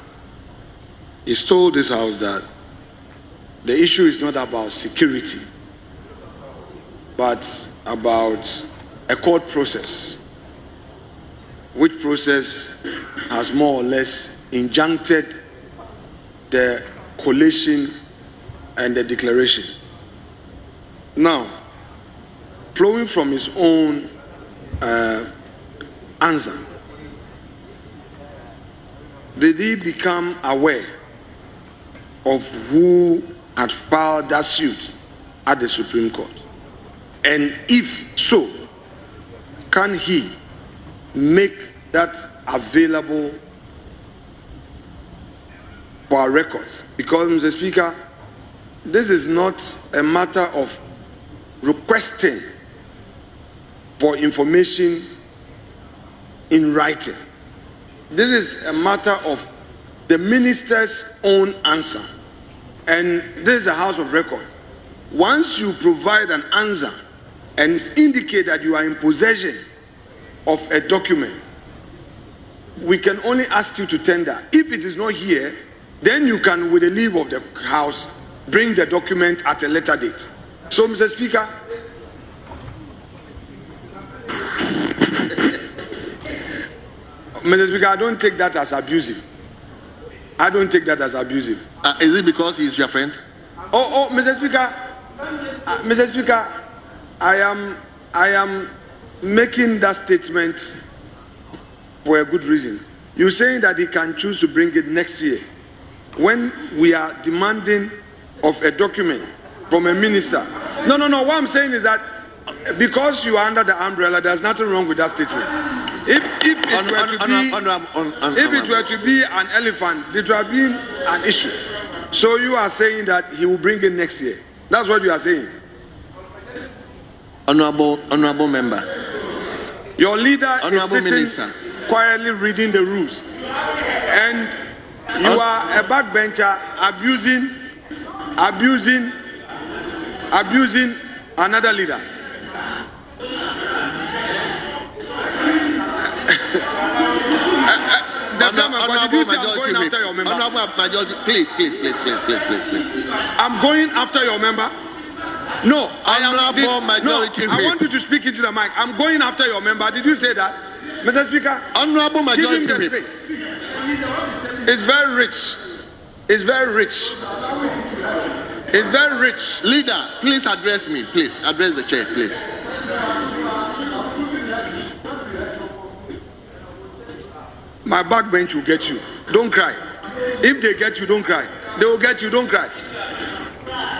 He's told this House that the issue is not about security, but about a court process, which process has more or less injuncted the collation and the declaration. Now, flowing from his own answer, did he become aware of who had filed that suit at the Supreme Court? And if so, can he make that available for our records? Because, Mr. Speaker, this is not a matter of requesting for information in writing. This is a matter of the minister's own answer. And this is a House of Records. Once you provide an answer and indicate that you are in possession of a document, we can only ask you to tender. If it is not here, then you can, with the leave of the House, bring the document at a later date. So, Mr. Speaker, I don't take that as abusive. I don't take that as abusive. Is it because he's your friend? Mr. Speaker, I am making that statement for a good reason. You're saying that he can choose to bring it next year, when we are demanding of a document from a minister. No. What I'm saying is that because you are under the umbrella, there's nothing wrong with that statement. If it were to be an elephant, it would have been an issue. So you are saying that he will bring it next year. That's what you are saying. Honorable member. Your leader is sitting Minister. quietly reading the rules. And you are a backbencher abusing another leader. Honorable Majority, please. I'm going after your member. No, Honorable Majority No, I want you to speak into the mic. I'm going after your member. Did you say that, Mr. Speaker? Honorable Majority, give him the space. It's very rich. It's very rich. It's very rich. Leader, please address me. Please address the chair, please. My backbench will get you. Don't cry. If they get you, don't cry. They will get you. Don't cry.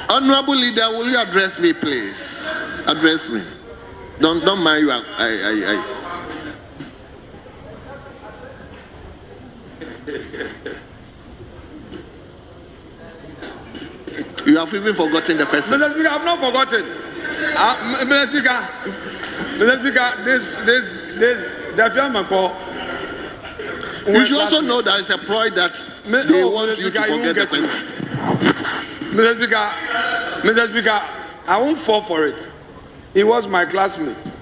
Honorable leader, will you address me, please? Address me. Don't mind you. You have even forgotten the question. Mr. Speaker, I have not forgotten. Mr. Speaker, this you should also know that it's a ploy that they want you to forget the question. Mr. Speaker, I won't fall for it. He was my classmate.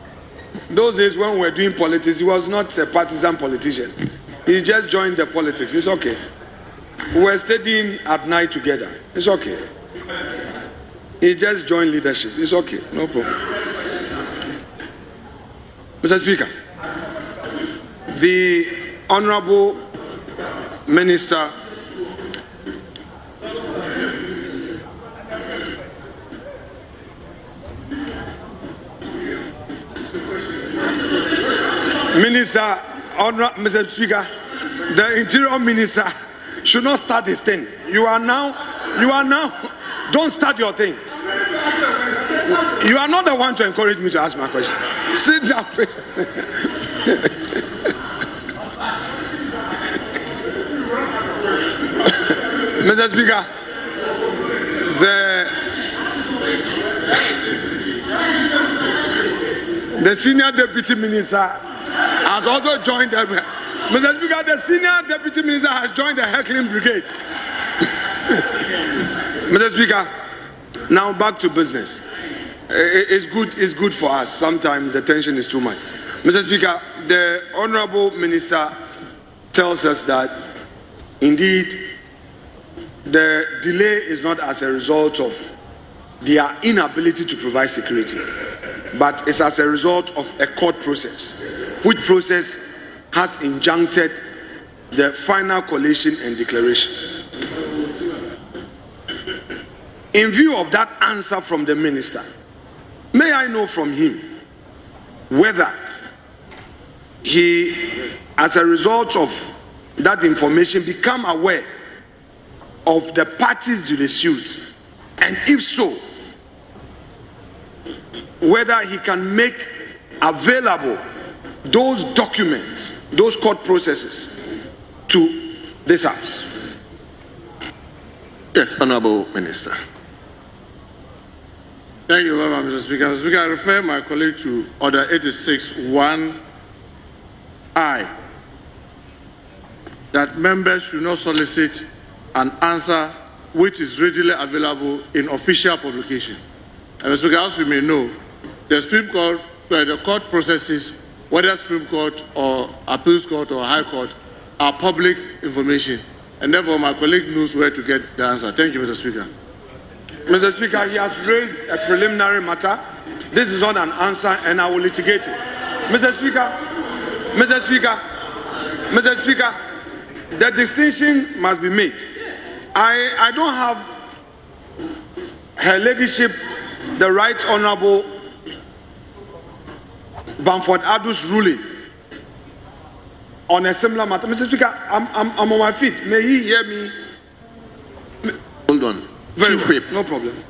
Those days when we were doing politics, he was not a partisan politician. He just joined the politics. It's okay. We were studying at night together. It's okay. He just joined leadership. It's okay. No problem. Mr. Speaker, the Honorable Minister Mr. Speaker, the Interior Minister should not start his thing. You are now, don't start your thing. You are not the one to encourage me to ask my question. Sit down. Mr. Speaker, the Senior Deputy Minister has also joined the... Mr. Speaker, the Senior Deputy Minister has joined the heckling brigade. Mr. Speaker, now back to business. It's good for us. Sometimes the tension is too much. Mr. Speaker, the Honorable Minister tells us that indeed the delay is not as a result of their inability to provide security, but it's as a result of a court process, which process has injuncted the final collation and declaration. In view of that answer from the minister, may I know from him whether he, as a result of that information, become aware of the parties to the suit, and if so, whether he can make available those documents, those court processes, to this House. Yes, Honorable Minister. Thank you very much, Mr. Speaker. Mr. Speaker, I refer my colleague to Order 86(1)(I), that members should not solicit an answer which is readily available in official publication. And Mr. Speaker, as you may know, the Supreme Court, the court processes, whether Supreme Court or Appeals Court or High Court, are public information. And therefore, my colleague knows where to get the answer. Thank you, Mr. Speaker. Mr. Speaker, he has raised a preliminary matter. This is not an answer, and I will litigate it. Mr. Speaker, the distinction must be made. I don't have Her Ladyship, the Right Honorable Bamford Adu's ruling on a similar matter. Mr. Speaker, I'm on my feet. May he hear me? Hold on. Very well. No problem.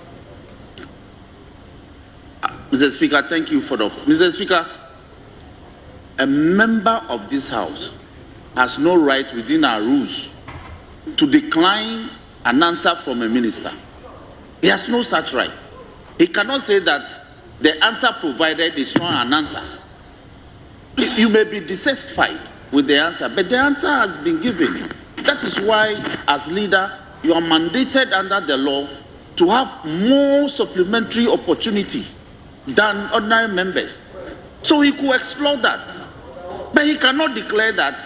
Mr. Speaker, thank you for the... Mr. Speaker, a member of this House has no right within our rules to decline an answer from a minister. He has no such right. He cannot say that the answer provided is not an answer. You may be dissatisfied with the answer, but the answer has been given. That is why, as leader, you are mandated under the law to have more supplementary opportunity than ordinary members. So he could explore that. But he cannot declare that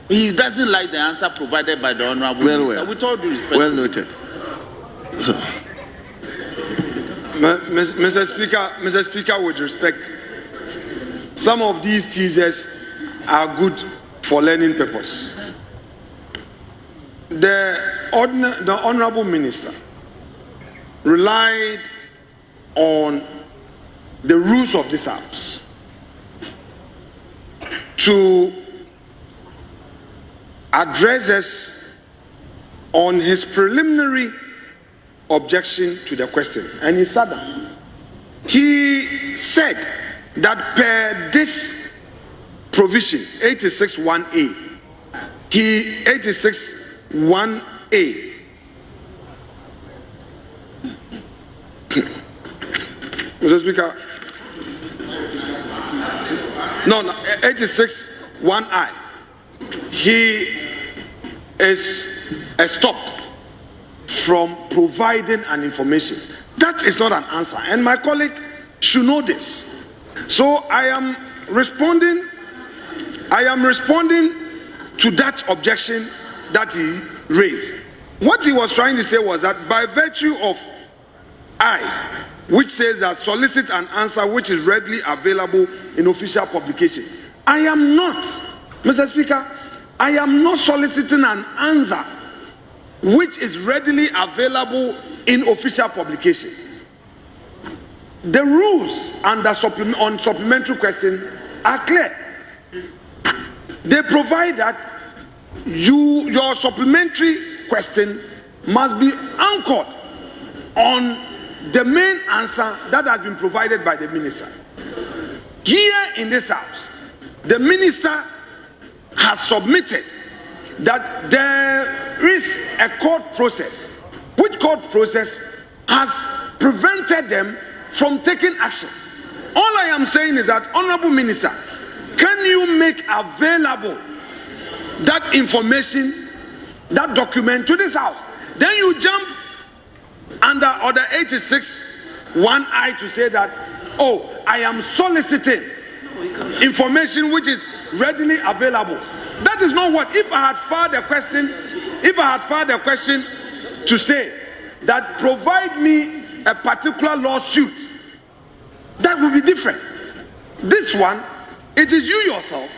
he doesn't like the answer provided by the Honorable Minister. With all due respect. Well noted. So. Mr. Speaker, with respect, some of these teasers are good for learning purpose. The Honorable Minister relied on the rules of this House to address us on his preliminary objection to the question, and he sat down. He said that per this provision 86(1)(a), 86(1)(a), Mr. Speaker, no, 86(1)(i), he is stopped from providing an information. That is not an answer, and my colleague should know this. So I am responding to that objection that he raised. What he was trying to say was that by virtue of I, which says that solicit an answer which is readily available in official publication, I am not, Mr. Speaker, I am not soliciting an answer which is readily available in official publication. The rules under on supplementary questions are clear. They provide that your supplementary question must be anchored on the main answer that has been provided by the minister. Here in this House, the minister has submitted that there is a court process, which court process has prevented them from taking action. All I am saying is that, Honorable Minister, can you make available that information, that document to this House? Then you jump under Order 86(1)(i) to say that, oh, I am soliciting information which is readily available. That is not what. If I had filed a question, to say that provide me a particular lawsuit, that would be different. This one, it is you yourself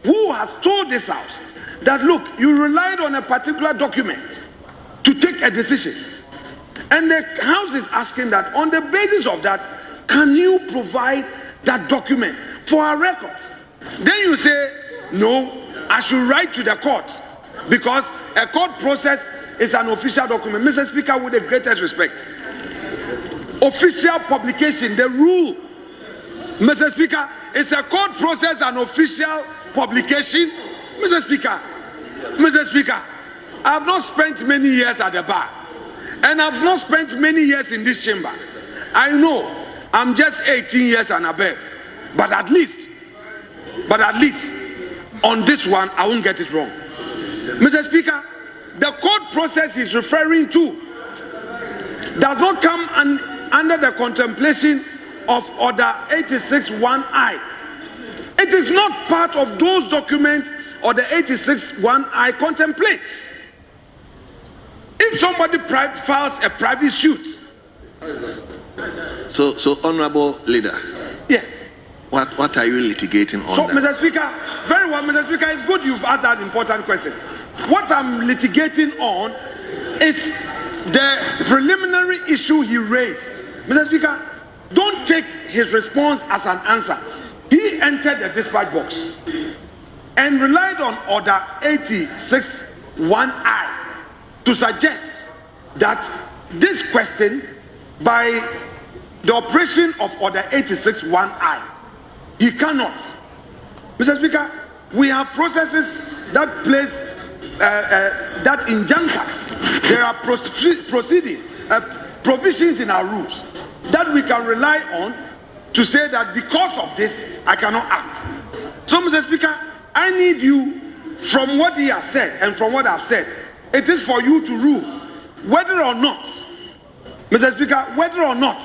who has told this House that, look, you relied on a particular document to take a decision. And the House is asking that on the basis of that, can you provide that document for our records? Then you say, no, I should write to the court because a court process is an official document. Mr. Speaker, with the greatest respect, official publication, the rule, Mr. Speaker, is a court process an official publication. Mr. Speaker, I have not spent many years at the bar, and I have not spent many years in this chamber. I know I'm just 18 years and above, but at least on this one, I won't get it wrong. Mr. Speaker, the court process he's referring to does not come under the contemplation of Order 86(1)(i). It is not part of those documents Order 86(1)(i) contemplates. If somebody files a private suit. So Honorable Leader. Yes. What are you litigating on? So, that? Mr. Speaker, very well, Mr. Speaker, it's good you've asked that important question. What I'm litigating on is the preliminary issue he raised. Mr. Speaker, don't take his response as an answer. He entered the dispatch box and relied on Order 86(1)(i) to suggest that this question, by the operation of Order 86(1)(i), he cannot. Mr. Speaker, we have processes that place that injunct us. There are provisions in our rules that we can rely on to say that because of this, I cannot act. So, Mr. Speaker, I need you, from what he has said and from what I've said, it is for you to rule whether or not, Mr. Speaker, whether or not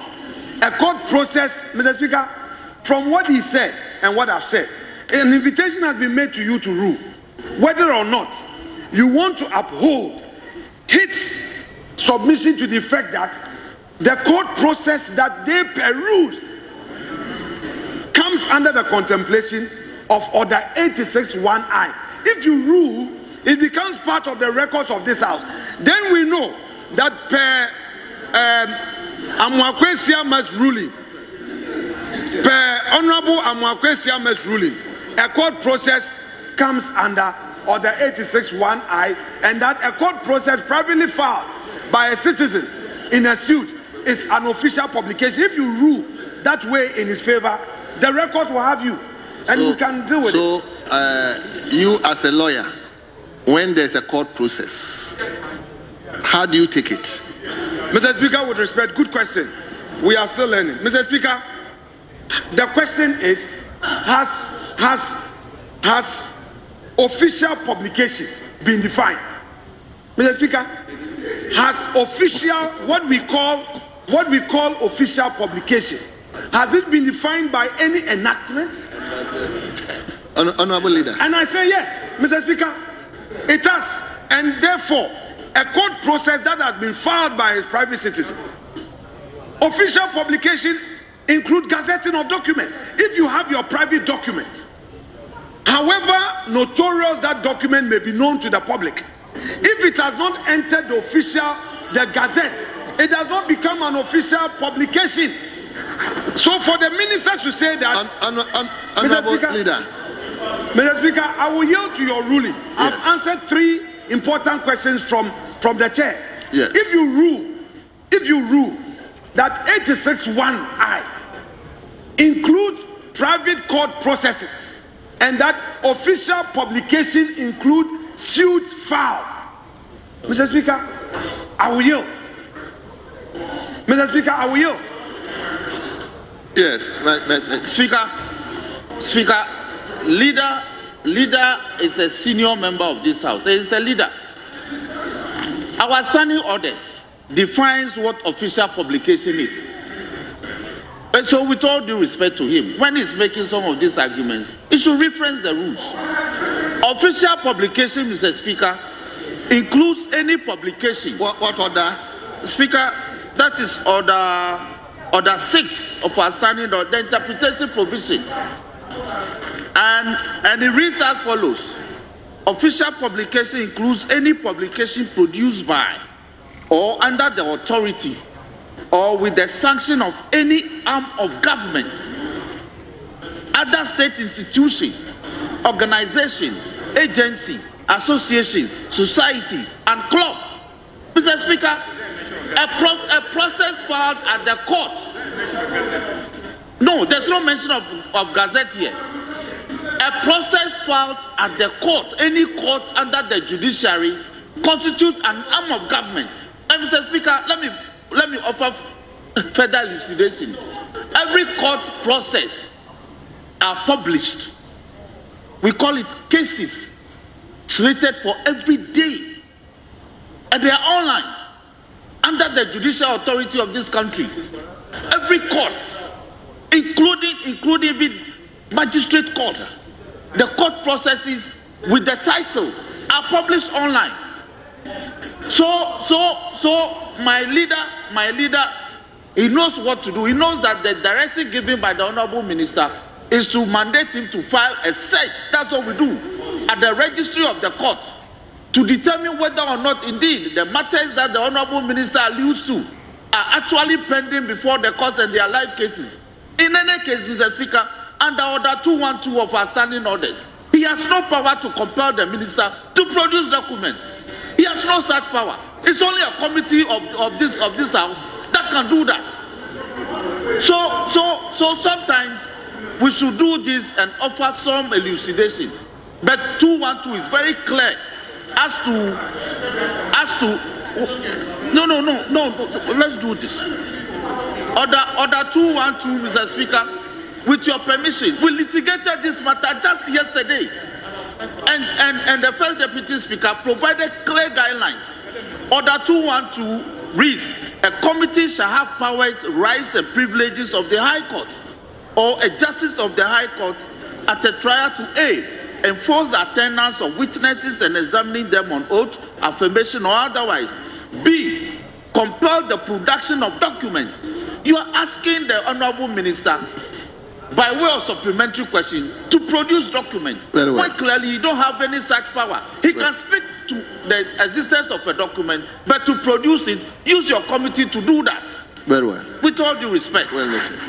a court process, Mr. Speaker, from what he said and what I've said, an invitation has been made to you to rule whether or not you want to uphold his submission to the effect that the court process that they perused comes under the contemplation of Order 86-1I. If you rule, it becomes part of the records of this House. Then we know that per Agyapaafutuo ruling, per Honorable Agyapaafutuo ruling, a court process comes under Order 86-1I, and that a court process privately filed by a citizen in a suit is an official publication. If you rule that way in his favor, the records will have you, and you can deal with it. So, you as a lawyer, when there's a court process, how do you take it? Mr. Speaker, with respect, good question. We are still learning. Mr. Speaker, the question is, has official publication been defined? Mr. Speaker, has official, what we call official publication, has it been defined by any enactment? Honorable Leader. And I say yes, Mr. Speaker, it has. And therefore, a court process that has been filed by a private citizen, official publication include gazetting of documents. If you have your private document, however notorious that document may be known to the public, if it has not entered the gazette, it does not become an official publication. So for the minister to say that, Honorable Leader, Mr. Speaker, I will yield to your ruling. Yes. I've answered 3 important questions from the chair. Yes. If you rule that 86-1I includes private court processes and that official publication include suits filed, Mr. Speaker, I will yield. Mr. Speaker, I will yield. Yes, Speaker, leader is a senior member of this House. He is a leader. Our standing orders defines what official publication is. And so with all due respect to him, when he's making some of these arguments, he should reference the rules. Official publication, Mr. Speaker, includes any publication. What order? Speaker, that is order 6 of our standing order, the interpretation provision. And it reads as follows. Official publication includes any publication produced by or under the authority or with the sanction of any arm of government, other state institution, organization, agency, association, society, and club. Mr. Speaker, a process filed at the court. No, there's no mention of gazette here. A process filed at the court, any court under the judiciary, constitutes an arm of government. And Mr. Speaker, let me offer further elucidation. Every court process are published. We call it cases slated for every day, and they are online under the judicial authority of this country. Every court, including the magistrate courts, the court processes with the title are published online. So my leader, he knows what to do. He knows that the direction given by the Honorable Minister is to mandate him to file a search. That's what we do at the registry of the court to determine whether or not indeed the matters that the Honorable Minister alludes to are actually pending before the court and their live cases. In any case, Mr. Speaker, under Order 212 of our standing orders, he has no power to compel the minister to produce documents. He has no such power. It's only a committee of this House that can do that. So sometimes we should do this and offer some elucidation. But 212 is very clear as to no, let's do this. Order 212, Mr. Speaker, with your permission, we litigated this matter just yesterday. And the first Deputy Speaker provided clear guidelines. Order 212 reads, a committee shall have powers, rights and privileges of the High Court or a justice of the High Court at a trial to A, enforce the attendance of witnesses and examining them on oath, affirmation or otherwise. B, compel the production of documents. You are asking the Honourable Minister, by way of supplementary question, to produce documents. Very well. Quite clearly, you don't have any such power. He can speak to the existence of a document, but to produce it, use your committee to do that. Very well. With all due respect. Well noted.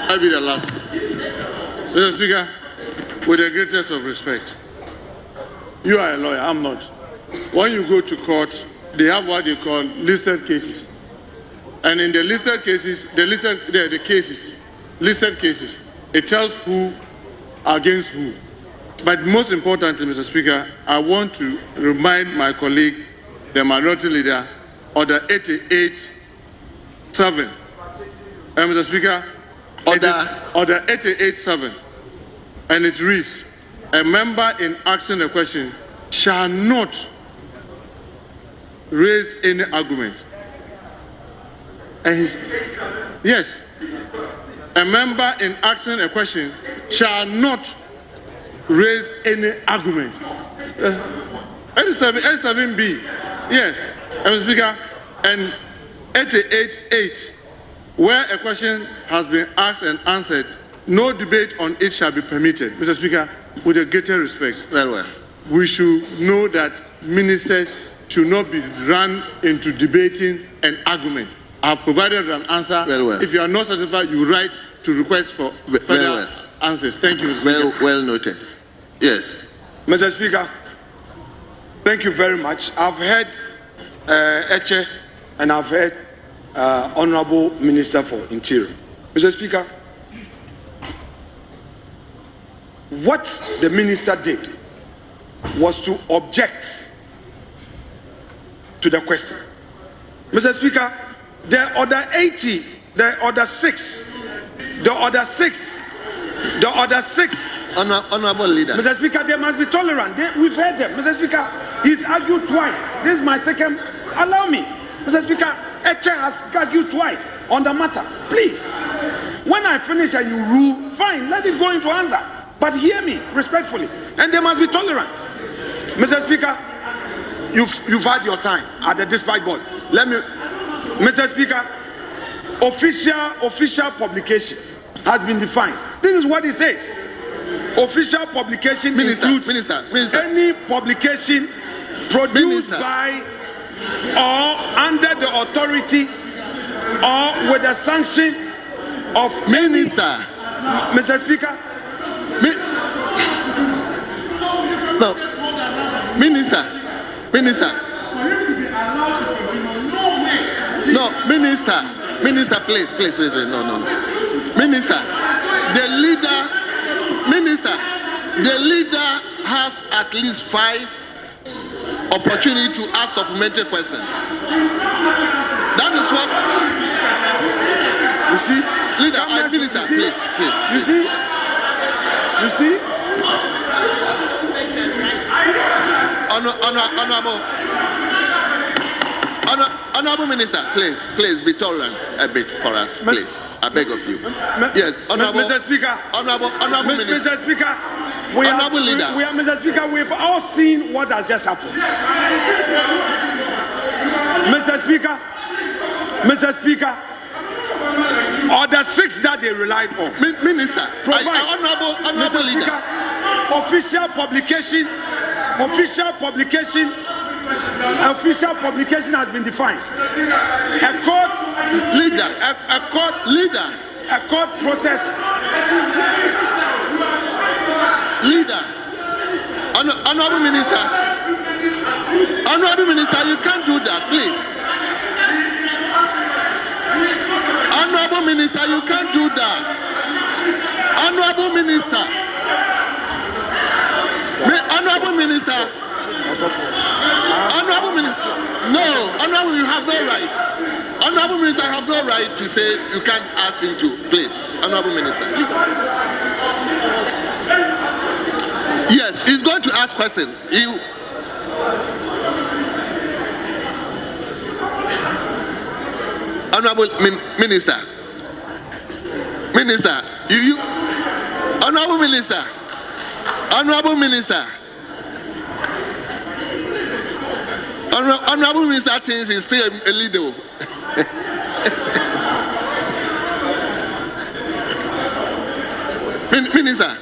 I'll be the last. Mr. Speaker, with the greatest of respect, you are a lawyer, I'm not. When you go to court, they have what they call listed cases. And in the listed cases, listed cases, it tells who against who. But most importantly, Mr. Speaker, I want to remind my colleague, the minority leader, Order 88.7. Mr. Speaker, Order 88.7. And it reads, a member in asking a question shall not raise any argument. And yes, a member in asking a question shall not raise any argument. 87B, yes, Mr. Speaker, and 88.8, where a question has been asked and answered, no debate on it shall be permitted. Mr. Speaker, with the greatest respect, Very well. we should know that ministers should not be run into debating an argument. I have provided an answer. Very well. If you are not satisfied, you write to request for further answers. Thank you, Mr. Speaker. Well noted. Yes. Mr. Speaker, thank you very much. I've heard Eche and I've heard Honorable Minister for Interior. Mr. Speaker, what the minister did was to object to the question. Mr. Speaker, the order 80, the order 6, Honorable Leader. Mr. Speaker, they must be tolerant. We've heard them. Mr. Speaker, he's argued twice. This is my second. Allow me. Mr. Speaker, Eche has argued twice on the matter. Please. When I finish and you rule, fine, let it go into answer. But hear me respectfully. And they must be tolerant. Mr. Speaker, you've had your time at the dispatch board. Let me, Mr. Speaker, official publication has been defined. This is what it says. Official publication includes any publication produced by or under the authority or with the sanction of Minister. Mr. Speaker. No. Minister. No, Minister, please. No. Minister, the leader has at least 5 opportunity to ask supplementary questions. That is what you see. Leader, Minister, please. You see? Honorable Minister, please be tolerant a bit for us, please. I beg of you. Yes, Honorable Mr. Speaker. Honorable Minister. Mr. Speaker. Honorable Leader. Mr. Speaker, we've all seen what has just happened. Mr. Speaker, order 6 that they relied on. Minister, Honorable Mr. Leader. Speaker, official publication has been defined. A court process. Leader, Honorable Minister, you can't do that, please. Honorable Minister, you can't do that. Honorable Minister, no, Honorable, you have no right. Honorable Minister, I have no right to say you can't ask him to. Please, Honorable Minister. Yes, he's going to ask question. Honorable Minister. Minister, Honorable Minister. Honorable Minister. Honorable Minister thinks he's still a leader. Minister.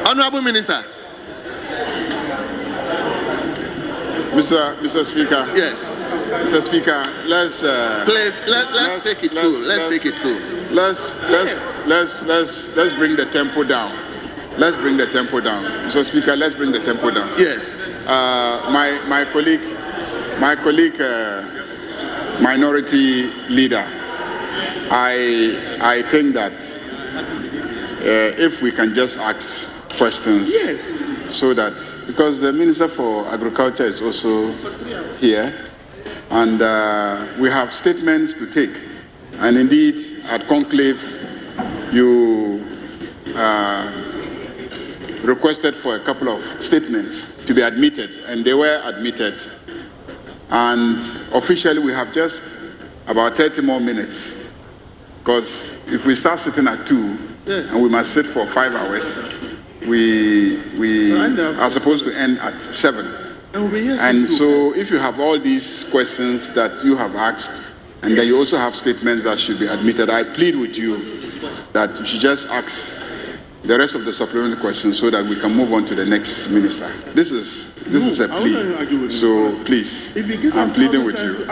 Honorable Minister. Mr. Speaker. Yes. Mr. Speaker, let's take it cool. Let's take it cool. Let's bring the tempo down. Let's bring the tempo down. Mr. Speaker, let's bring the tempo down. Yes. My colleague, minority leader, I think that if we can just ask questions, yes, so that, because the Minister for Agriculture is also here, and we have statements to take. And indeed, at conclave, you requested for a couple of statements to be admitted, and they were admitted. And officially, we have just about 30 more minutes, because if we start sitting at 2, yes, and we must sit for 5 hours, we are supposed to end at 7. And so if you have all these questions that you have asked, and then you also have statements that should be admitted, I plead with you that you should just ask the rest of the supplementary questions so that we can move on to the next minister. This is a plea. So please, I'm pleading with you.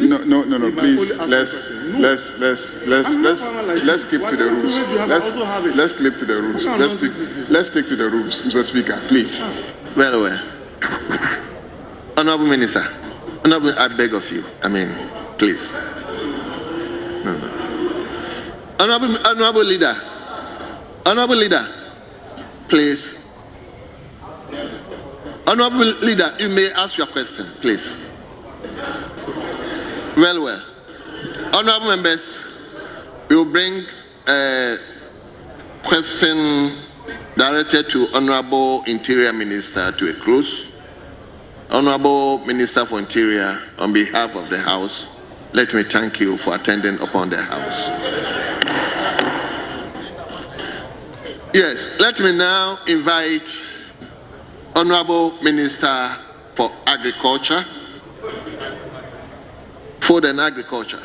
No. Please, let's keep to the rules. Let's keep to the rules. Let's stick to the rules, Mr. Speaker. Please. Well. Honorable Minister, I beg of you. Please. No. Honorable Leader, please. Honorable Leader, you may ask your question, please. Well. Honorable members, we will bring a question directed to Honorable Interior Minister to a close. Honorable Minister for Interior, on behalf of the House, let me thank you for attending upon the House. Yes, let me now invite Honorable Minister for Agriculture, Food and Agriculture.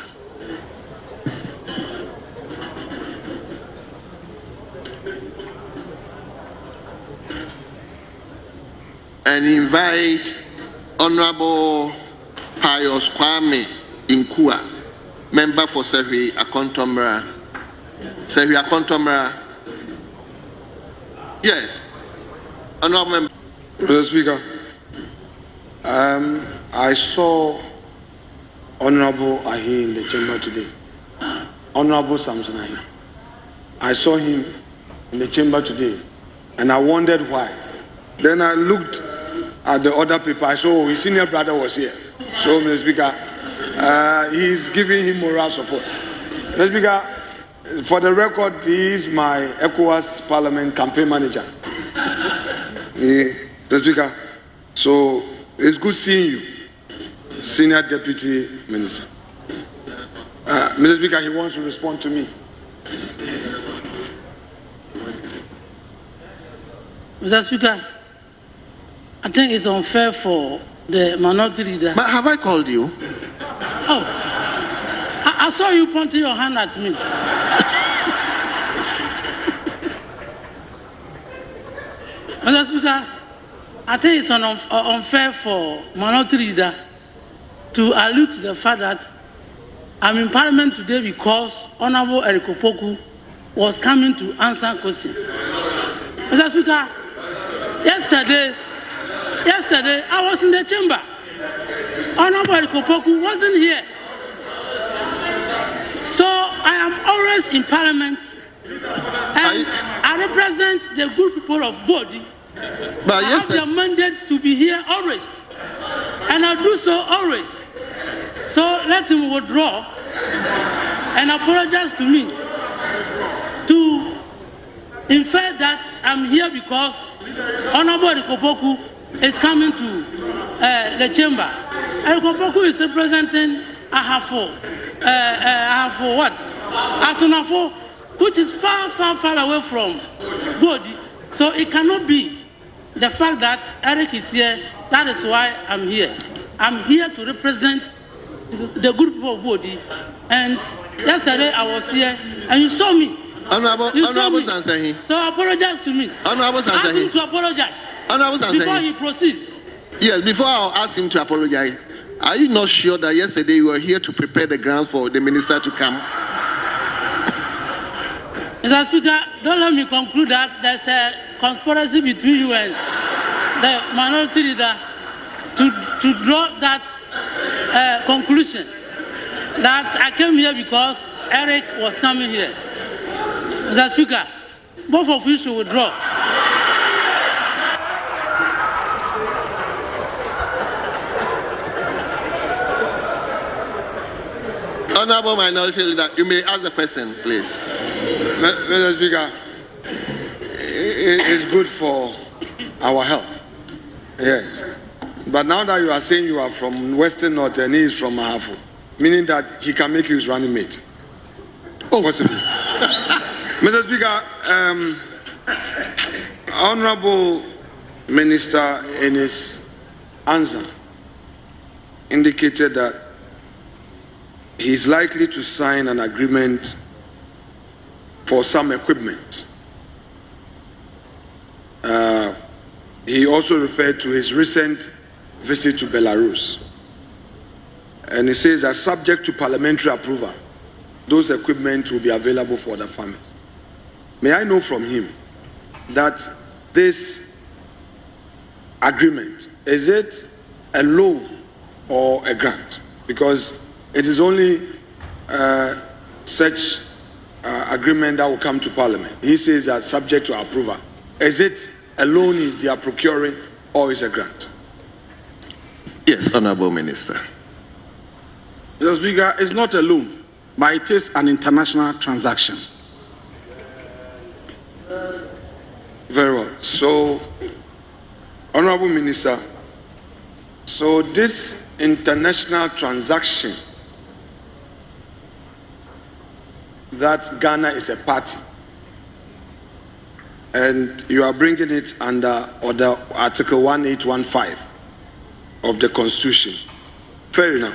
And invite Honorable Pius Kwame Inkua, member for Sevi Akontomra. Yes. Honorable member. Mr. Speaker, I saw Honorable Ahi in the chamber today. Honorable Samson Ahi. I saw him in the chamber today, and I wondered why. Then I looked at the other people. I saw his senior brother was here. So, Mr. Speaker, he's giving him moral support. Mr. Speaker, for the record, he is my ECOWAS Parliament campaign manager. Mr. Speaker, so it's good seeing you, Senior Deputy Minister. Mr. Speaker, he wants to respond to me. Mr. Speaker, I think it's unfair for the minority leader. But have I called you? Oh, I saw you pointing your hand at me. Mr. Speaker, I think it's unfair for minority leader to allude to the fact that I'm in Parliament today because Honorable Eric Opoku was coming to answer questions. Mr. Speaker, yesterday I was in the chamber. Honorable Eric Opoku wasn't here. So I am always in Parliament and I represent the good people of Bodi. But I have the mandate to be here always. And I do so always. So let him withdraw and apologize to me to infer that I'm here because Honorable Kopoku is coming to the chamber. And Kopoku is representing Ahafo what? Asunafo, which is far, far, far away from Bodi. So it cannot be the fact that Eric is here. That is why I'm here. I'm here to represent the good people of Bodi. And yesterday I was here and you saw me. Honorable Sansahi. So apologize to me. Honorable Sansahi. Ask him to apologize. Honorable Sansahi. Before he proceeds. Yes, before I'll ask him to apologize, are you not sure that yesterday you were here to prepare the grounds for the minister to come? Mr. Speaker, don't let me conclude that there's a conspiracy between you and the minority leader to draw that conclusion that I came here because Eric was coming here. Mr. Speaker, both of you should withdraw. Honorable Minority Leader, you may ask the question, please. Mr. Speaker, it's good for our health. Yes. But now that you are saying you are from Western North and he is from Mahafo, meaning that he can make you his running mate. Oh, possibly. Mr. Speaker, Honorable Minister in his answer indicated that he is likely to sign an agreement for some equipment. He also referred to his recent visit to Belarus. And he says that subject to parliamentary approval, those equipment will be available for the farmers. May I know from him that this agreement, is it a loan or a grant? Because it is only such agreement that will come to Parliament. He says that subject to approval. Is it a loan they are procuring or is a grant? Yes, Honorable Minister. Mr. Speaker, it's not a loan, but it is an international transaction. Very well. So, Honorable Minister, so this international transaction that Ghana is a party and you are bringing it under Article 1815 of the Constitution. Fair enough.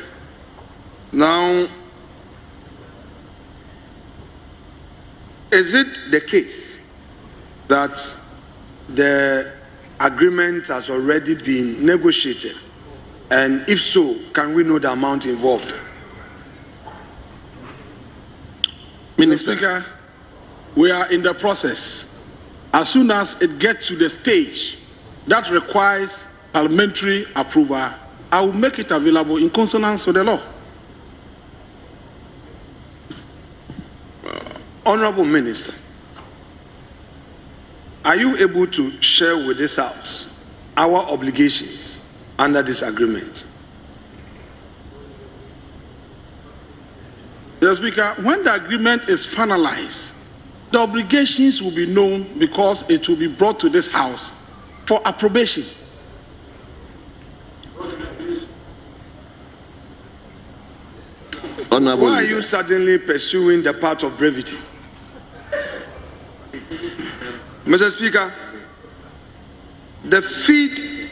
Now, is it the case that the agreement has already been negotiated? And if so, can we know the amount involved? Minister, Speaker, we are in the process. As soon as it gets to the stage that requires parliamentary approval, I will make it available in consonance with the law. Honorable Minister, are you able to share with this House our obligations under this agreement? Mr. Speaker, when the agreement is finalized, the obligations will be known because it will be brought to this House for approbation. Honorable Why are you suddenly pursuing the path of brevity? Mr. Speaker, the feed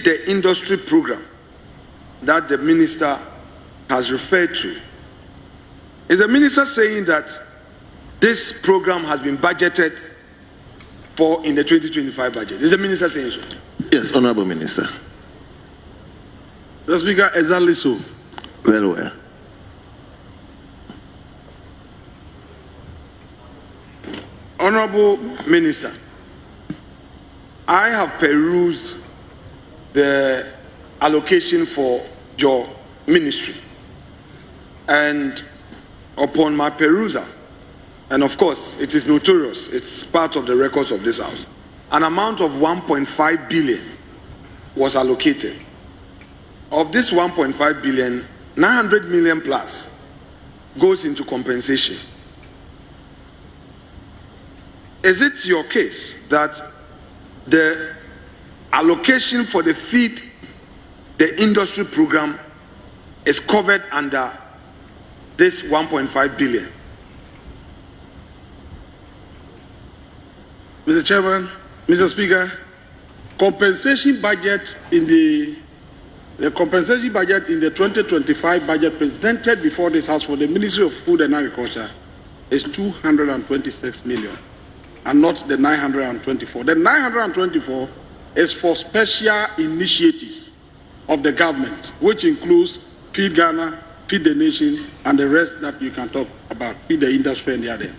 the industry program that the minister has referred to, is the minister saying that this program has been budgeted for in the 2025 budget? Is the minister saying so? Yes, Honorable Minister. Mr. Speaker, exactly so. Very well. Honorable Minister, I have perused the allocation for your ministry, and upon my perusal, and of course it is notorious, it's part of the records of this House, an amount of 1.5 billion was allocated. of this 1.5 billion, 900 million plus goes into compensation. Is it your case that the allocation for the feed the industry program is covered under this 1.5 billion? Mr. Chairman, Mr. Speaker, compensation budget in the compensation budget in the 2025 budget presented before this House for the Ministry of Food and Agriculture is 226 million and not the 924. The 924 is for special initiatives of the government, which includes Feed Ghana, Feed the Nation, and the rest that you can talk about, Feed the Industry and the other.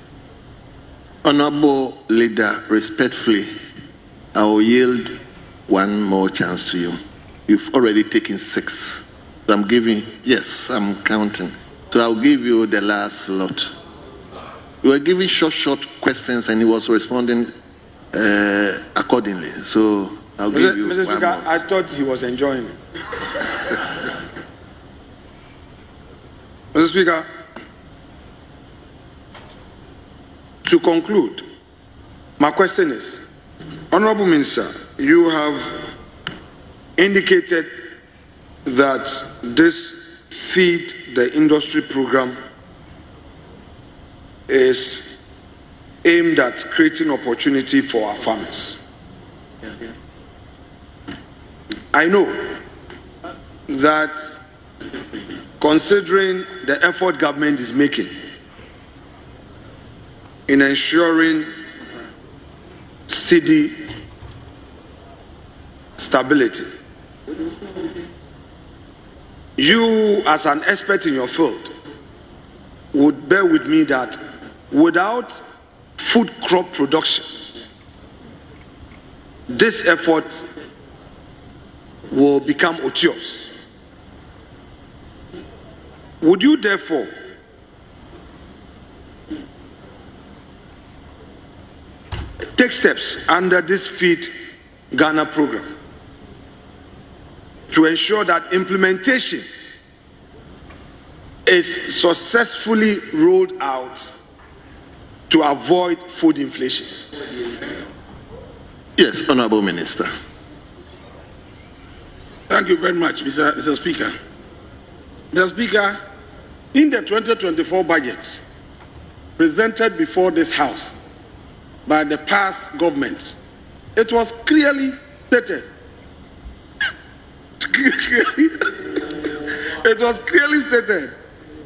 Honorable Leader, respectfully, I will yield one more chance to you. You've already taken 6. So I'm giving, yes, I'm counting. So I'll give you the last lot. You were giving short questions and he was responding accordingly. So I'll give you Mr. one Speaker, more. I thought he was enjoying it. Mr. Speaker, to conclude, my question is, Honorable Minister, you have indicated that this Feed the Industry program is aimed at creating opportunity for our farmers. I know that considering the effort government is making in ensuring cedi stability, you as an expert in your field would bear with me that without food crop production, this effort will become otious. Would you therefore take steps under this Feed Ghana program to ensure that implementation is successfully rolled out to avoid food inflation? Yes, Honorable Minister. Thank you very much, Mr. Speaker. Mr. Speaker, in the 2024 budget presented before this House by the past government, it was clearly stated, it was clearly stated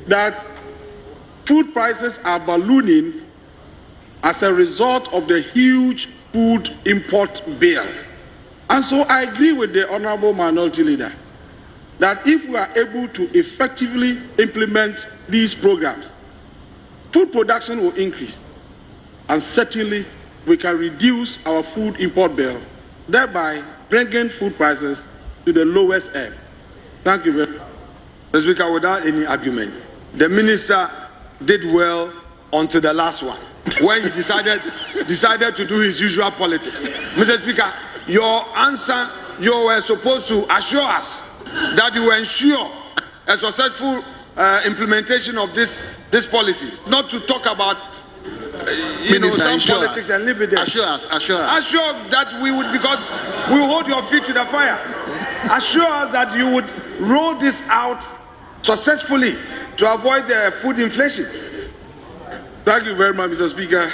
that food prices are ballooning as a result of the huge food import bill. And so I agree with the Honorable Minority Leader that if we are able to effectively implement these programs, food production will increase, and certainly we can reduce our food import bill, thereby bringing food prices to the lowest ebb. Thank you very much. Mr. Speaker, without any argument, the minister did well until the last one, when he decided to do his usual politics. Mr. Speaker, your answer, you were supposed to assure us that you will ensure a successful implementation of this policy, not to talk about some politics and leave it there. Assure us. Assure that we would, because we will hold your feet to the fire. Assure us that you would roll this out successfully to avoid the food inflation. Thank you very much, Mr. Speaker.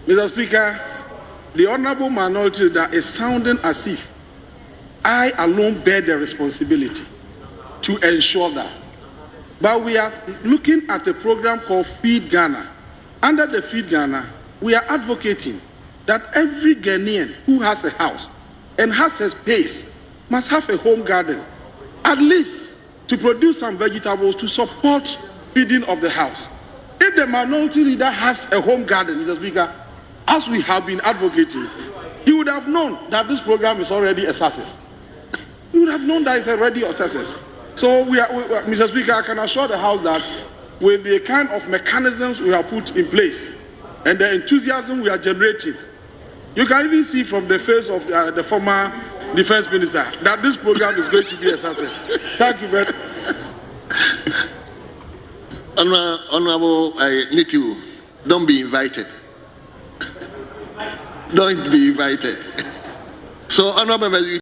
Mr. Speaker, the Honorable Minority Leader is sounding as if I alone bear the responsibility to ensure that. But we are looking at a program called Feed Ghana. Under the Feed Ghana, we are advocating that every Ghanaian who has a house and has a space must have a home garden, at least to produce some vegetables to support feeding of the house. If the Minority Leader has a home garden, Mr. Speaker, as we have been advocating, he would have known that this program is already a success. He would have known that it's already a success. So, Mr. Speaker, I can assure the House that with the kind of mechanisms we have put in place and the enthusiasm we are generating, you can even see from the face of the former Defense Minister, that this program is going to be a success. Thank you very much. Honorable Nitiu, don't be invited. Don't be invited. So, Honorable,